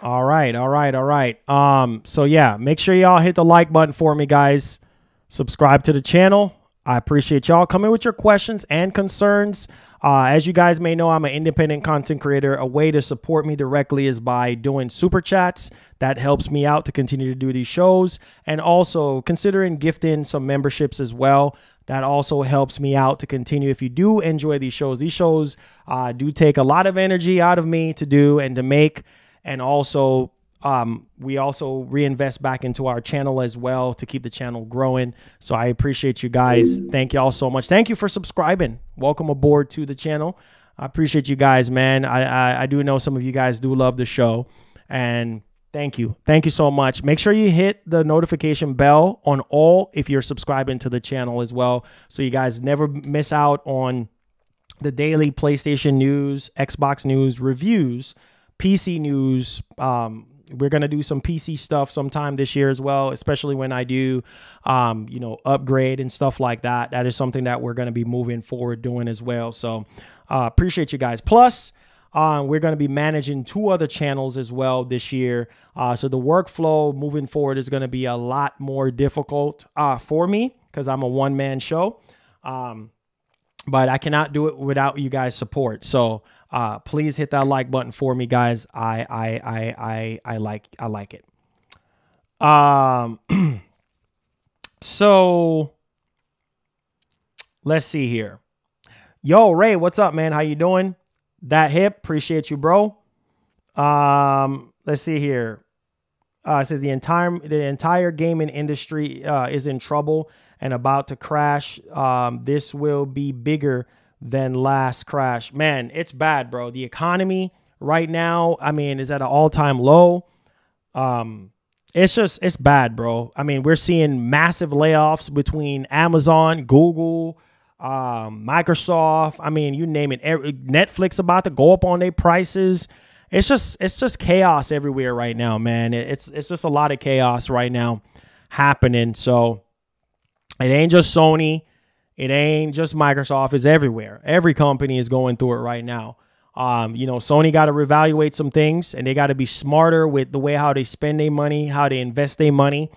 A: All right. So yeah, make sure y'all hit the like button for me, guys. Subscribe to the channel. I appreciate y'all coming with your questions and concerns. As you guys may know, I'm an independent content creator. A way to support me directly is by doing super chats. That helps me out to continue to do these shows, and also considering gifting some memberships as well. That also helps me out to continue. If you do enjoy these shows do take a lot of energy out of me to do and to make. And also, we also reinvest back into our channel as well to keep the channel growing. So I appreciate you guys. Thank y'all so much. Thank you for subscribing. Welcome aboard to the channel. I appreciate you guys, man. I do know some of you guys do love the show. And thank you. Thank you so much. Make sure you hit the notification bell on all if you're subscribing to the channel as well, so you guys never miss out on the daily PlayStation news, Xbox news, reviews, PC news. We're going to do some PC stuff sometime this year as well, especially when I do, upgrade and stuff like that. That is something that we're going to be moving forward doing as well. So appreciate you guys. Plus, we're going to be managing 2 other channels as well this year. So the workflow moving forward is going to be a lot more difficult for me because I'm a one-man show. But I cannot do it without you guys' support. So please hit that like button for me, guys. I like it. So let's see here. Yo, Ray, what's up, man? How you doing? That Hip, appreciate you, bro. Let's see here. It says the entire gaming industry is in trouble and about to crash. This will be bigger than last crash. Man, it's bad, bro. The economy right now, I mean, is at an all-time low. It's bad, bro. I mean, we're seeing massive layoffs between Amazon, Google, Microsoft. I mean, you name it. Netflix about to go up on their prices. It's just chaos everywhere right now, man. It's just a lot of chaos right now happening. So it ain't just Sony. It ain't just Microsoft. It's everywhere. Every company is going through it right now. Sony got to reevaluate some things, and they got to be smarter with the way how they spend their money, how they invest their money,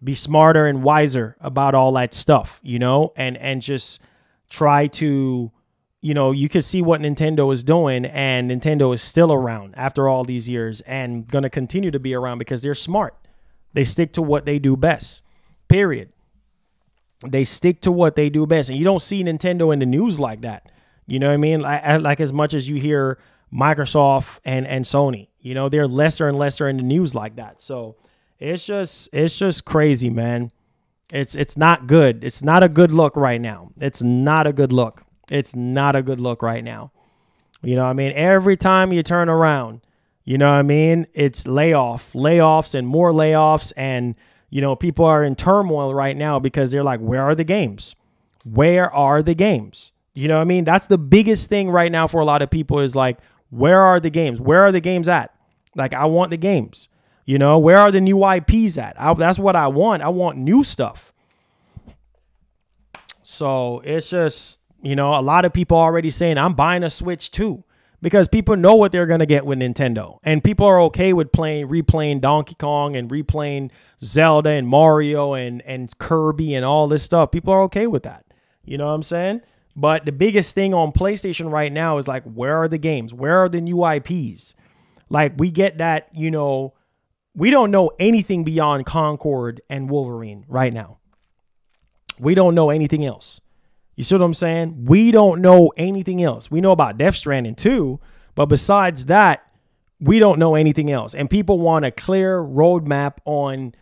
A: be smarter and wiser about all that stuff, and just try to, you can see what Nintendo is doing, and Nintendo is still around after all these years and going to continue to be around because they're smart. They stick to what they do best, period. They stick to what they do best. And you don't see Nintendo in the news like that. You know what I mean? Like as much as you hear Microsoft and Sony, they're lesser and lesser in the news like that. So it's just crazy, man. It's not good. It's not a good look right now. It's not a good look. It's not a good look right now. You know what I mean? Every time you turn around, you know what I mean? It's layoffs and more layoffs. And, you know, people are in turmoil right now because they're like, where are the games? Where are the games? You know what I mean? That's the biggest thing right now for a lot of people is like, where are the games? Where are the games at? Like, I want the games. You know, where are the new IPs at? That's what I want. I want new stuff. So it's just, you know, a lot of people already saying I'm buying a Switch too, because people know what they're going to get with Nintendo, and people are okay with replaying Donkey Kong and replaying Zelda and Mario and Kirby and all this stuff. People are okay with that. You know what I'm saying? But the biggest thing on PlayStation right now is like, where are the games? Where are the new IPs? Like, we get that, you know, we don't know anything beyond Concord and Wolverine right now. We don't know anything else. You see what I'm saying? We don't know anything else. We know about Death Stranding too, but besides that, we don't know anything else. And people want a clear roadmap on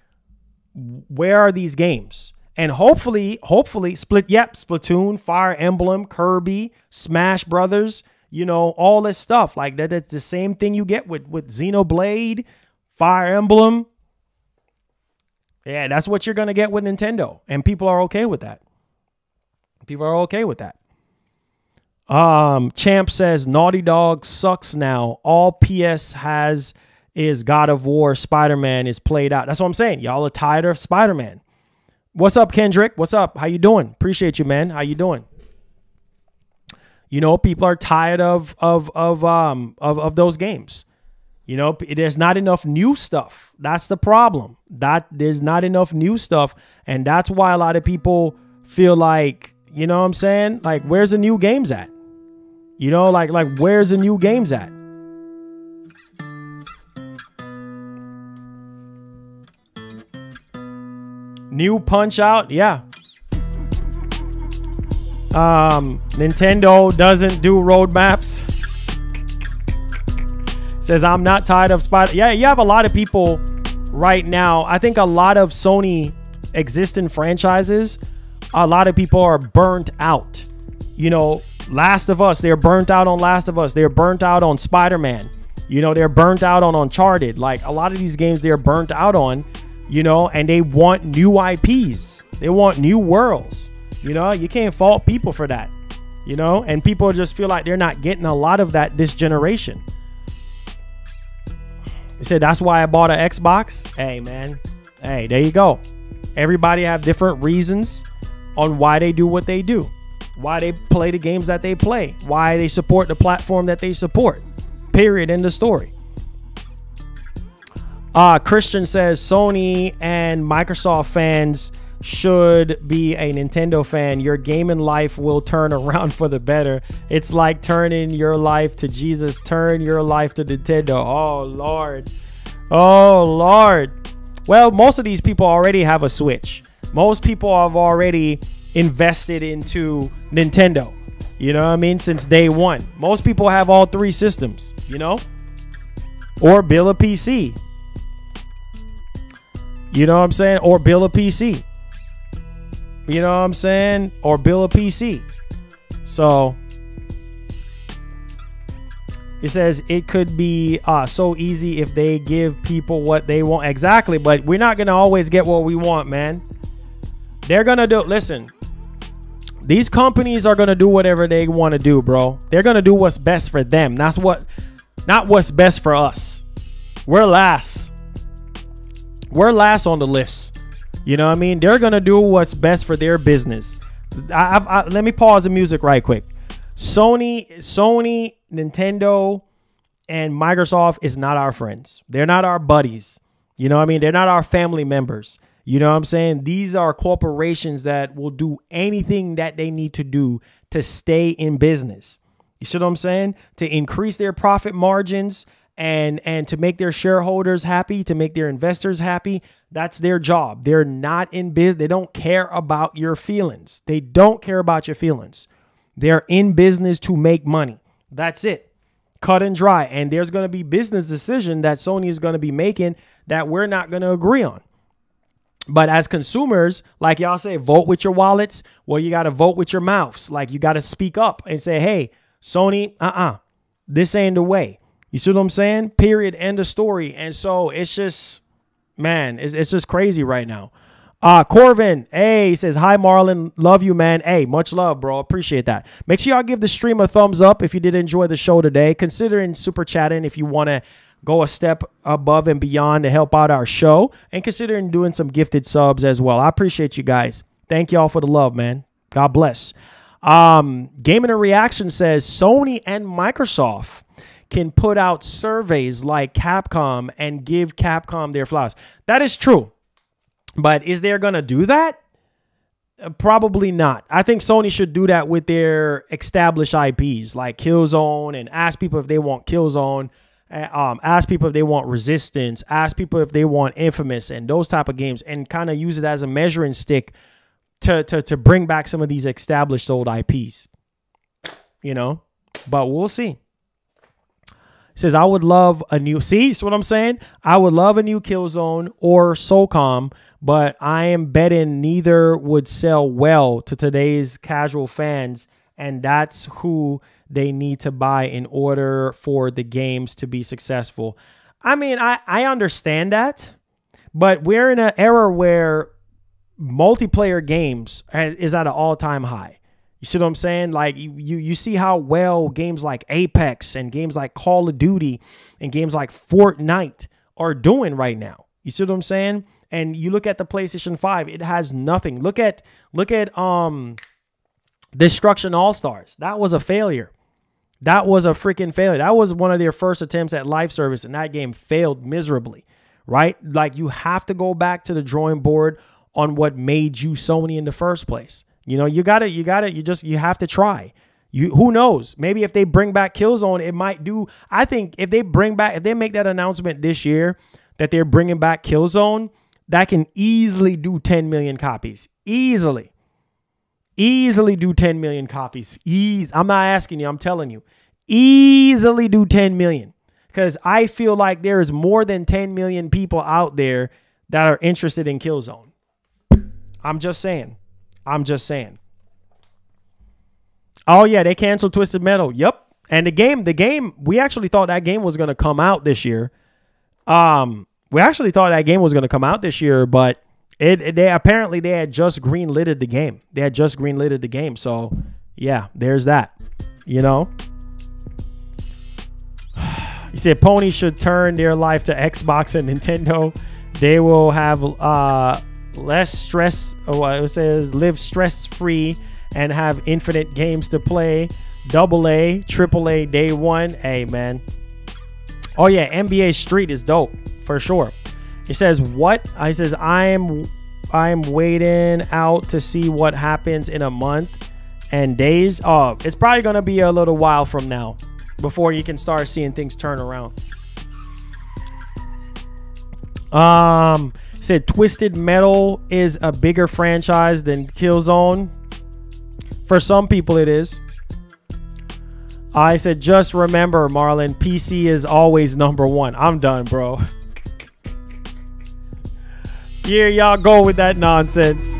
A: where are these games. And hopefully, Splatoon, Fire Emblem, Kirby, Smash Brothers, you know, all this stuff. Like that's the same thing you get with Xenoblade, Fire Emblem. Yeah, that's what you're going to get with Nintendo. And people are okay with that. People are okay with that. Champ says Naughty Dog sucks now. All PS has is God of War. Spider-Man is played out. That's what I'm saying. Y'all are tired of Spider-Man. What's up, Kendrick? What's up? How you doing? Appreciate you, man. How you doing? You know, people are tired of those games. You know, there's not enough new stuff. That's the problem. That there's not enough new stuff, and that's why a lot of people feel like, you know what I'm saying? Like, where's the new games at? You know, like where's the new games at? New Punch-Out, yeah. Nintendo doesn't do roadmaps. Says, I'm not tired of Spider. Yeah, you have a lot of people right now. I think a lot of Sony existing franchises, a lot of people are burnt out. You know, Last of Us, they're burnt out on Last of Us. They're burnt out on Spider-Man. You know, they're burnt out on Uncharted. Like, a lot of these games they're burnt out on, you know, and they want new IPs. They want new worlds. You know, you can't fault people for that. You know, and people just feel like they're not getting a lot of that this generation. He said, that's why I bought an Xbox. Hey, man. Hey, there you go. Everybody have different reasons on why they do what they do. Why they play the games that they play. Why they support the platform that they support. Period. End of story. Christian says, Sony and Microsoft fans should be a Nintendo fan. Your gaming life will turn around for the better. It's like turning your life to Jesus. Turn your life to Nintendo. Oh, Lord. Oh, Lord. Well, most of these people already have a Switch. Most people have already invested into Nintendo. You know what I mean? Since day one. Most people have all three systems, you know? Or build a PC. You know what I'm saying? Or build a PC. You know what I'm saying? Or build a PC. So it says it could be so easy if they give people what they want. Exactly. But we're not going to always get what we want, man. They're going to do. Listen, these companies are going to do whatever they want to do, bro. They're going to do what's best for them. Not what's best for us. We're last. We're last on the list. You know what I mean? They're going to do what's best for their business. Let me pause the music right quick. Sony, Nintendo, and Microsoft is not our friends. They're not our buddies. You know what I mean? They're not our family members. You know what I'm saying? These are corporations that will do anything that they need to do to stay in business. You see what I'm saying? To increase their profit margins and to make their shareholders happy, to make their investors happy. That's their job. They're not in business. They don't care about your feelings. They don't care about your feelings. They're in business to make money. That's it. Cut and dry. And there's going to be business decision that Sony is going to be making that we're not going to agree on. But as consumers, like y'all say, vote with your wallets. Well, you got to vote with your mouths. Like you got to speak up and say, hey, Sony, this ain't the way. You see what I'm saying? Period. End of story. And so it's just, man, it's just crazy right now. Corvin, hey, he says, hi, Marlon. Love you, man. Hey, much love, bro. Appreciate that. Make sure y'all give the stream a thumbs up if you did enjoy the show today. Considering super chatting if you want to go a step above and beyond to help out our show, and considering doing some gifted subs as well. I appreciate you guys. Thank y'all for the love, man. God bless. Gaming and Reaction says Sony and Microsoft can put out surveys like Capcom and give Capcom their flowers. That is true. But is they going to do that? Probably not. I think Sony should do that with their established IPs like Killzone, and ask people if they want Killzone. Ask people if they want Resistance, ask people if they want Infamous and those type of games, and kind of use it as a measuring stick to bring back some of these established old IPs, you know, but we'll see. He says, I would love a new, see what I'm saying? I would love a new Killzone or SOCOM, but I am betting neither would sell well to today's casual fans, and that's who they need to buy in order for the games to be successful. I mean, I understand that, but we're in an era where multiplayer games is at an all-time high. You see what I'm saying? Like you see how well games like Apex and games like Call of Duty and games like Fortnite are doing right now. You see what I'm saying? And you look at the PlayStation 5, it has nothing. Look at Destruction All-Stars. That was a failure. That was a freaking failure. That was one of their first attempts at live service, and that game failed miserably, right? Like, you have to go back to the drawing board on what made you Sony in the first place. You know, you have to try. Who knows? Maybe if they bring back Killzone, it might do. I think if they make that announcement this year that they're bringing back Killzone, that can easily do 10 million copies. Easily do 10 million copies. I'm not asking you, I'm telling you. Easily do 10 million. Because I feel like there is more than 10 million people out there that are interested in Killzone. I'm just saying. Oh, yeah, they canceled Twisted Metal. Yep. And the game, we actually thought that game was going to come out this year. We actually thought that game was going to come out this year, but they had just green-litted the game. So, yeah, there's that. You know? You said Pony should turn their life to Xbox and Nintendo. They will have less stress. It says live stress-free and have infinite games to play. AA, AAA day one. Hey, man. Oh, yeah, NBA Street is dope for sure. He says, what? He says, I'm waiting out to see what happens in a month and days. Oh, it's probably going to be a little while from now before you can start seeing things turn around. Said Twisted Metal is a bigger franchise than Killzone. For some people it is. I said, just remember, Marlon, PC is always number one. I'm done, bro. Here y'all go with that nonsense.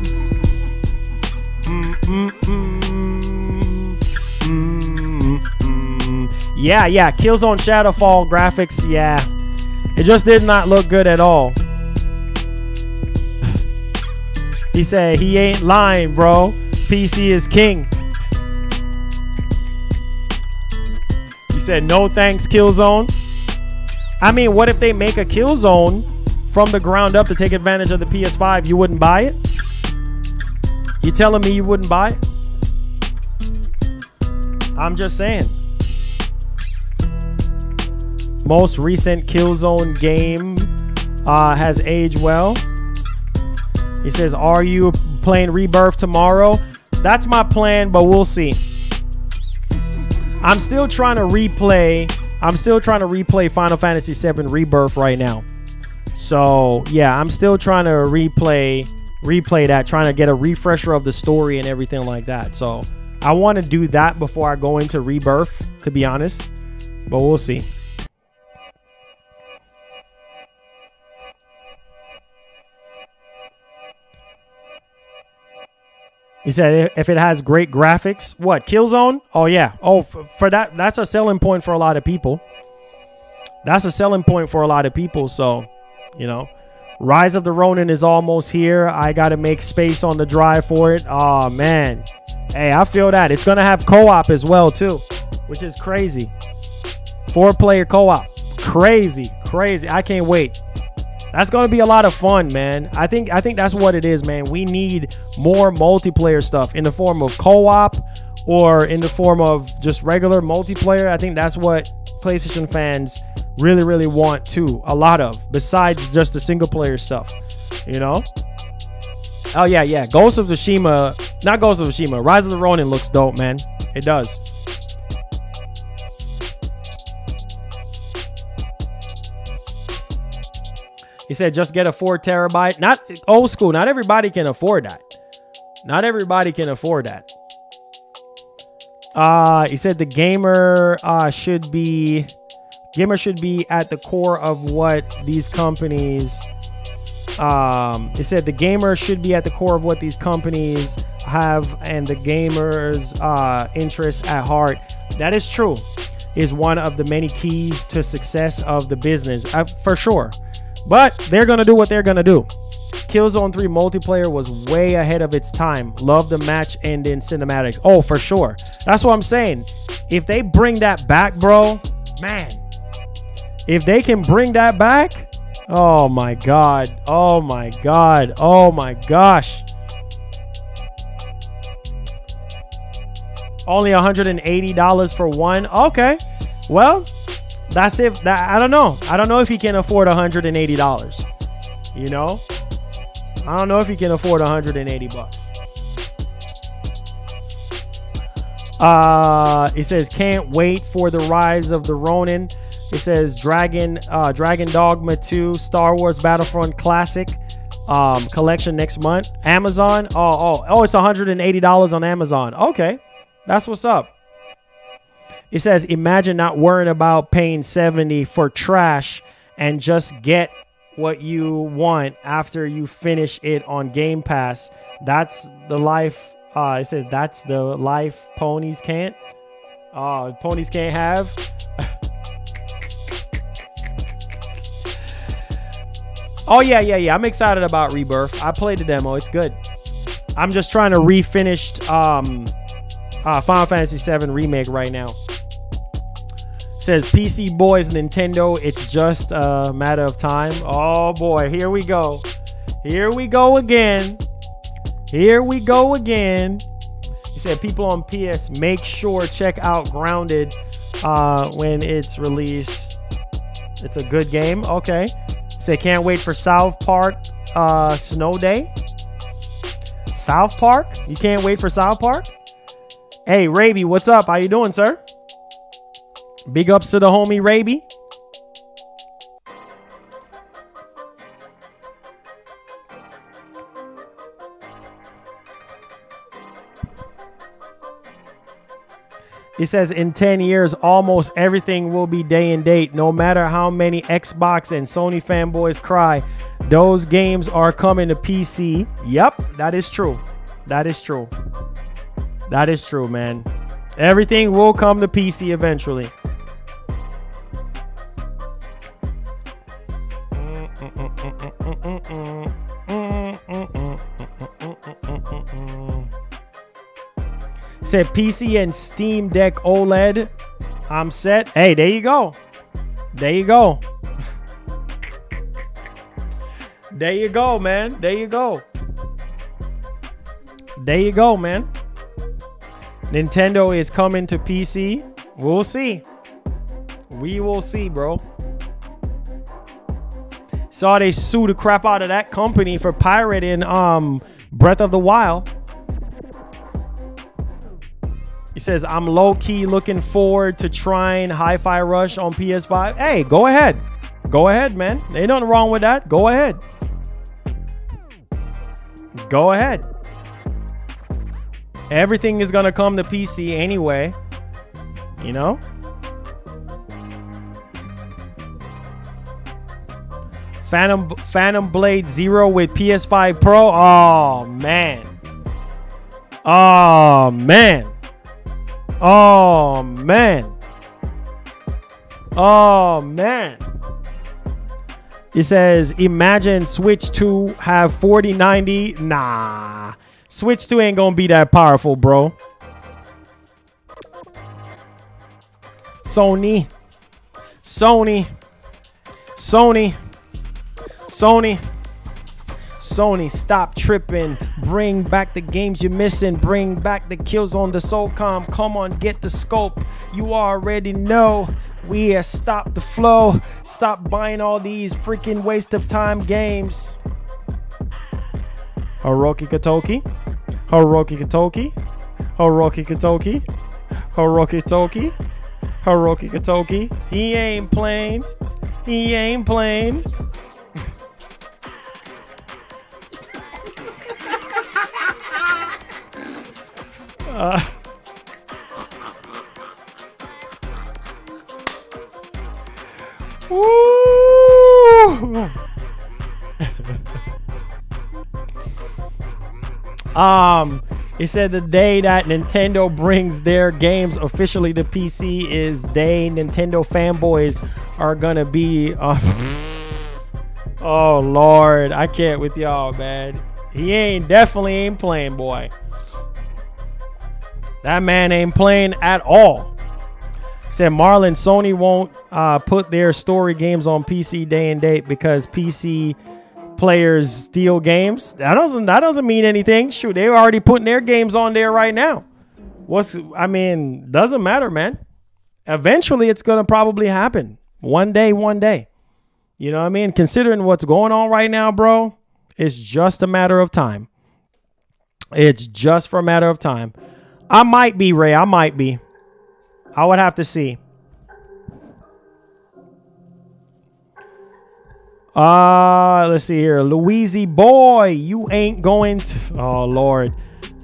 A: Yeah, Killzone Shadowfall graphics, yeah. It just did not look good at all. He said, he ain't lying, bro. PC is king. He said, no thanks, Killzone. I mean, what if they make a Killzone from the ground up to take advantage of the PS5? You wouldn't buy it? You telling me you wouldn't buy it? I'm just saying. Most recent Killzone game has aged well. He says, are you playing Rebirth tomorrow? That's my plan, but we'll see. I'm still trying to replay Final Fantasy VII Rebirth right now. So, yeah, I'm still trying to replay that, trying to get a refresher of the story and everything like that. So, I want to do that before I go into Rebirth, to be honest. But we'll see. He said if it has great graphics, what, Killzone? Oh, yeah. Oh, for that, that's a selling point for a lot of people. That's a selling point for a lot of people. So, you know, Rise of the Ronin is almost here. I got to make space on the drive for it. Oh, man. Hey, I feel that. It's going to have co-op as well, too, which is crazy. 4-player co-op. Crazy. Crazy. I can't wait. That's going to be a lot of fun, man. I think that's what it is, man. We need more multiplayer stuff in the form of co-op or in the form of just regular multiplayer. I think that's what PlayStation fans really, really want too. A lot of, besides just the single player stuff, you know? Oh, yeah, yeah. Ghost of Tsushima, not Ghost of Tsushima. Rise of the Ronin looks dope, man. It does. He said, just get a 4 terabyte. Not old school. Not everybody can afford that. Not everybody can afford that. He said the gamer should be at the core of what these companies. He said the gamer should be at the core of what these companies have and the gamers' interests at heart. That is true. Is one of the many keys to success of the business, for sure. But they're going to do what they're going to do. Killzone 3 multiplayer was way ahead of its time. Love the match ending cinematics. Oh, for sure. That's what I'm saying. If they bring that back, bro, man. If they can bring that back, oh my God. Oh my God. Oh my gosh. Only $180 for one. Okay. Well, that's it. I don't know. I don't know if he can afford $180. You know? I don't know if he can afford 180 bucks. It says, can't wait for the Rise of the Ronin. It says Dragon Dogma 2 Star Wars Battlefront Classic collection next month. Amazon. Oh, it's $180 on Amazon. Okay. That's what's up. It says, imagine not worrying about paying $70 for trash and just get what you want after you finish it on Game Pass. That's the life. It says that's the life ponies can't. Ponies can't have. Oh yeah. I'm excited about Rebirth. I played the demo. It's good. I'm just trying to refinish Final Fantasy VII Remake right now. Says PC boys, Nintendo, it's just a matter of time. Oh boy, here we go. Here we go again. Here we go again. He said people on PS, make sure check out Grounded when it's released. It's a good game. Okay. Say can't wait for South Park Snow Day. South Park? You can't wait for South Park? Hey, Raby, what's up? How you doing, sir? Big ups to the homie Raby. He says in 10 years, almost everything will be day and date. No matter how many Xbox and Sony fanboys cry, those games are coming to PC. Yep, that is true. That is true. That is true, man. Everything will come to PC eventually. Said PC and Steam Deck OLED. I'm set. Hey, there you go. There you go. There you go, man. There you go. There you go, man. Nintendo is coming to PC. We'll see. We will see, bro. Saw they sue the crap out of that company for pirating Breath of the Wild. He says, I'm low-key looking forward to trying Hi-Fi Rush on PS5. Hey, go ahead. Go ahead, man. Ain't nothing wrong with that. Go ahead. Go ahead. Everything is going to come to PC anyway. You know? Phantom Blade Zero with PS5 Pro. Oh, man. Oh, man. Oh, man. Oh, man. It says, imagine Switch 2 have 4090. Nah. Switch 2 ain't gonna be that powerful, bro. Sony. Sony. Sony. Sony. Sony, stop tripping. Bring back the games you're missing. Bring back the kills on the SOCOM. Come on, get the scope. You already know. We stop the flow. Stop buying all these freaking waste of time games. Hiroki Katoki. Hiroki Katoki. Hiroki Katoki. Hiroki Katoki. Hiroki Katoki. He ain't playing. He ain't playing. Woo! It said the day that Nintendo brings their games officially to PC is day Nintendo fanboys are gonna be. Oh Lord, I can't with y'all, man. He definitely ain't playing, boy. That man ain't playing at all. Said Marlon, Sony won't put their story games on PC day and date because PC players steal games. That doesn't mean anything. Shoot, they're already putting their games on there right now. Doesn't matter, man. Eventually it's gonna probably happen. One day. You know what I mean? Considering what's going on right now, bro, it's just a matter of time. It's just for a matter of time. I might be, Ray. I might be. I would have to see. Let's see here. Louise boy, you ain't going to... Oh, Lord.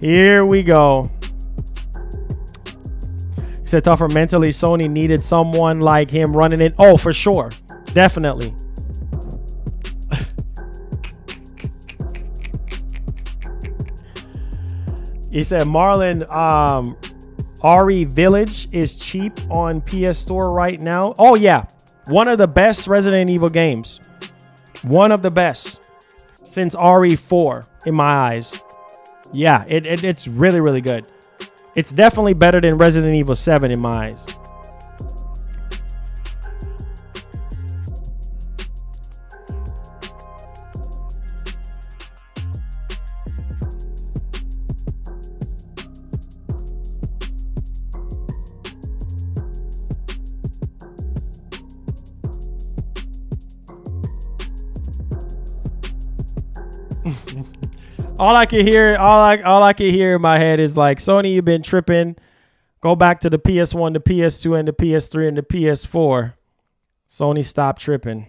A: Here we go. He said tougher mentally. Sony needed someone like him running it. Oh, for sure. Definitely. He said Marlon, RE Village is cheap on PS Store right now. Oh, yeah. One of the best Resident Evil games. One of the best since RE4 in my eyes. Yeah, it's really, really good. It's definitely better than Resident Evil 7 in my eyes. All I can hear in my head is like, Sony, you've been tripping. Go back to the PS1, the PS2, and the PS3, and the PS4. Sony, stop tripping.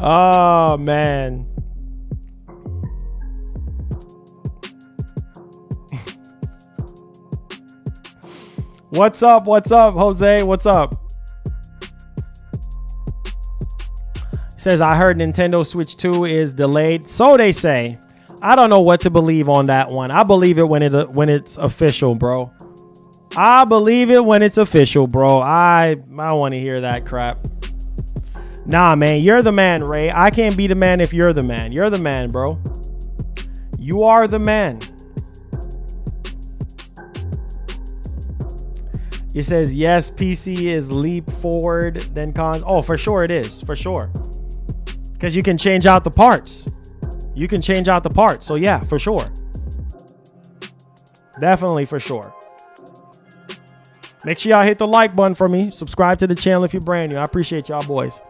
A: Oh, man. What's up? What's up, Jose? What's up? Says, I heard Nintendo Switch 2 is delayed. So they say. I don't know what to believe on that one. I believe it when it's official, bro. I believe it when it's official, bro. I want to hear that crap. Nah, man. You're the man, Ray. I can't be the man if you're the man. You're the man, bro. You are the man. It says, yes, PC is leap forward than cons. Oh, for sure it is. For sure. Because you can change out the parts. You can change out the parts. So, yeah, for sure. Definitely for sure. Make sure y'all hit the like button for me. Subscribe to the channel if you're brand new. I appreciate y'all, boys.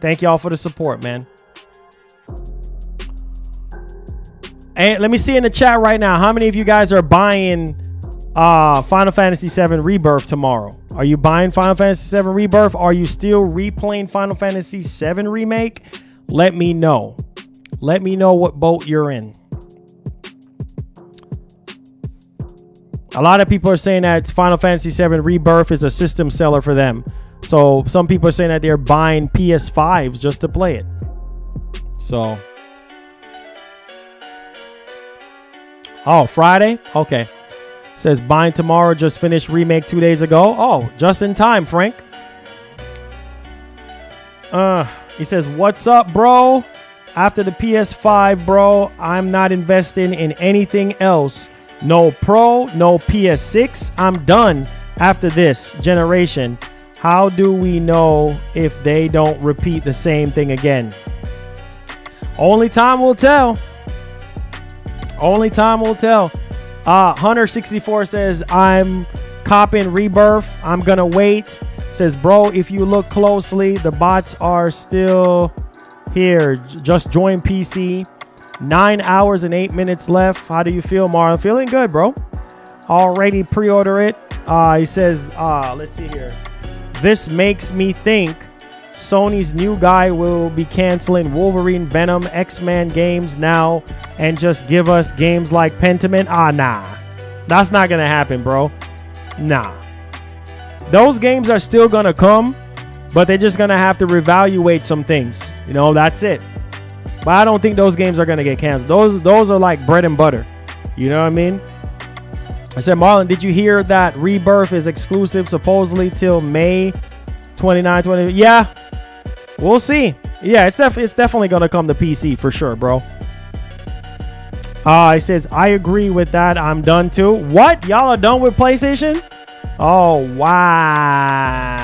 A: Thank y'all for the support, man. And let me see in the chat right now. How many of you guys are buying Final Fantasy VII Rebirth tomorrow? Are you buying Final Fantasy VII Rebirth? Are you still replaying Final Fantasy VII Remake? Let me know. Let me know what boat you're in. A lot of people are saying that Final Fantasy VII Rebirth is a system seller for them. So some people are saying that they're buying PS5s just to play it. So Oh, Friday? Okay. Says buying tomorrow, just finished remake 2 days ago. Oh, just in time, Frank. He says, what's up, bro? After the PS5, bro, I'm not investing in anything else. No Pro, no PS6. I'm done after this generation. How do we know if they don't repeat the same thing again? Only time will tell. Only time will tell. Hunter64 says, I'm copping Rebirth. I'm going to wait. Says, bro, if you look closely, the bots are still here. Just join PC. 9 hours and 8 minutes left. How do you feel, Marlon? Feeling good, bro. Already pre-order it. He says, let's see here. This makes me think Sony's new guy will be canceling Wolverine, Venom, X-Men games now and just give us games like Pentiment. Nah. That's not going to happen, bro. Nah. Those games are still going to come, but they're just going to have to reevaluate some things. You know, that's it. But I don't think those games are going to get canceled. Those are like bread and butter. You know what I mean? I said, Marlon, did you hear that Rebirth is exclusive supposedly till May 29, 20? Yeah. We'll see. Yeah, it's definitely going to come to PC for sure, bro. He says, I agree with that. I'm done too. What? Y'all are done with PlayStation? Oh, wow.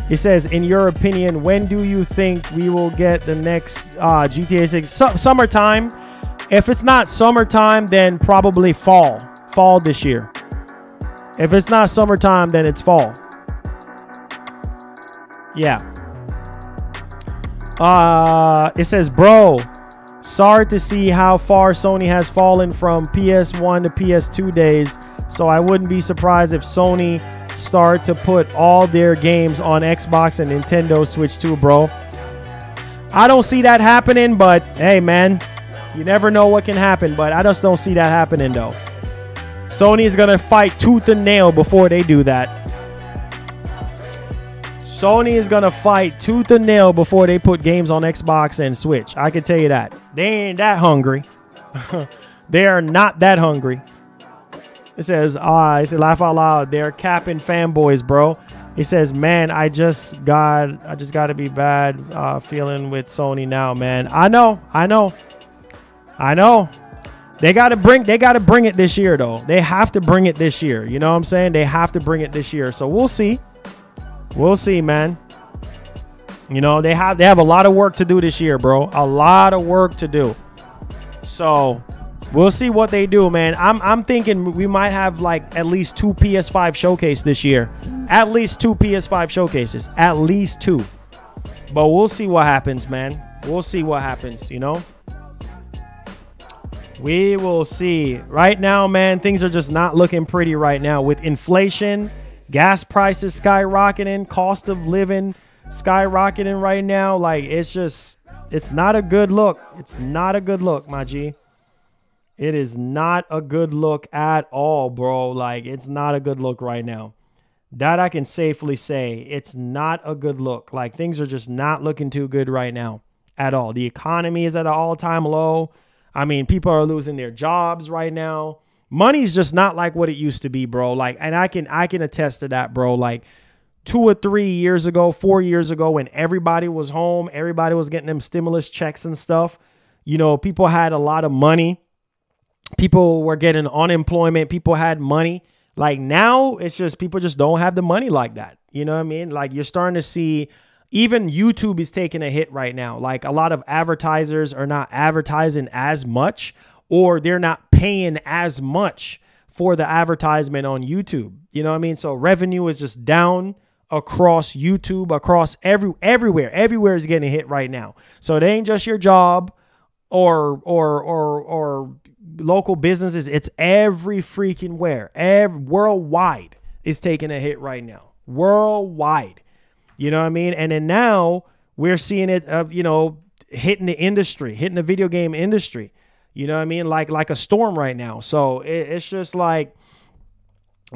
A: He says, in your opinion, when do you think we will get the next GTA 6? Summertime. If it's not summertime, then probably fall. Fall this year. If it's not summertime, then it's fall. Yeah. It says, bro, sorry to see how far Sony has fallen from PS1 to PS2 days. So I wouldn't be surprised if Sony start to put all their games on Xbox and Nintendo Switch too, bro. I don't see that happening, but hey, man, you never know what can happen. But I just don't see that happening, though. Sony is going to fight tooth and nail before they do that. Sony is going to fight tooth and nail before they put games on Xbox and Switch. I can tell you that. They ain't that hungry. They are not that hungry. It says, he said, laugh out loud. They're capping fanboys, bro. He says, man, I just got to be bad feeling with Sony now, man. I know. They got to bring it this year, though. They have to bring it this year. You know what I'm saying? They have to bring it this year. So we'll see. We'll see, man. You know, they have a lot of work to do this year, bro. A lot of work to do. So we'll see what they do, man. I'm thinking we might have like at least 2 PS5 showcase this year. At least 2 PS5 showcases. At least 2. But we'll see what happens, man. We'll see what happens, you know? We will see. Right now, man, things are just not looking pretty right now. With inflation, gas prices skyrocketing, cost of living skyrocketing right now. Like, it's not a good look. It's not a good look, my G. It is not a good look at all, bro. Like, it's not a good look right now. That I can safely say. It's not a good look. Like, things are just not looking too good right now at all. The economy is at an all-time low. I mean, people are losing their jobs right now. Money's just not like what it used to be, bro. Like, and I can attest to that, bro. Like 2 or 3 years ago, 4 years ago, when everybody was home, everybody was getting them stimulus checks and stuff. You know, people had a lot of money. People were getting unemployment. People had money. Like now, it's just people just don't have the money like that. You know what I mean? Like you're starting to see. Even YouTube is taking a hit right now. Like a lot of advertisers are not advertising as much, or they're not paying as much for the advertisement on YouTube. You know what I mean? So revenue is just down across YouTube, across everywhere. Everywhere is getting hit right now. So it ain't just your job or local businesses. It's every freaking where. Worldwide is taking a hit right now. Worldwide. You know what I mean? And then now we're seeing it, hitting the industry, hitting the video game industry. You know what I mean? Like a storm right now. So it's just like,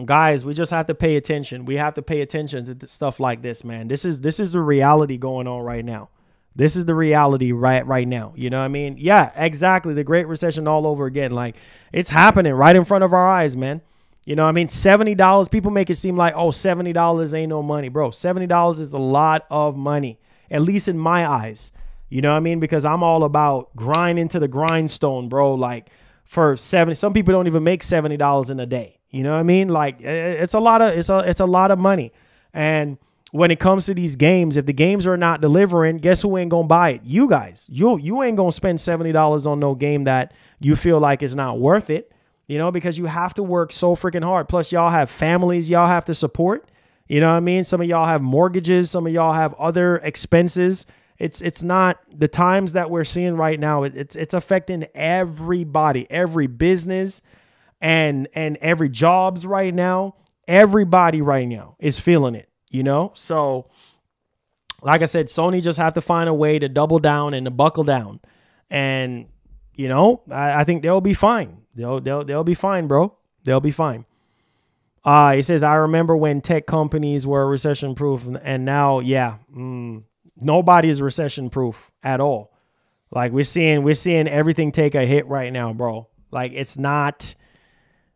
A: Guys, we just have to pay attention. We have to pay attention to stuff like this, man. This is the reality going on right now. This is the reality right now. You know what I mean? Yeah, exactly. The Great Recession all over again. Like, it's happening right in front of our eyes, man. You know what I mean? $70. People make it seem like, oh, $70 ain't no money. Bro, $70 is a lot of money, at least in my eyes. You know what I mean? Because I'm all about grinding to the grindstone, bro. Like, for 70, some people don't even make $70 in a day. You know what I mean? Like, it's a lot of money. And when it comes to these games, if the games are not delivering, guess who ain't gonna buy it? You guys. You ain't gonna spend $70 on no game that you feel like is not worth it. You know, because you have to work so freaking hard. Plus, y'all have families y'all have to support. You know what I mean? Some of y'all have mortgages. Some of y'all have other expenses. It's not the times that we're seeing right now. It's affecting everybody, every business, and every jobs right now. Everybody right now is feeling it, you know? So, like I said, Sony just have to find a way to double down and to buckle down. And, you know, I think they'll be fine. They'll be fine, bro. They'll be fine. He says, I remember when tech companies were recession proof, and now, yeah, nobody is recession proof at all. Like, we're seeing everything take a hit right now, bro. Like, it's not,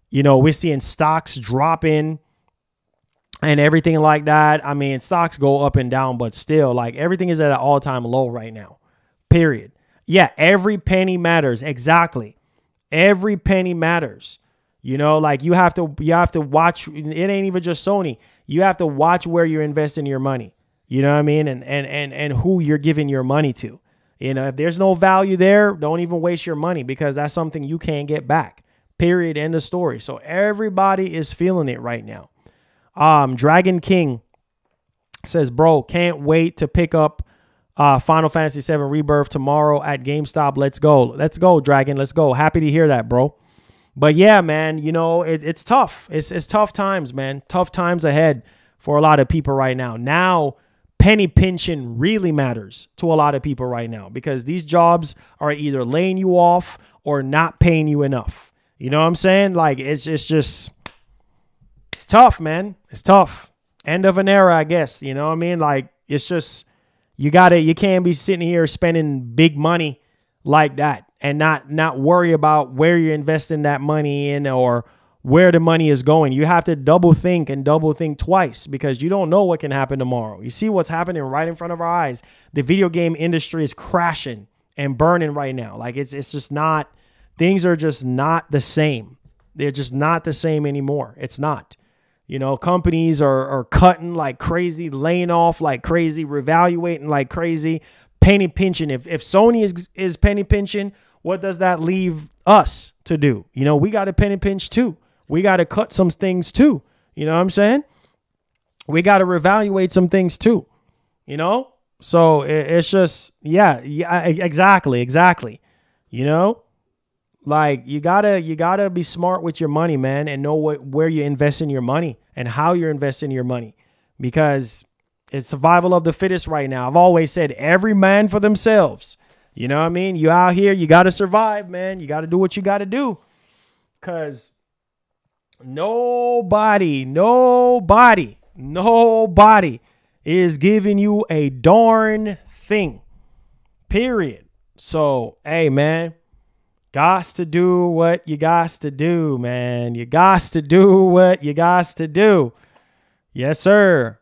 A: you know, we're seeing stocks dropping and everything like that. I mean, stocks go up and down, but still, like, everything is at an all-time low right now, period. Yeah, every penny matters. Exactly. Every penny matters. You know, like, you have to watch. It ain't even just Sony. You have to watch where you're investing your money. You know what I mean? And who you're giving your money to. You know, if there's no value there, don't even waste your money, because that's something you can't get back. Period. End of story. So everybody is feeling it right now. Dragon King says, bro, can't wait to pick up Final Fantasy VII Rebirth tomorrow at GameStop. Let's go. Let's go, Dragon. Let's go. Happy to hear that, bro. But yeah, man, you know, it's tough. It's tough times, man. Tough times ahead for a lot of people right now. Now, penny pinching really matters to a lot of people right now, because these jobs are either laying you off or not paying you enough. You know what I'm saying? Like, it's tough, man. It's tough. End of an era, I guess. You know what I mean? Like, it's just, you can't be sitting here spending big money like that and not worry about where you're investing that money in or where the money is going. You have to double think twice, because you don't know what can happen tomorrow. You see what's happening right in front of our eyes. The video game industry is crashing and burning right now. Like, it's just not, things are just not the same. They're just not the same anymore. It's not. You know, companies are cutting like crazy, laying off like crazy, reevaluating like crazy, penny pinching. If Sony is penny pinching, what does that leave us to do? You know, we got to penny pinch too. We got to cut some things too. You know what I'm saying? We got to reevaluate some things too. You know? So it's just, yeah, exactly. You know? Like, you gotta be smart with your money, man, and know where you invest in your money and how you're investing your money, because it's survival of the fittest right now. I've always said, every man for themselves. You know what I mean? You out here, you gotta survive, man. You gotta do what you gotta do, because nobody is giving you a darn thing. Period. So, hey, man. Gots to do what you gots to do, man. You gots to do what you gots to do. Yes, sir.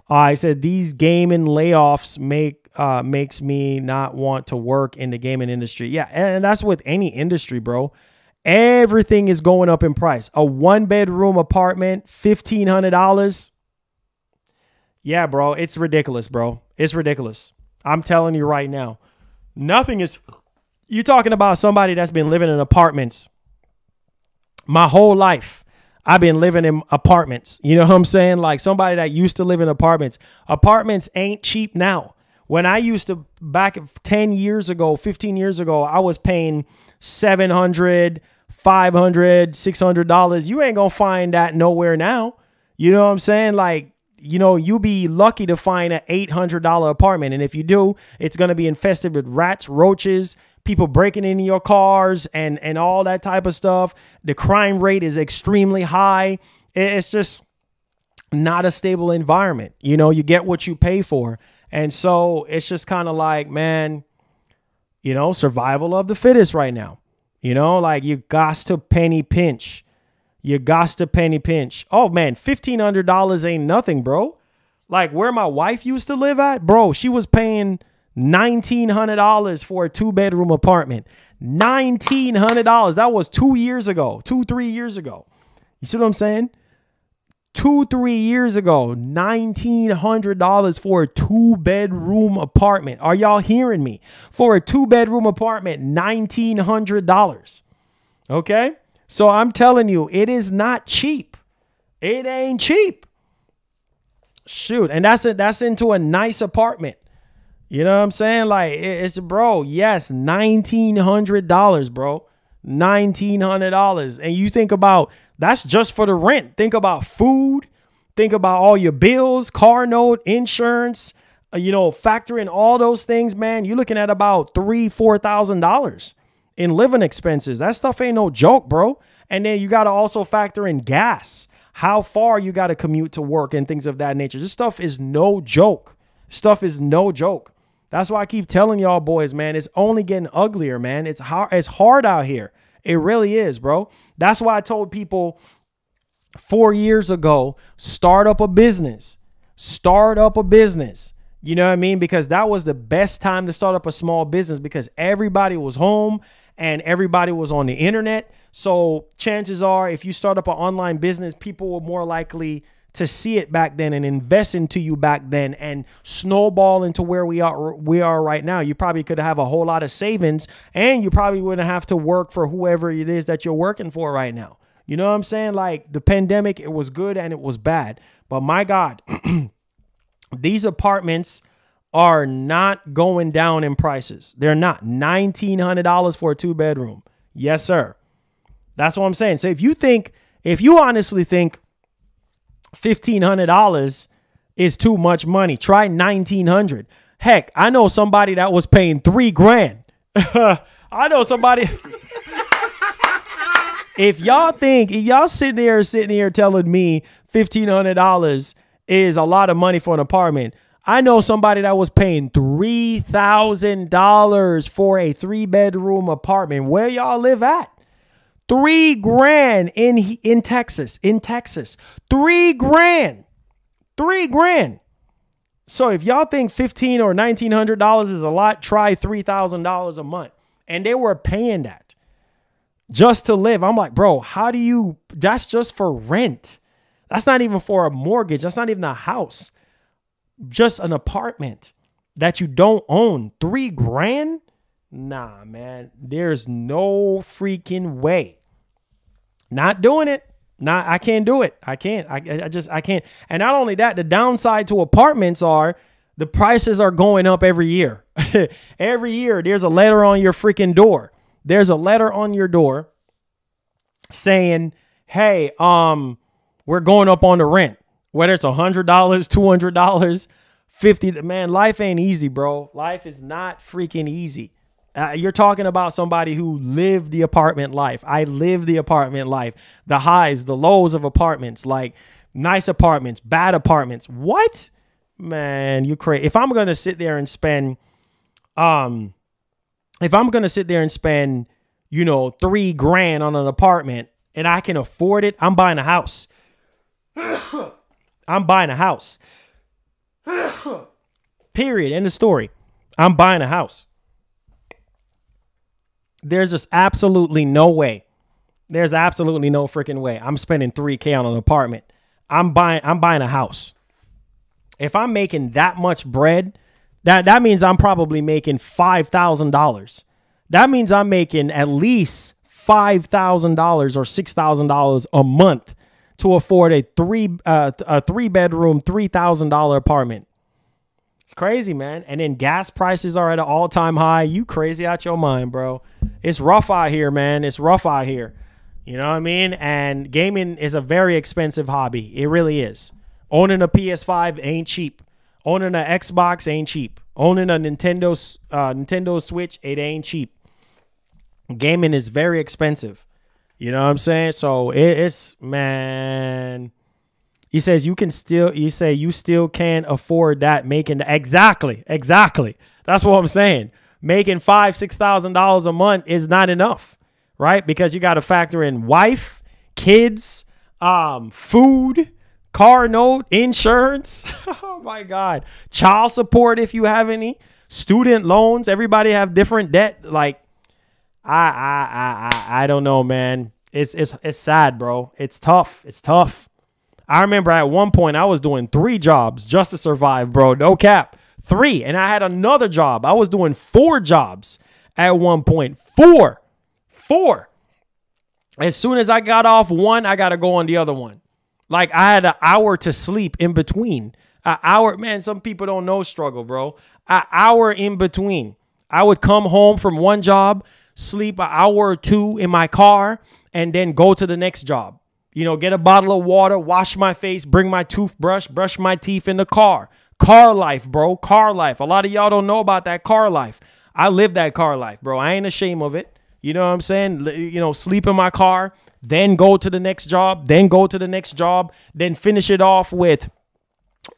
A: I said these gaming layoffs makes me not want to work in the gaming industry. Yeah, and that's with any industry, bro. Everything is going up in price. A 1-bedroom apartment, $1,500. Yeah, bro, it's ridiculous, bro. It's ridiculous. I'm telling you right now. Nothing is... You're talking about somebody that's been living in apartments my whole life. I've been living in apartments. You know what I'm saying? Like, somebody that used to live in apartments. Apartments ain't cheap now. When I used to, back 10 years ago, 15 years ago, I was paying $700, $500, $600. You ain't going to find that nowhere now. You know what I'm saying? Like, you know, you be lucky to find an $800 apartment. And if you do, it's going to be infested with rats, roaches, people breaking into your cars and all that type of stuff. The crime rate is extremely high. It's just not a stable environment. You know, you get what you pay for. And so it's just kind of like, man, you know, survival of the fittest right now. You know, like you got to penny pinch. You got to penny pinch. Oh, man, $1,500 ain't nothing, bro. Like where my wife used to live at, bro, she was paying $1,900 for a 2-bedroom apartment. $1,900. That was 3 years ago. You see what I'm saying? 3 years ago, $1,900 for a 2-bedroom apartment. Are y'all hearing me? For a 2-bedroom apartment, $1,900. Okay? So I'm telling you, it is not cheap. It ain't cheap. Shoot. And that's into a nice apartment. You know what I'm saying? Like, it's, bro, yes, $1,900, bro. $1,900. And you think about, that's just for the rent. Think about food. Think about all your bills, car note, insurance, you know, factor in all those things, man. You're looking at about $3,000-$4,000 in living expenses. That stuff ain't no joke, bro. And then you got to also factor in gas, how far you got to commute to work and things of that nature. This stuff is no joke. Stuff is no joke. That's why I keep telling y'all boys, man, it's only getting uglier, man. It's hard out here. It really is, bro. That's why I told people 4 years ago, start up a business. Start up a business. You know what I mean? Because that was the best time to start up a small business because everybody was home and everybody was on the internet. So chances are if you start up an online business, people were more likely to see it back then and invest into you back then and snowball into where we are right now. You probably could have a whole lot of savings and you probably wouldn't have to work for whoever it is that you're working for right now. You know what I'm saying? Like the pandemic, it was good and it was bad. But my God, these apartments are not going down in prices. They're not. $1,900 for a 2-bedroom. Yes, sir. That's what I'm saying. So if you honestly think $1,500 is too much money, try $1,900. Heck, I know somebody that was paying $3,000. I know somebody. If y'all sitting here telling me $1,500 is a lot of money for an apartment, I know somebody that was paying $3,000 for a 3-bedroom apartment. Where y'all live at? $3,000 in Texas. $3,000. So if y'all think $1,500 or $1,900 is a lot, try $3,000 a month. And they were paying that just to live. I'm like, bro, that's just for rent. That's not even for a mortgage. That's not even a house. Just an apartment that you don't own. $3,000? Nah, man, there's no freaking way. Not doing it. Nah, I can't do it. I can't. I can't. And not only that, the downside to apartments are the prices are going up every year. Every year, there's a letter on your freaking door. There's a letter on your door saying, hey, we're going up on the rent. Whether it's $100, $200, $50. Man, life ain't easy, bro. Life is not freaking easy. You're talking about somebody who lived the apartment life. I live the apartment life. The highs, the lows of apartments, like nice apartments, bad apartments. What? Man, you crazy. If I'm going to sit there and spend, $3,000 on an apartment and I can afford it, I'm buying a house. I'm buying a house. Period. End of story. I'm buying a house. There's just absolutely no way. There's absolutely no freaking way. I'm spending $3,000 on an apartment. I'm buying a house. If I'm making that much bread, that means I'm probably making $5,000. That means I'm making at least $5,000 or $6,000 a month to afford a 3-bedroom, $3,000 apartment. It's crazy, man. And then gas prices are at an all-time high. You crazy out your mind, bro. It's rough out here, man. It's rough out here. You know what I mean? And gaming is a very expensive hobby. It really is. Owning a PS5 ain't cheap. Owning an Xbox ain't cheap. Owning a Nintendo Switch, it ain't cheap. Gaming is very expensive. You know what I'm saying? So it's, man, he says you still can't afford that making the, exactly. That's what I'm saying. Making $5,000-$6,000 a month is not enough, right? Because you got to factor in wife, kids, food, car note, insurance. Oh my God. Child support if you have any, student loans. Everybody have different debt. Like, I don't know, man. It's sad, bro. It's tough. It's tough. I remember at one point I was doing 3 jobs just to survive, bro. No cap. 3. And I had another job. I was doing 4 jobs at one point. 4. As soon as I got off one, I got to go on the other one. Like, I had an hour to sleep in between. An hour. Man, some people don't know struggle, bro. An hour in between. I would come home from one job, sleep an hour or 2 in my car, and then go to the next job. You know, get a bottle of water, wash my face, bring my toothbrush, brush my teeth in the car. Car life, bro. Car life. A lot of y'all don't know about that car life. I live that car life, bro. I ain't ashamed of it. You know what I'm saying? You know, sleep in my car, then go to the next job, then go to the next job, then finish it off with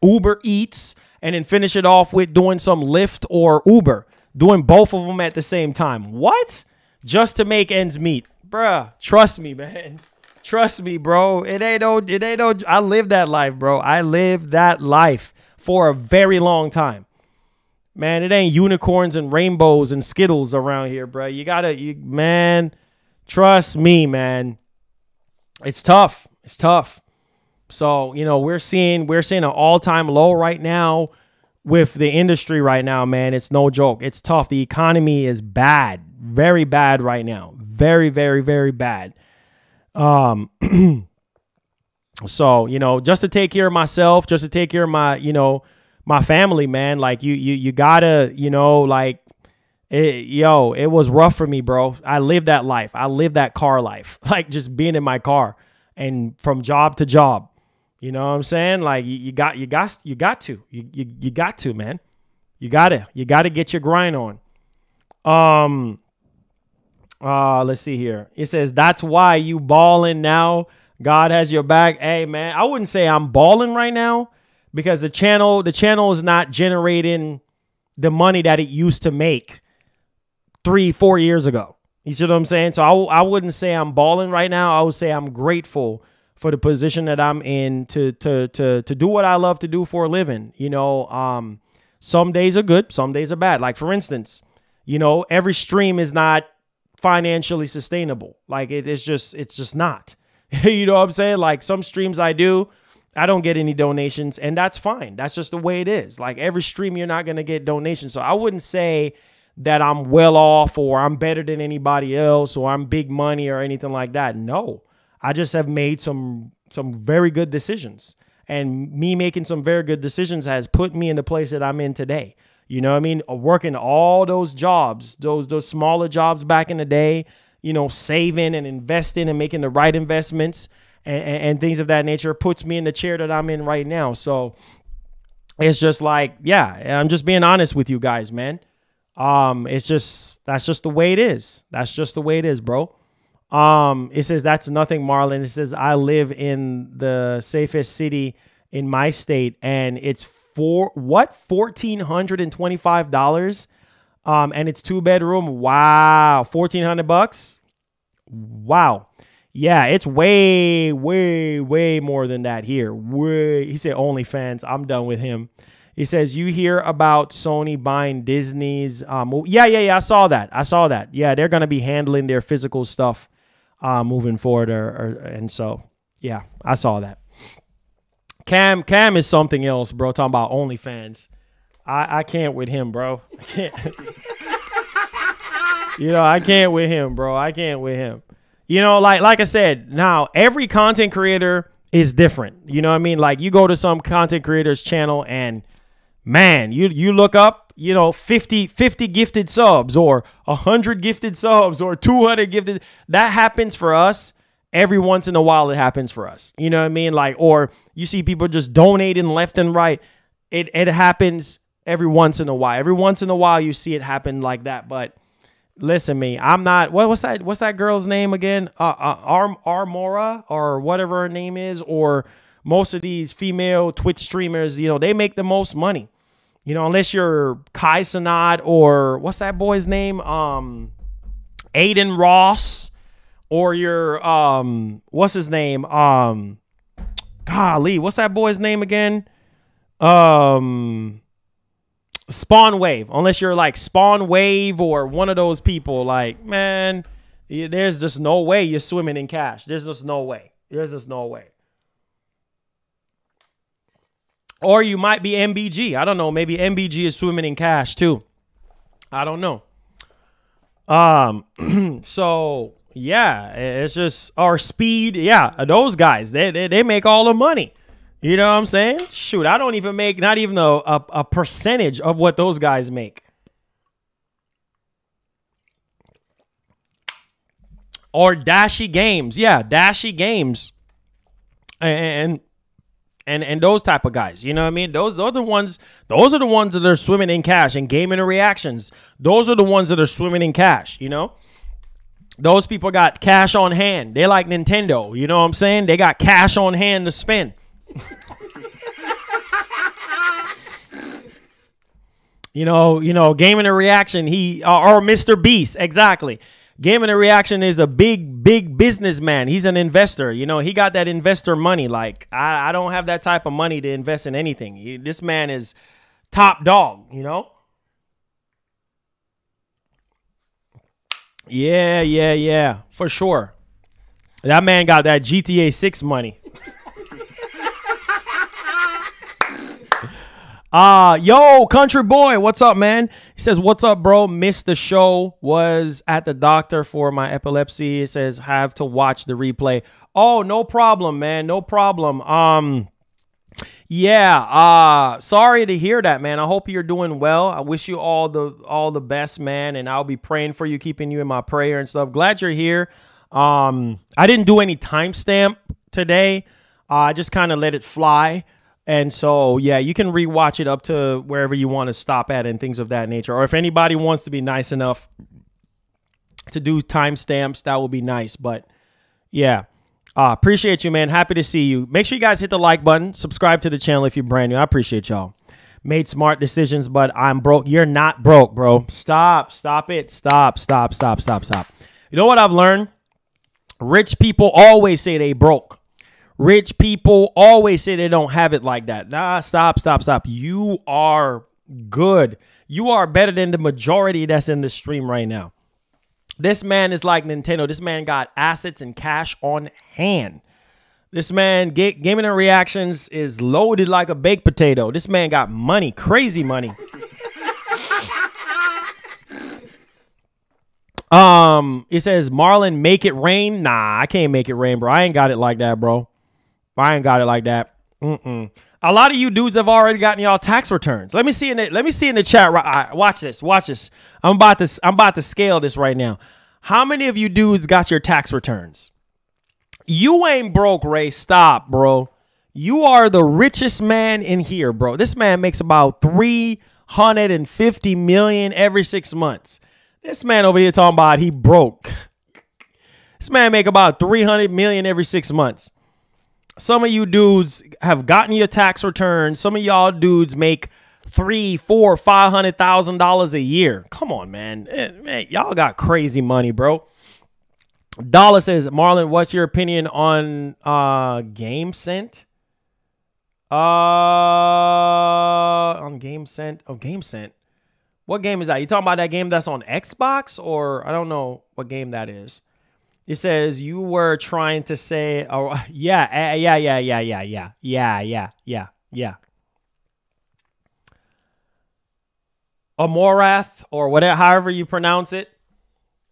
A: Uber Eats, and then finish it off with doing some Lyft or Uber. Doing both of them at the same time. What? Just to make ends meet. Bruh, trust me, man. Trust me, bro. It ain't no, I live that life, bro. I lived that life for a very long time. Man, it ain't unicorns and rainbows and Skittles around here, bro. Man, trust me, man. It's tough. It's tough. So, you know, we're seeing an all-time low right now with the industry right now, man. It's no joke. It's tough. The economy is bad. Very bad right now. Very, very, very bad. So, you know, just to take care of myself, just to take care of my, you know, my family, man, like you gotta, you know, like, it was rough for me, bro. I lived that life. I lived that car life, like just being in my car and from job to job. You know what I'm saying? Like you got to, man. You gotta get your grind on. Let's see here. It says, that's why you balling now. God has your back. Hey, man, I wouldn't say I'm balling right now because the channel is not generating the money that it used to make 3-4 years ago. You see what I'm saying? So I wouldn't say I'm balling right now. I would say I'm grateful for the position that I'm in to do what I love to do for a living. You know, some days are good, some days are bad. Like, for instance, you know, every stream is not financially sustainable. Like it's just not. You know what I'm saying? Like some streams I don't get any donations, and that's fine. That's just the way it is. Like every stream you're not going to get donations. So I wouldn't say that I'm well off or I'm better than anybody else or I'm big money or anything like that. No, I just have made some very good decisions, and me making some very good decisions has put me in the place that I'm in today. You know what I mean? Working all those jobs, those smaller jobs back in the day, you know, saving and investing and making the right investments and things of that nature puts me in the chair that I'm in right now. So it's just like, yeah, I'm just being honest with you guys, man. That's just the way it is. That's just the way it is, bro. It says, that's nothing, Marlon. It says, I live in the safest city in my state, and it's $1,425. And it's 2-bedroom. Wow. $1,400. Wow. Yeah, it's way, way, way more than that here. Way. He said OnlyFans. I'm done with him. He says, you hear about Sony buying Disney's yeah. I saw that. Yeah, they're gonna be handling their physical stuff moving forward, and so yeah, I saw that. Cam is something else, bro. Talking about OnlyFans. I can't with him, bro. I can't. You know, I can't with him, bro. I can't with him. You know, like I said, now every content creator is different. You know what I mean? Like you go to some content creator's channel and man, you look up, you know, 50 gifted subs or 100 gifted subs or 200 gifted. That happens for us. Every once in a while it happens for us. You know what I mean? Like, or you see people just donating left and right. It happens every once in a while. Every once in a while you see it happen like that. But Listen, me. I'm not. What's that girl's name again? Armora or whatever her name is. Or most of these female Twitch streamers, you know, they make the most money. You know, unless you're Kai Cenat or what's that boy's name? Aiden Ross, or you're what's his name? Golly, what's that boy's name again? Spawn Wave. Unless you're like Spawn Wave or one of those people, like, man, there's just no way you're swimming in cash. There's just no way. There's just no way. Or you might be MBG. I don't know. Maybe MBG is swimming in cash too. I don't know. So yeah, it's just our speed. Yeah, those guys, they make all the money. You know what I'm saying? Shoot, I don't even make not even a percentage of what those guys make. Or Dashy Games. Yeah, Dashy Games. And those type of guys. You know what I mean? Those are the ones that are swimming in cash. And Gaming and Reactions. Those are the ones that are swimming in cash, you know? Those people got cash on hand. They like Nintendo. You know what I'm saying? They got cash on hand to spend. You know, Gaming and Reaction, or Mr. Beast, exactly. Gaming and Reaction is a big businessman. He's an investor. You know, he got that investor money. Like, I don't have that type of money to invest in anything. This man is top dog, you know? Yeah, for sure. That man got that GTA 6 money. Yo, country boy, what's up, man? He says, what's up, bro? Missed the show. Was at the doctor for my epilepsy. He says, have to watch the replay. Oh, no problem, man. No problem. Yeah, sorry to hear that, man. I hope you're doing well. I wish you all the best, man, and I'll be praying for you, keeping you in my prayer and stuff. Glad you're here. I didn't do any timestamp today. I just kind of let it fly. And so, yeah, you can rewatch it up to wherever you want to stop at and things of that nature. Or if anybody wants to be nice enough to do timestamps, that would be nice. But, yeah, appreciate you, man. Happy to see you. Make sure you guys hit the like button. Subscribe to the channel if you're brand new. I appreciate y'all. Made smart decisions, but I'm broke. You're not broke, bro. Stop it. Stop. You know what I've learned? Rich people always say they broke. Rich people always say they don't have it like that. Nah, stop. You are good. You are better than the majority that's in the stream right now. This man is like Nintendo. This man got assets and cash on hand. This man, Gaming and Reactions, is loaded like a baked potato. This man got money, crazy money. It says, Marlon, make it rain. Nah, I can't make it rain, bro. I ain't got it like that, bro. I ain't got it like that. A lot of you dudes have already gotten y'all tax returns. Let me see in the chat. Watch this. I'm about to scale this right now. How many of you dudes got your tax returns? You ain't broke, Ray. Stop, bro. You are the richest man in here, bro. This man makes about $350 million every 6 months. This man over here talking about he broke. This man make about $300 million every 6 months. Some of you dudes have gotten your tax return. Some of y'all dudes make $300,000, $400,000, $500,000 a year. Come on, man. Man, y'all got crazy money, bro. Dollar says, Marlon, what's your opinion on GameSent? On GameSent? Oh, GameSent. What game is that? You talking about that game that's on Xbox? Or I don't know what game that is. It says you were trying to say, oh, yeah. Amorath, or whatever, however you pronounce it.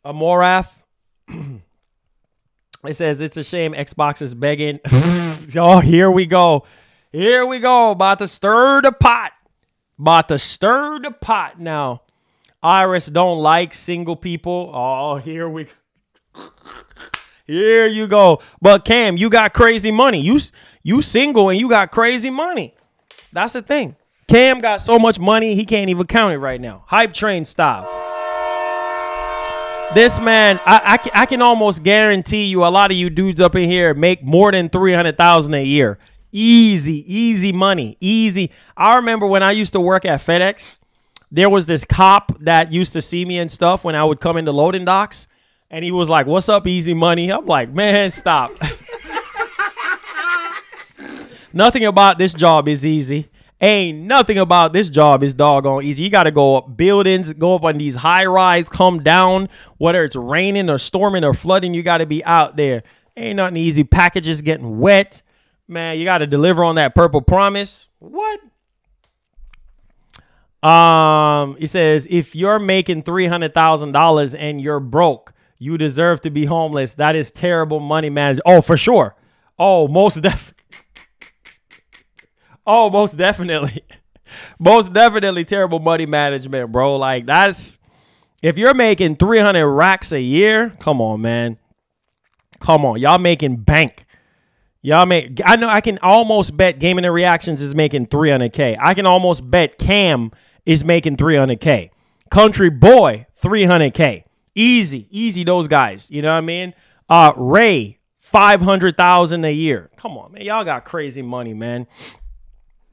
A: Amorath. It says it's a shame Xbox is begging. Oh, here we go. About to stir the pot. Now. Iris don't like single people. Oh, here we go. Here you go. But Cam, you got crazy money. You single and you got crazy money. That's the thing. Cam got so much money he can't even count it right now. Hype train style. This man, I can almost guarantee you a lot of you dudes up in here make more than $300,000 a year. Easy money, easy. I remember when I used to work at FedEx, there was this cop that used to see me and stuff when I would come into loading docks, and he was like, "What's up, easy money?" I'm like, man, stop. Nothing about this job is easy. Ain't nothing about this job is doggone easy. You got to go up buildings, go up on these high rise, come down, whether it's raining or storming or flooding, you got to be out there. Ain't nothing easy. Packages getting wet. Man, you got to deliver on that purple promise. What? He says, if you're making $300,000 and you're broke, you deserve to be homeless. That is terrible money management. Oh, for sure. Oh, most definitely. Oh, most definitely. Most definitely terrible money management, bro. Like, that's, if you're making 300 racks a year, come on, man. Come on. Y'all making bank. Y'all make, I know I can almost bet Gaming and Reactions is making 300K. I can almost bet Cam is making 300K. Country Boy, 300K. Easy, those guys. You know what I mean? Ray, 500,000 a year. Come on, man. Y'all got crazy money, man.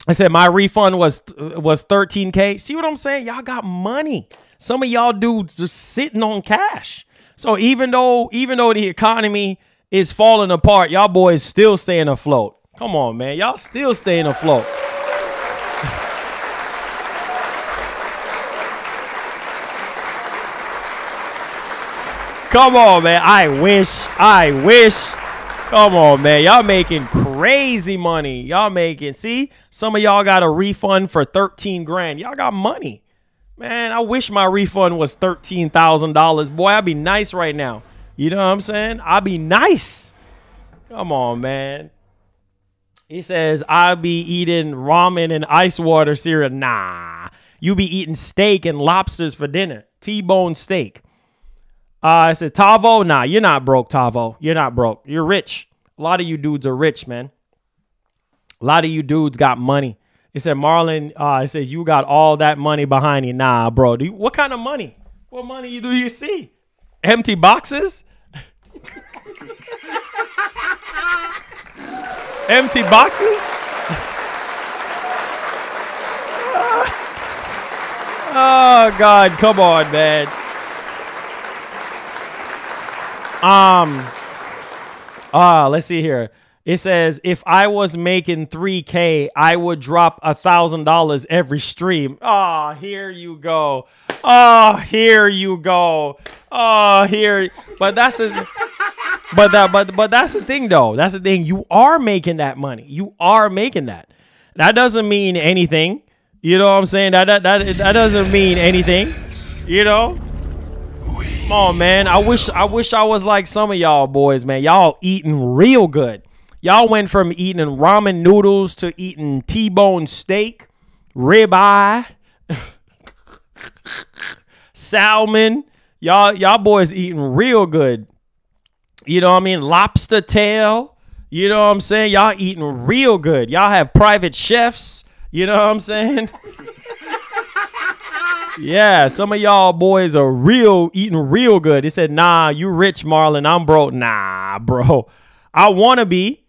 A: I said my refund was 13K. See what I'm saying? Y'all got money. Some of y'all dudes just sitting on cash. So even though the economy is falling apart, y'all boys still staying afloat. Come on, man. Y'all still staying afloat. Come on, man. I wish. Come on, man. Y'all making crazy money. Y'all making, see, some of y'all got a refund for 13 grand. Y'all got money. Man, I wish my refund was $13,000. Boy, I'd be nice right now. You know what I'm saying? I'd be nice. Come on, man. He says, I'll be eating ramen and ice water cereal. Nah. You be eating steak and lobsters for dinner. T-bone steak. I said, Tavo, nah, you're not broke, Tavo. You're not broke. You're rich. A lot of you dudes are rich, man. A lot of you dudes got money. It said, Marlon, it says, you got all that money behind you. Nah, bro. What kind of money? What money do you see? Empty boxes? Empty boxes? Oh, God. Come on, man. Let's see here. It says, if I was making 3K, I would drop $1,000 every stream. Oh, here you go. Oh, here you go. Oh, here. But that's but that's the thing, though. That's the thing. You are making that money. You are making that. That doesn't mean anything. You know what I'm saying? That doesn't mean anything. You know? Come on, man. I wish I was like some of y'all boys, man. Y'all eating real good. Y'all went from eating ramen noodles to eating T-bone steak, ribeye, salmon. Y'all boys eating real good. You know what I mean? Lobster tail. You know what I'm saying? Y'all eating real good. Y'all have private chefs. You know what I'm saying? Yeah, some of y'all boys are eating real good. He said, nah, you rich, Marlon. I'm broke. Nah, bro. I want to be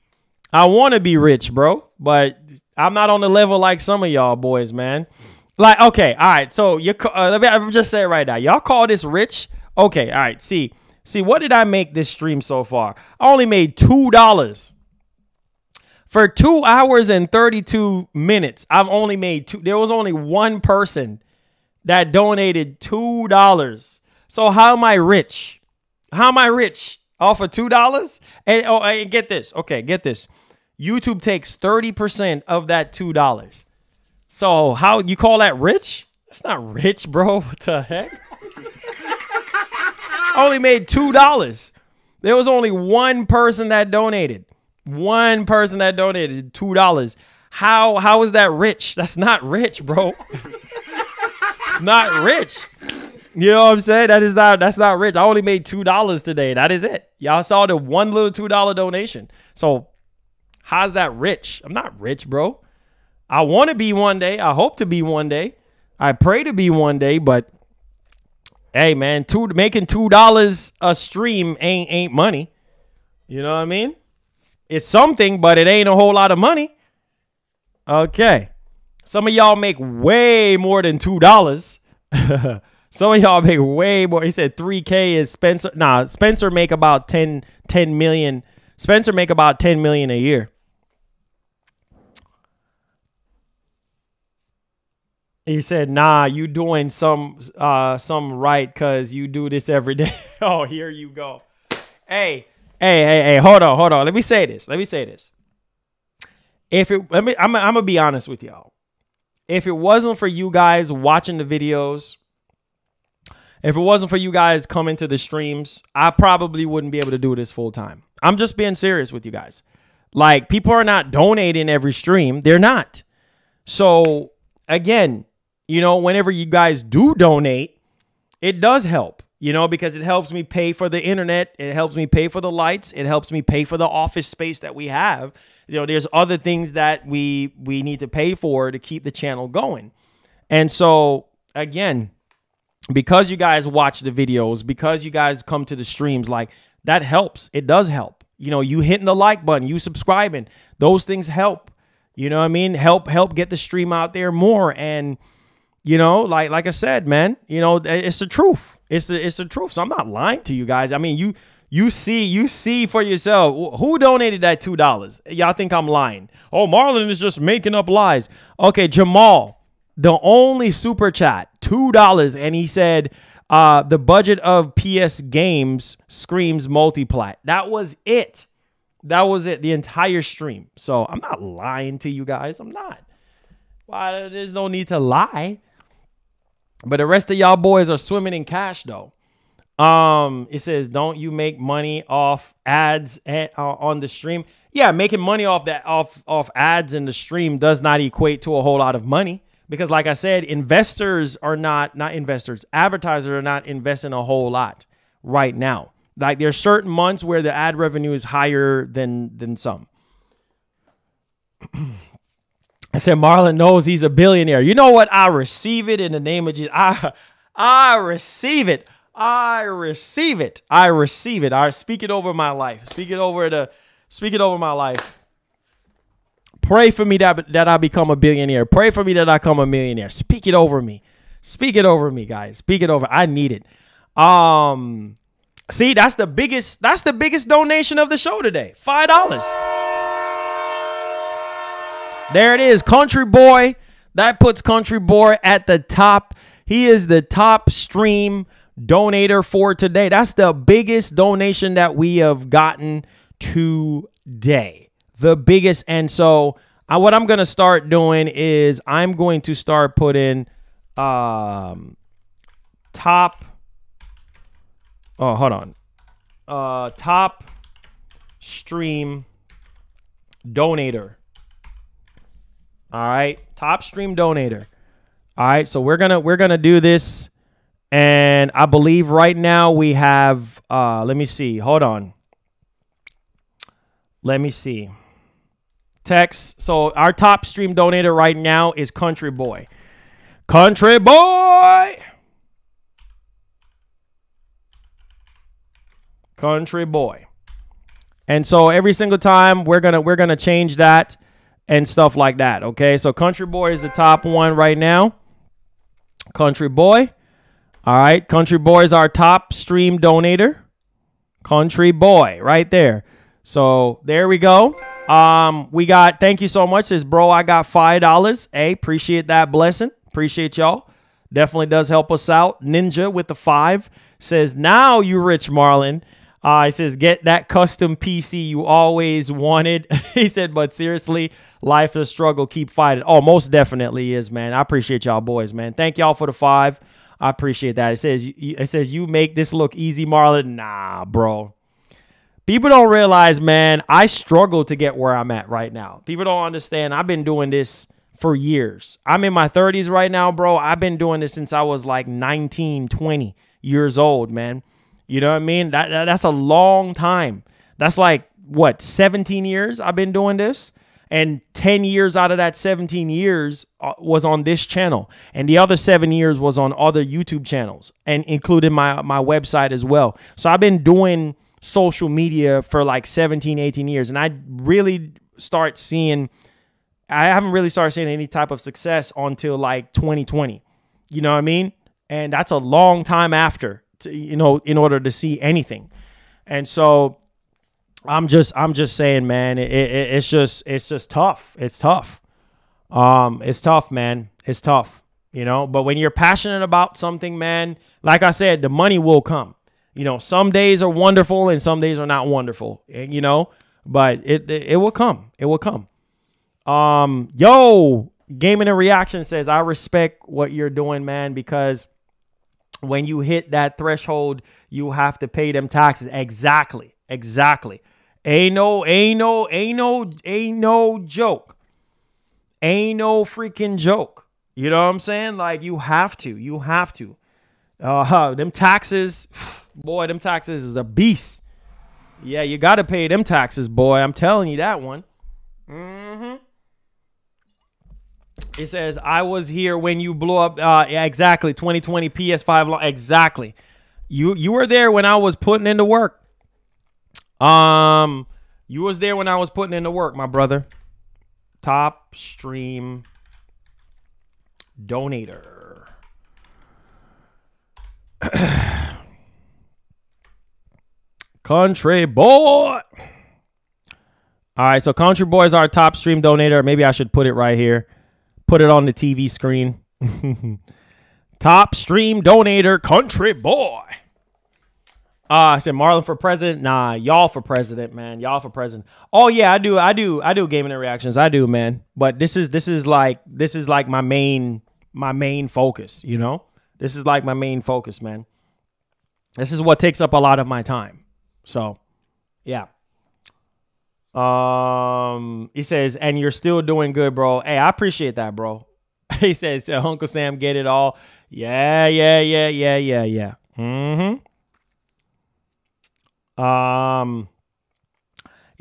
A: rich, bro. But I'm not on the level like some of y'all boys, man. Like, okay, all right. So let me just say it right now. Y'all call this rich? Okay, all right. See, what did I make this stream so far? I only made $2. For 2 hours and 32 minutes, I've only made $2. There was only one person that donated $2. So how am I rich? How am I rich? Off of $2? And get this. Okay, get this. YouTube takes 30% of that $2. So how you call that rich? That's not rich, bro. What the heck? I only made $2. There was only one person that donated. One person that donated $2. How is that rich? That's not rich, bro. It's not rich. You know what I'm saying? That's not rich. I only made $2 today. That is it. Y'all saw the one little $2 donation. So how's that rich? I'm not rich, bro. I want to be one day. I hope to be one day. I pray to be one day, but Hey man, making $2 a stream ain't money. You know what I mean? It's something, but it ain't a whole lot of money. Okay. Some of y'all make way more than $2. Some of y'all make way more. He said 3K is Spencer. Nah, Spencer make about 10 million. Spencer make about 10 million a year. He said, nah, you doing some right because you do this every day. Oh, here you go. Hey, hold on. Let me say this. I'm gonna be honest with y'all. If it wasn't for you guys watching the videos, if it wasn't for you guys coming to the streams, I probably wouldn't be able to do this full time. I'm just being serious with you guys. Like, people are not donating every stream. They're not. So again, you know, whenever you guys do donate, it does help, you know, because it helps me pay for the internet. It helps me pay for the lights. It helps me pay for the office space that we have. You know, there's other things that we need to pay for to keep the channel going. And so, again, because you guys watch the videos, because you guys come to the streams, like, that helps. It does help. You know, you hitting the like button, you subscribing, those things help. You know what I mean? Help get the stream out there more. And, you know, like I said, man, you know, it's the truth. It's the truth. So I'm not lying to you guys. I mean, you see for yourself. Who donated that $2? Y'all think I'm lying? Oh, Marlon is just making up lies. Okay, Jamal, the only super chat, $2, and he said the budget of PS games screams multiplat. That was it. That was it, the entire stream. So I'm not lying to you guys. I'm not. Why? There's no need to lie. But the rest of y'all boys are swimming in cash, though. It says, don't you make money off ads on the stream? Yeah, making money off that off ads in the stream does not equate to a whole lot of money. Because like I said, advertisers are not investing a whole lot right now. Like, there's certain months where the ad revenue is higher than some. I said, Marlon knows he's a billionaire. You know what? I receive it in the name of Jesus. I receive it. I receive it. I receive it. I speak it over my life. Speak it over my life. Pray for me that I become a billionaire. Pray for me that I become a millionaire. Speak it over me. Speak it over me, guys. Speak it over. I need it. See, that's the biggest donation of the show today. $5. There it is. Country Boy. That puts Country Boy at the top. He is the top stream donator for today. That's the biggest donation that we have gotten today. The biggest. And so what I'm going to start doing is I'm going to start putting top. Oh, hold on. Top stream donator. All right, top stream donator. All right, so we're gonna do this, and I believe right now we have. Let me see. Hold on. Let me see. Text. So our top stream donator right now is Country Boy. Country Boy. Country Boy. And so every single time we're gonna change that and stuff like that. Okay, so Country Boy is the top one right now. Country Boy. All right, Country Boy is our top stream donator. Country Boy right there. So there we go. We got, thank you so much. Says, bro, I got $5. Hey, appreciate that blessing. Appreciate y'all. Definitely does help us out. Ninja with the 5 says, now you rich, Marlon. He says, get that custom PC you always wanted. He said, but seriously, life is a struggle. Keep fighting. Oh, most definitely is, man. I appreciate y'all boys, man. Thank y'all for the 5. I appreciate that. It says you make this look easy, Marlon. Nah, bro. People don't realize, man, I struggle to get where I'm at right now. People don't understand. I've been doing this for years. I'm in my 30s right now, bro. I've been doing this since I was like 19, 20 years old, man. You know what I mean? That's a long time. That's like, what, 17 years I've been doing this? And 10 years out of that 17 years was on this channel. And the other 7 years was on other YouTube channels and including my website as well. So I've been doing social media for like 17, 18 years. And I haven't really started seeing any type of success until like 2020. You know what I mean? And that's a long time after, in order to see anything. And so I'm just saying, man, it's just tough. It's tough. It's tough, man. It's tough, but when you're passionate about something, man, like I said, the money will come. Some days are wonderful and some days are not wonderful, but it will come. It will come. Yo, Gaming and Reaction says, I respect what you're doing, man, because when you hit that threshold, you have to pay them taxes. Exactly. Ain't no joke. Ain't no freaking joke. You know what I'm saying? Like, you have to. Them taxes, boy, them taxes is a beast. Yeah, you got to pay them taxes, boy. I'm telling you that one. It says, I was here when you blew up. Yeah, exactly. 2020 PS5. Exactly. You were there when I was putting in the work. You was there when I was putting in the work, my brother. Top stream donator. Country boy. All right, so Country Boy is our top stream donator. Maybe I should put it right here. Put it on the TV screen. Top stream donator, Country Boy. I said Marlon for president. Nah, y'all for president, man. Y'all for president. Oh yeah, I do gaming and reactions. I do, man. But this is like my main focus, This is like my main focus, man. This is what takes up a lot of my time. So, yeah. He says, and you're still doing good, bro. Hey, I appreciate that, bro. He says, Uncle Sam, get it all. Yeah. He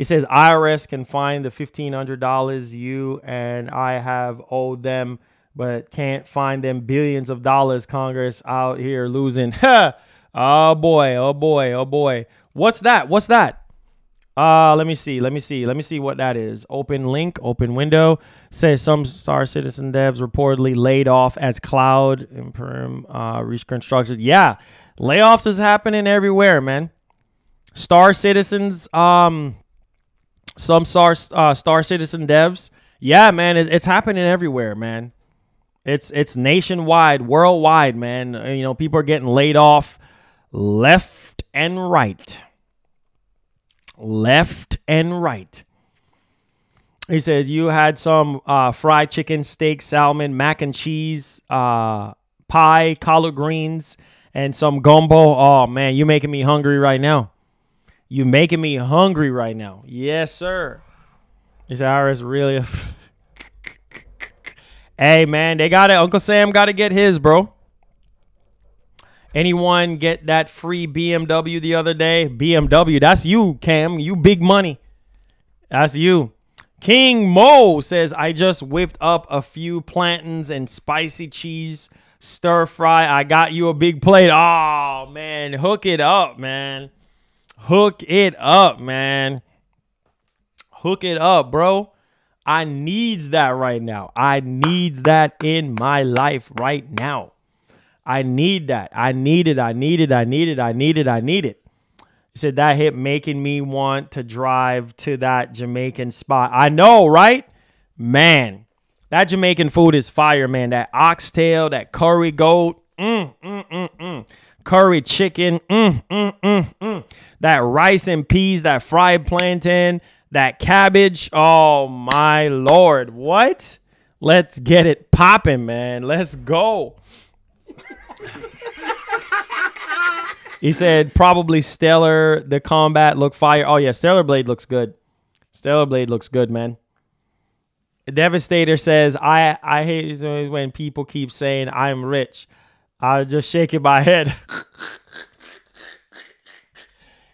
A: says, IRS can find the $1,500 you and I have owed them, but can't find them billions of dollars. Congress out here losing. Oh boy. What's that? Let me see what that is. Open link, open window. Says some Star Citizen devs reportedly laid off as cloud imperm reconstructed. Yeah, layoffs is happening everywhere, man. Star Citizens, some Star Citizen devs. Yeah, man, it's happening everywhere, man. It's nationwide, worldwide, man. People are getting laid off left and right. Left and right. He says you had some fried chicken, steak, salmon, mac and cheese, pie, collard greens, and some gumbo. Oh, man, you're making me hungry right now. You're making me hungry right now. Yes, sir. Is ours really? Hey, man, they got it. Uncle Sam got to get his, bro. Anyone get that free BMW the other day? BMW, that's you, Cam. You big money. That's you. King Mo says, I just whipped up a few plantains and spicy cheese stir fry. I got you a big plate. Oh, man. Hook it up, man. Hook it up, man. Hook it up, bro. I needs that right now. I needs that in my life right now. I need that. I need it. He said that hit making me want to drive to that Jamaican spot. I know, right? Man, that Jamaican food is fire, man. That oxtail, that curry goat, curry chicken, that rice and peas, that fried plantain, that cabbage. Oh, my Lord. What? Let's get it popping, man. Let's go. He said probably Stellar, the combat look fire. Oh yeah, Stellar Blade looks good. Stellar Blade looks good, man. Devastator says I hate when people keep saying I'm rich. I'll just shake my head.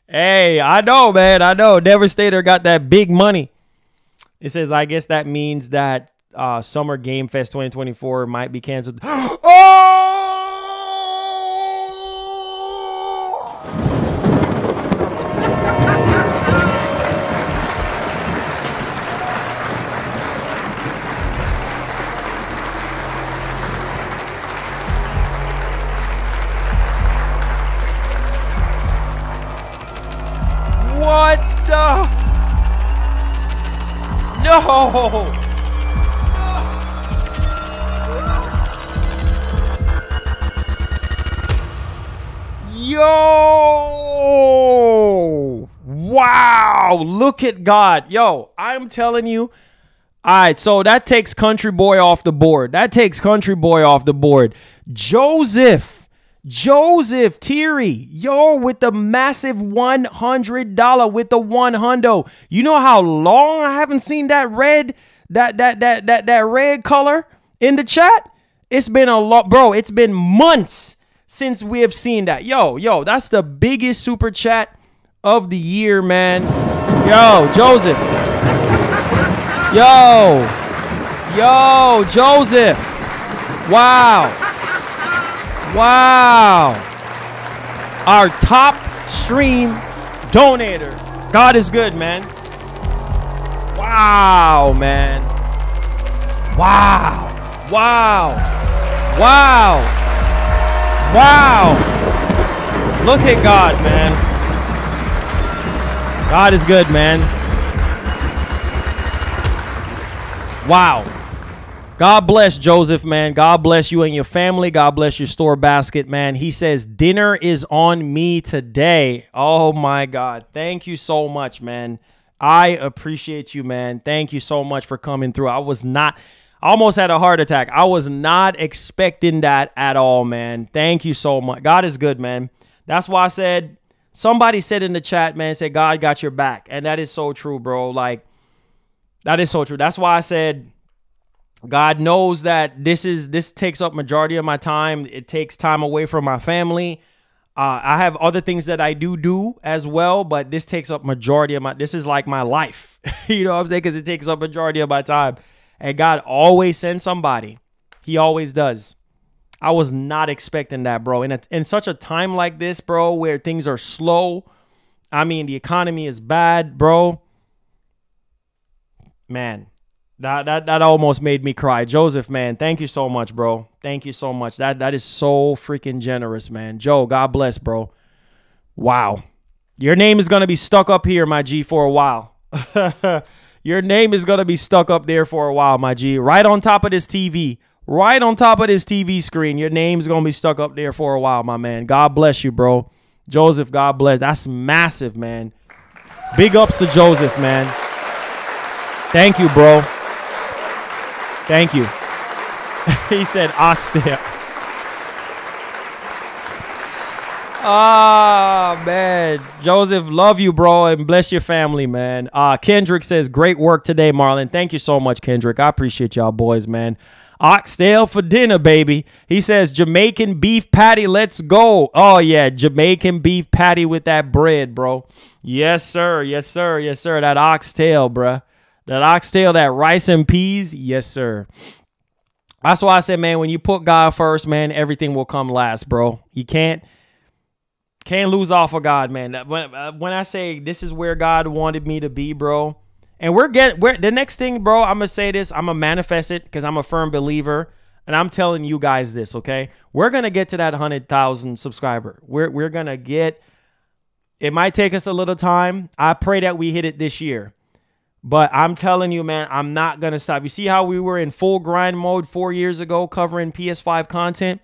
A: Hey, I know, man. I know. Devastator got that big money. It says, I guess that means that Summer Game Fest 2024 might be canceled. Oh! What the? No! Yo! Wow! Look at God. Yo, I'm telling you. All right, so that takes Country Boy off the board. Joseph Thierry, yo, with the massive $100 with the $100. You know how long I haven't seen that red, that red color in the chat? It's been a lot, bro. It's been months since we have seen that. Yo, that's the biggest super chat of the year, man. Yo, Joseph. Yo, Joseph. Wow. Our top stream donator. God is good, man. Wow, man. Wow. Look at God, man. God is good, man. Wow. God bless Joseph, man. God bless you and your family. God bless your store basket, man. He says, dinner is on me today. Oh, my God. Thank you so much, man. I appreciate you, man. Thank you so much for coming through. I almost had a heart attack. I was not expecting that at all, man. Thank you so much. God is good, man. That's why I said, somebody said in the chat, man, said, God got your back. And that is so true, bro. Like, that is so true. That's why I said, God knows that this takes up majority of my time. It takes time away from my family. I have other things that I do as well, but this takes up majority of this is like my life. You know what I'm saying? Because it takes up majority of my time. And God always sends somebody. He always does. I was not expecting that, bro. In such a time like this, bro, where things are slow. I mean, the economy is bad, bro. Man. That almost made me cry. Joseph, man, thank you so much, bro. Thank you so much. That is so freaking generous, man. Joe, God bless, bro. Wow. Your name is going to be stuck up here, my G, for a while. Your name is going to be stuck up there for a while, my G. Right on top of this TV. Right on top of this TV screen. Your name's going to be stuck up there for a while, my man. God bless you, bro. Joseph, God bless. That's massive, man. Big ups to Joseph, man. Thank you, bro. Thank you. He said oxtail. Ah, man. Joseph, love you, bro, and bless your family, man. Kendrick says, great work today, Marlon. Thank you so much, Kendrick. I appreciate y'all boys, man. Oxtail for dinner, baby. He says, Jamaican beef patty, let's go. Oh, yeah, Jamaican beef patty with that bread, bro. Yes, sir. Yes, sir. Yes, sir. That oxtail, bruh. That oxtail, that rice and peas. Yes, sir. That's why I said, man, when you put God first, man, everything will come last, bro. You can't lose off of God, man. When I say this is where God wanted me to be, bro, and we're the next thing, bro, I'm going to say this. I'm going to manifest it because I'm a firm believer, and I'm telling you guys this, okay? We're going to get to that 100,000 subscriber. We're going to get, it might take us a little time. I pray that we hit it this year. But I'm telling you, man, I'm not going to stop. You see how we were in full grind mode 4 years ago covering PS5 content?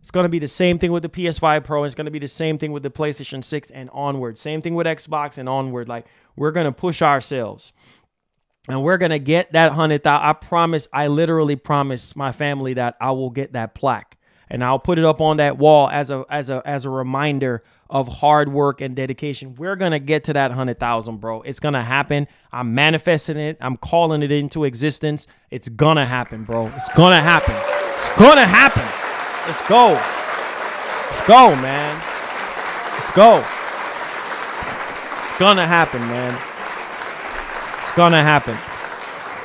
A: It's going to be the same thing with the PS5 Pro. It's going to be the same thing with the PlayStation 6 and onward. Same thing with Xbox and onward. Like, we're going to push ourselves. And we're going to get that 100,000. I promise, I literally promise my family that I will get that plaque. And I'll put it up on that wall as a reminder of hard work and dedication. We're going to get to that 100,000, bro. It's going to happen. I'm manifesting it. I'm calling it into existence. It's going to happen, bro. It's going to happen. It's going to happen. Let's go. Let's go, man. Let's go. It's going to happen, man. It's going to happen.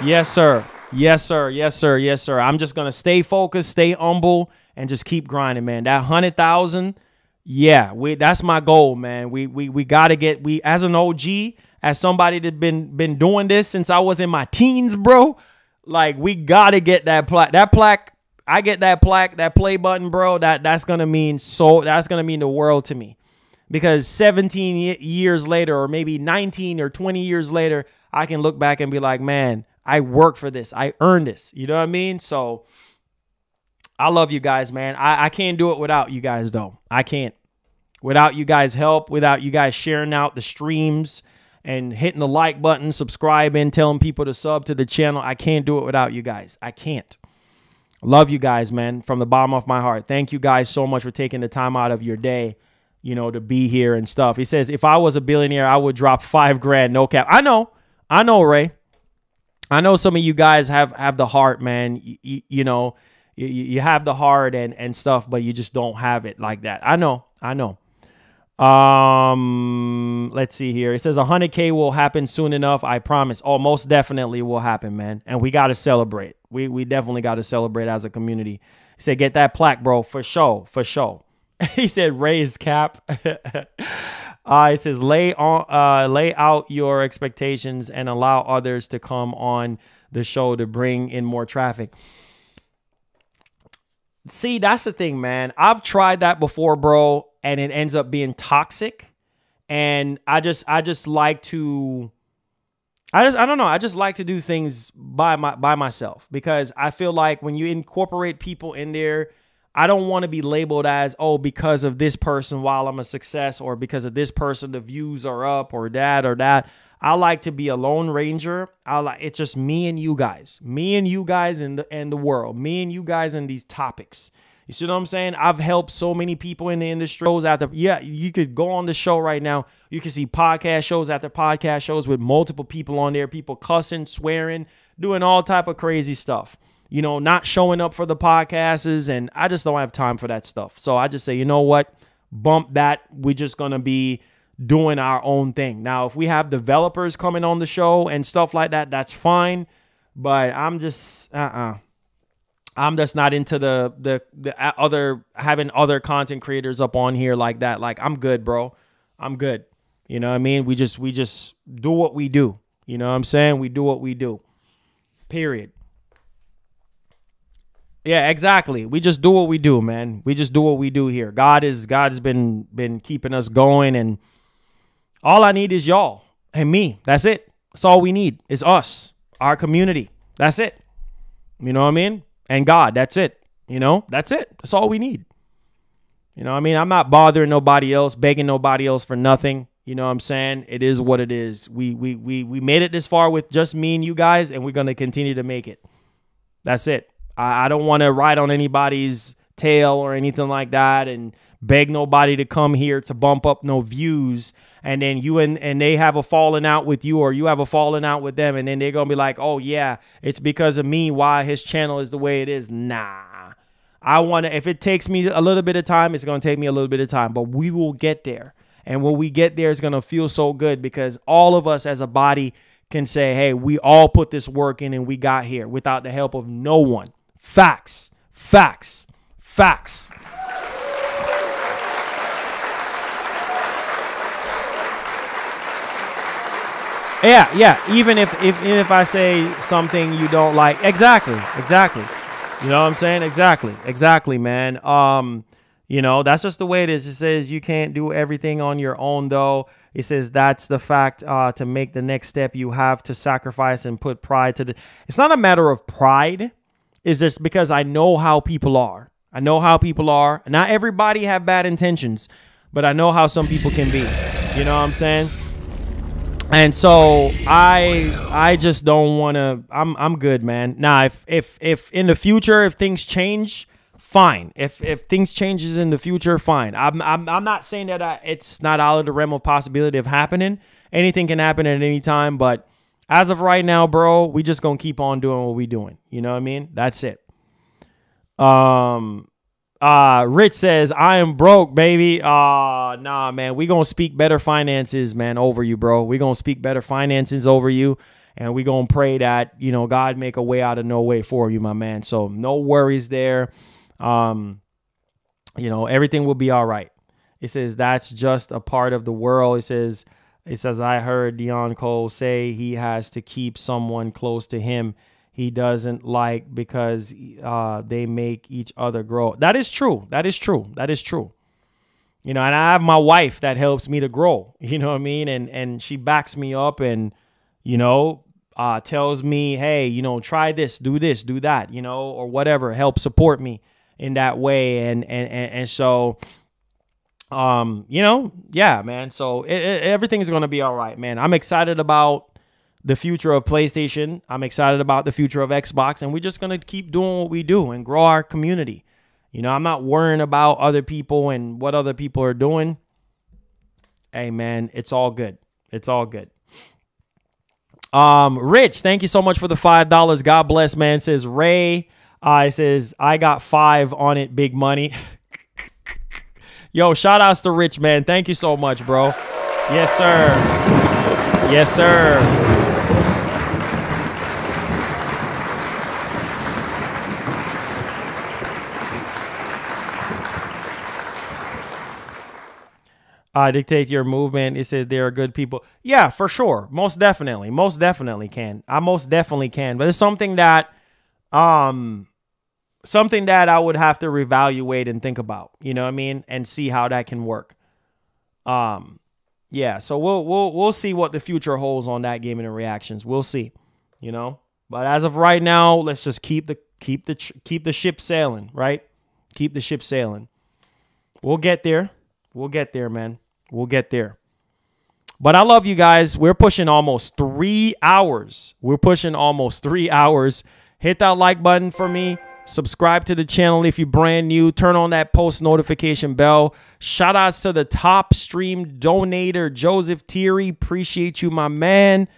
A: Yes, sir. Yes, sir. Yes, sir. Yes, sir. I'm just gonna stay focused, stay humble, and just keep grinding, man. That 100,000, yeah, that's my goal, man. We gotta get, as an OG, as somebody that been doing this since I was in my teens, bro. Like, we gotta get that plaque. That plaque, I get that plaque, that play button, bro. That's gonna mean the world to me. Because 17 years later, or maybe 19 or 20 years later, I can look back and be like, man, I worked for this. I earned this. You know what I mean? So I love you guys, man. I can't do it without you guys, though. I can't. Without you guys' help, without you guys sharing out the streams and hitting the like button, subscribing, telling people to sub to the channel, I can't do it without you guys. I can't. Love you guys, man, from the bottom of my heart. Thank you guys so much for taking the time out of your day, you know, to be here and stuff. He says, if I was a billionaire, I would drop $5 grand, no cap. I know, Ray. I know some of you guys have the heart, man. You know, you have the heart and stuff, but you just don't have it like that. I know. Let's see here. It says 100K will happen soon enough. I promise. Oh, most definitely will happen, man. And we got to celebrate. We definitely got to celebrate as a community. He said, get that plaque, bro. For sure. For sure. He said, raise cap. It says, lay out your expectations and allow others to come on the show to bring in more traffic. See, that's the thing, man. I've tried that before, bro, and it ends up being toxic. And I just like to, I don't know. I just like to do things by myself, because I feel like when you incorporate people in there, I don't want to be labeled as, oh, because of this person while I'm a success, or because of this person the views are up, or that or that. I like to be a lone ranger. It's just me and you guys in the world, me and you guys in these topics. You see what I'm saying? I've helped so many people in the industry. Yeah, you could go on the show right now. You can see podcast shows after podcast shows with multiple people on there, people cussing, swearing, doing all type of crazy stuff. You know, not showing up for the podcasts, and I just don't have time for that stuff. So I just say, you know what? Bump that. We're just going to be doing our own thing. Now, if we have developers coming on the show and stuff like that, that's fine. But I'm just, I'm just not into the other, having other content creators up on here like that. Like, I'm good, bro. I'm good. You know what I mean? We just do what we do. You know what I'm saying? We do what we do. Period. Yeah, exactly. We just do what we do, man. We just do what we do here. God has been keeping us going, and all I need is y'all and me. That's it. That's all we need. Is us, our community. That's it. You know what I mean? And God, that's it. You know, that's it. That's all we need. You know what I mean? I'm not bothering nobody else, begging nobody else for nothing. You know what I'm saying? It is what it is. We made it this far with just me and you guys, and we're going to continue to make it. That's it. I don't want to ride on anybody's tail or anything like that and beg nobody to come here to bump up no views. And then you and they have a falling out with you, or you have a falling out with them. And then they're going to be like, oh, yeah, it's because of me why his channel is the way it is. Nah, I want to, if it takes me a little bit of time, it's going to take me a little bit of time, but we will get there. And when we get there, it's going to feel so good, because all of us as a body can say, hey, we all put this work in and we got here without the help of no one. Facts, facts, facts. Yeah. Even if I say something you don't like, exactly. You know what I'm saying? Exactly, man. You know, that's just the way it is. It says you can't do everything on your own, though. It says that's the fact. To make the next step, you have to sacrifice and put pride to the. It's not a matter of pride. It's just because I know how people are. I know how people are. Not everybody have bad intentions, but I know how some people can be. You know what I'm saying? And so I just don't want to. I'm good, man. Now, if in the future, if things change, fine. If things changes in the future, fine. I'm not saying that it's not out of the realm of possibility of happening. Anything can happen at any time, but as of right now, bro, we just gonna keep on doing what we doing. You know what I mean? That's it. Rich says, I am broke, baby. Nah, man. We gonna speak better finances, man, over you, bro. We gonna speak better finances over you. And we going to pray that, you know, God make a way out of no way for you, my man. So no worries there. You know, everything will be all right. It says that's just a part of the world. It says, I heard Dion Cole say he has to keep someone close to him he doesn't like because they make each other grow. That is true. That is true. That is true. You know, and I have my wife that helps me to grow. You know what I mean? And she backs me up and, you know, tells me, hey, you know, try this, do that, you know, or whatever, help support me in that way. And so, you know, yeah, man. So everything is going to be all right, man. I'm excited about the future of PlayStation. I'm excited about the future of Xbox, and we're just going to keep doing what we do and grow our community. You know, I'm not worrying about other people and what other people are doing. Hey, man, it's all good. It's all good. Rich, thank you so much for the $5. God bless, man. Says Ray. It says, I got 5 on it, big money. Yo, shout outs to Rich, man. Thank you so much, bro. Yes, sir. Yes, sir. Dictate your movement. It says there are good people. Yeah, for sure. Most definitely. Most definitely can. I most definitely can. But it's something that I would have to reevaluate and think about, you know what I mean? And see how that can work. Yeah, so we'll see what the future holds on that Gaming and Reactions. We'll see, you know? But as of right now, let's just keep the ship sailing, right? Keep the ship sailing. We'll get there. We'll get there, man. We'll get there. But I love you guys. We're pushing almost 3 hours. We're pushing almost 3 hours. Hit that like button for me. Subscribe to the channel if you're brand new. Turn on that post notification bell. Shout outs to the top stream donator, Joseph Thierry. Appreciate you, my man.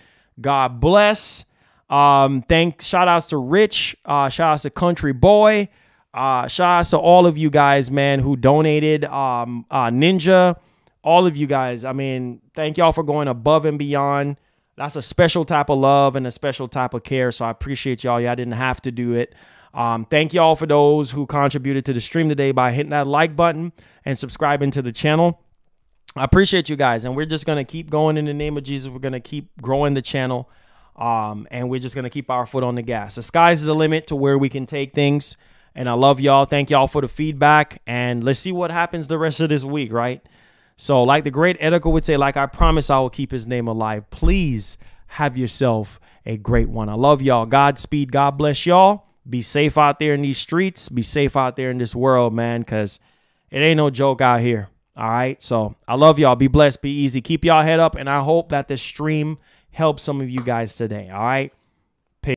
A: God bless. Shout outs to Rich. Shout outs to Country Boy. Shout outs to all of you guys, man, who donated. Ninja. All of you guys. I mean, thank y'all for going above and beyond. That's a special type of love and a special type of care. So I appreciate y'all. Y'all didn't have to do it. Thank y'all for those who contributed to the stream today by hitting that like button and subscribing to the channel. I appreciate you guys. And we're just going to keep going in the name of Jesus. We're going to keep growing the channel. And we're just going to keep our foot on the gas. The sky's the limit to where we can take things. And I love y'all. Thank y'all for the feedback. And let's see what happens the rest of this week, right? So like the great Edico would say, like I promise I will keep his name alive. Please have yourself a great one. I love y'all. Godspeed. God bless y'all. Be safe out there in these streets. Be safe out there in this world, man, because it ain't no joke out here. All right? So I love y'all. Be blessed. Be easy. Keep y'all head up, and I hope that this stream helps some of you guys today. All right?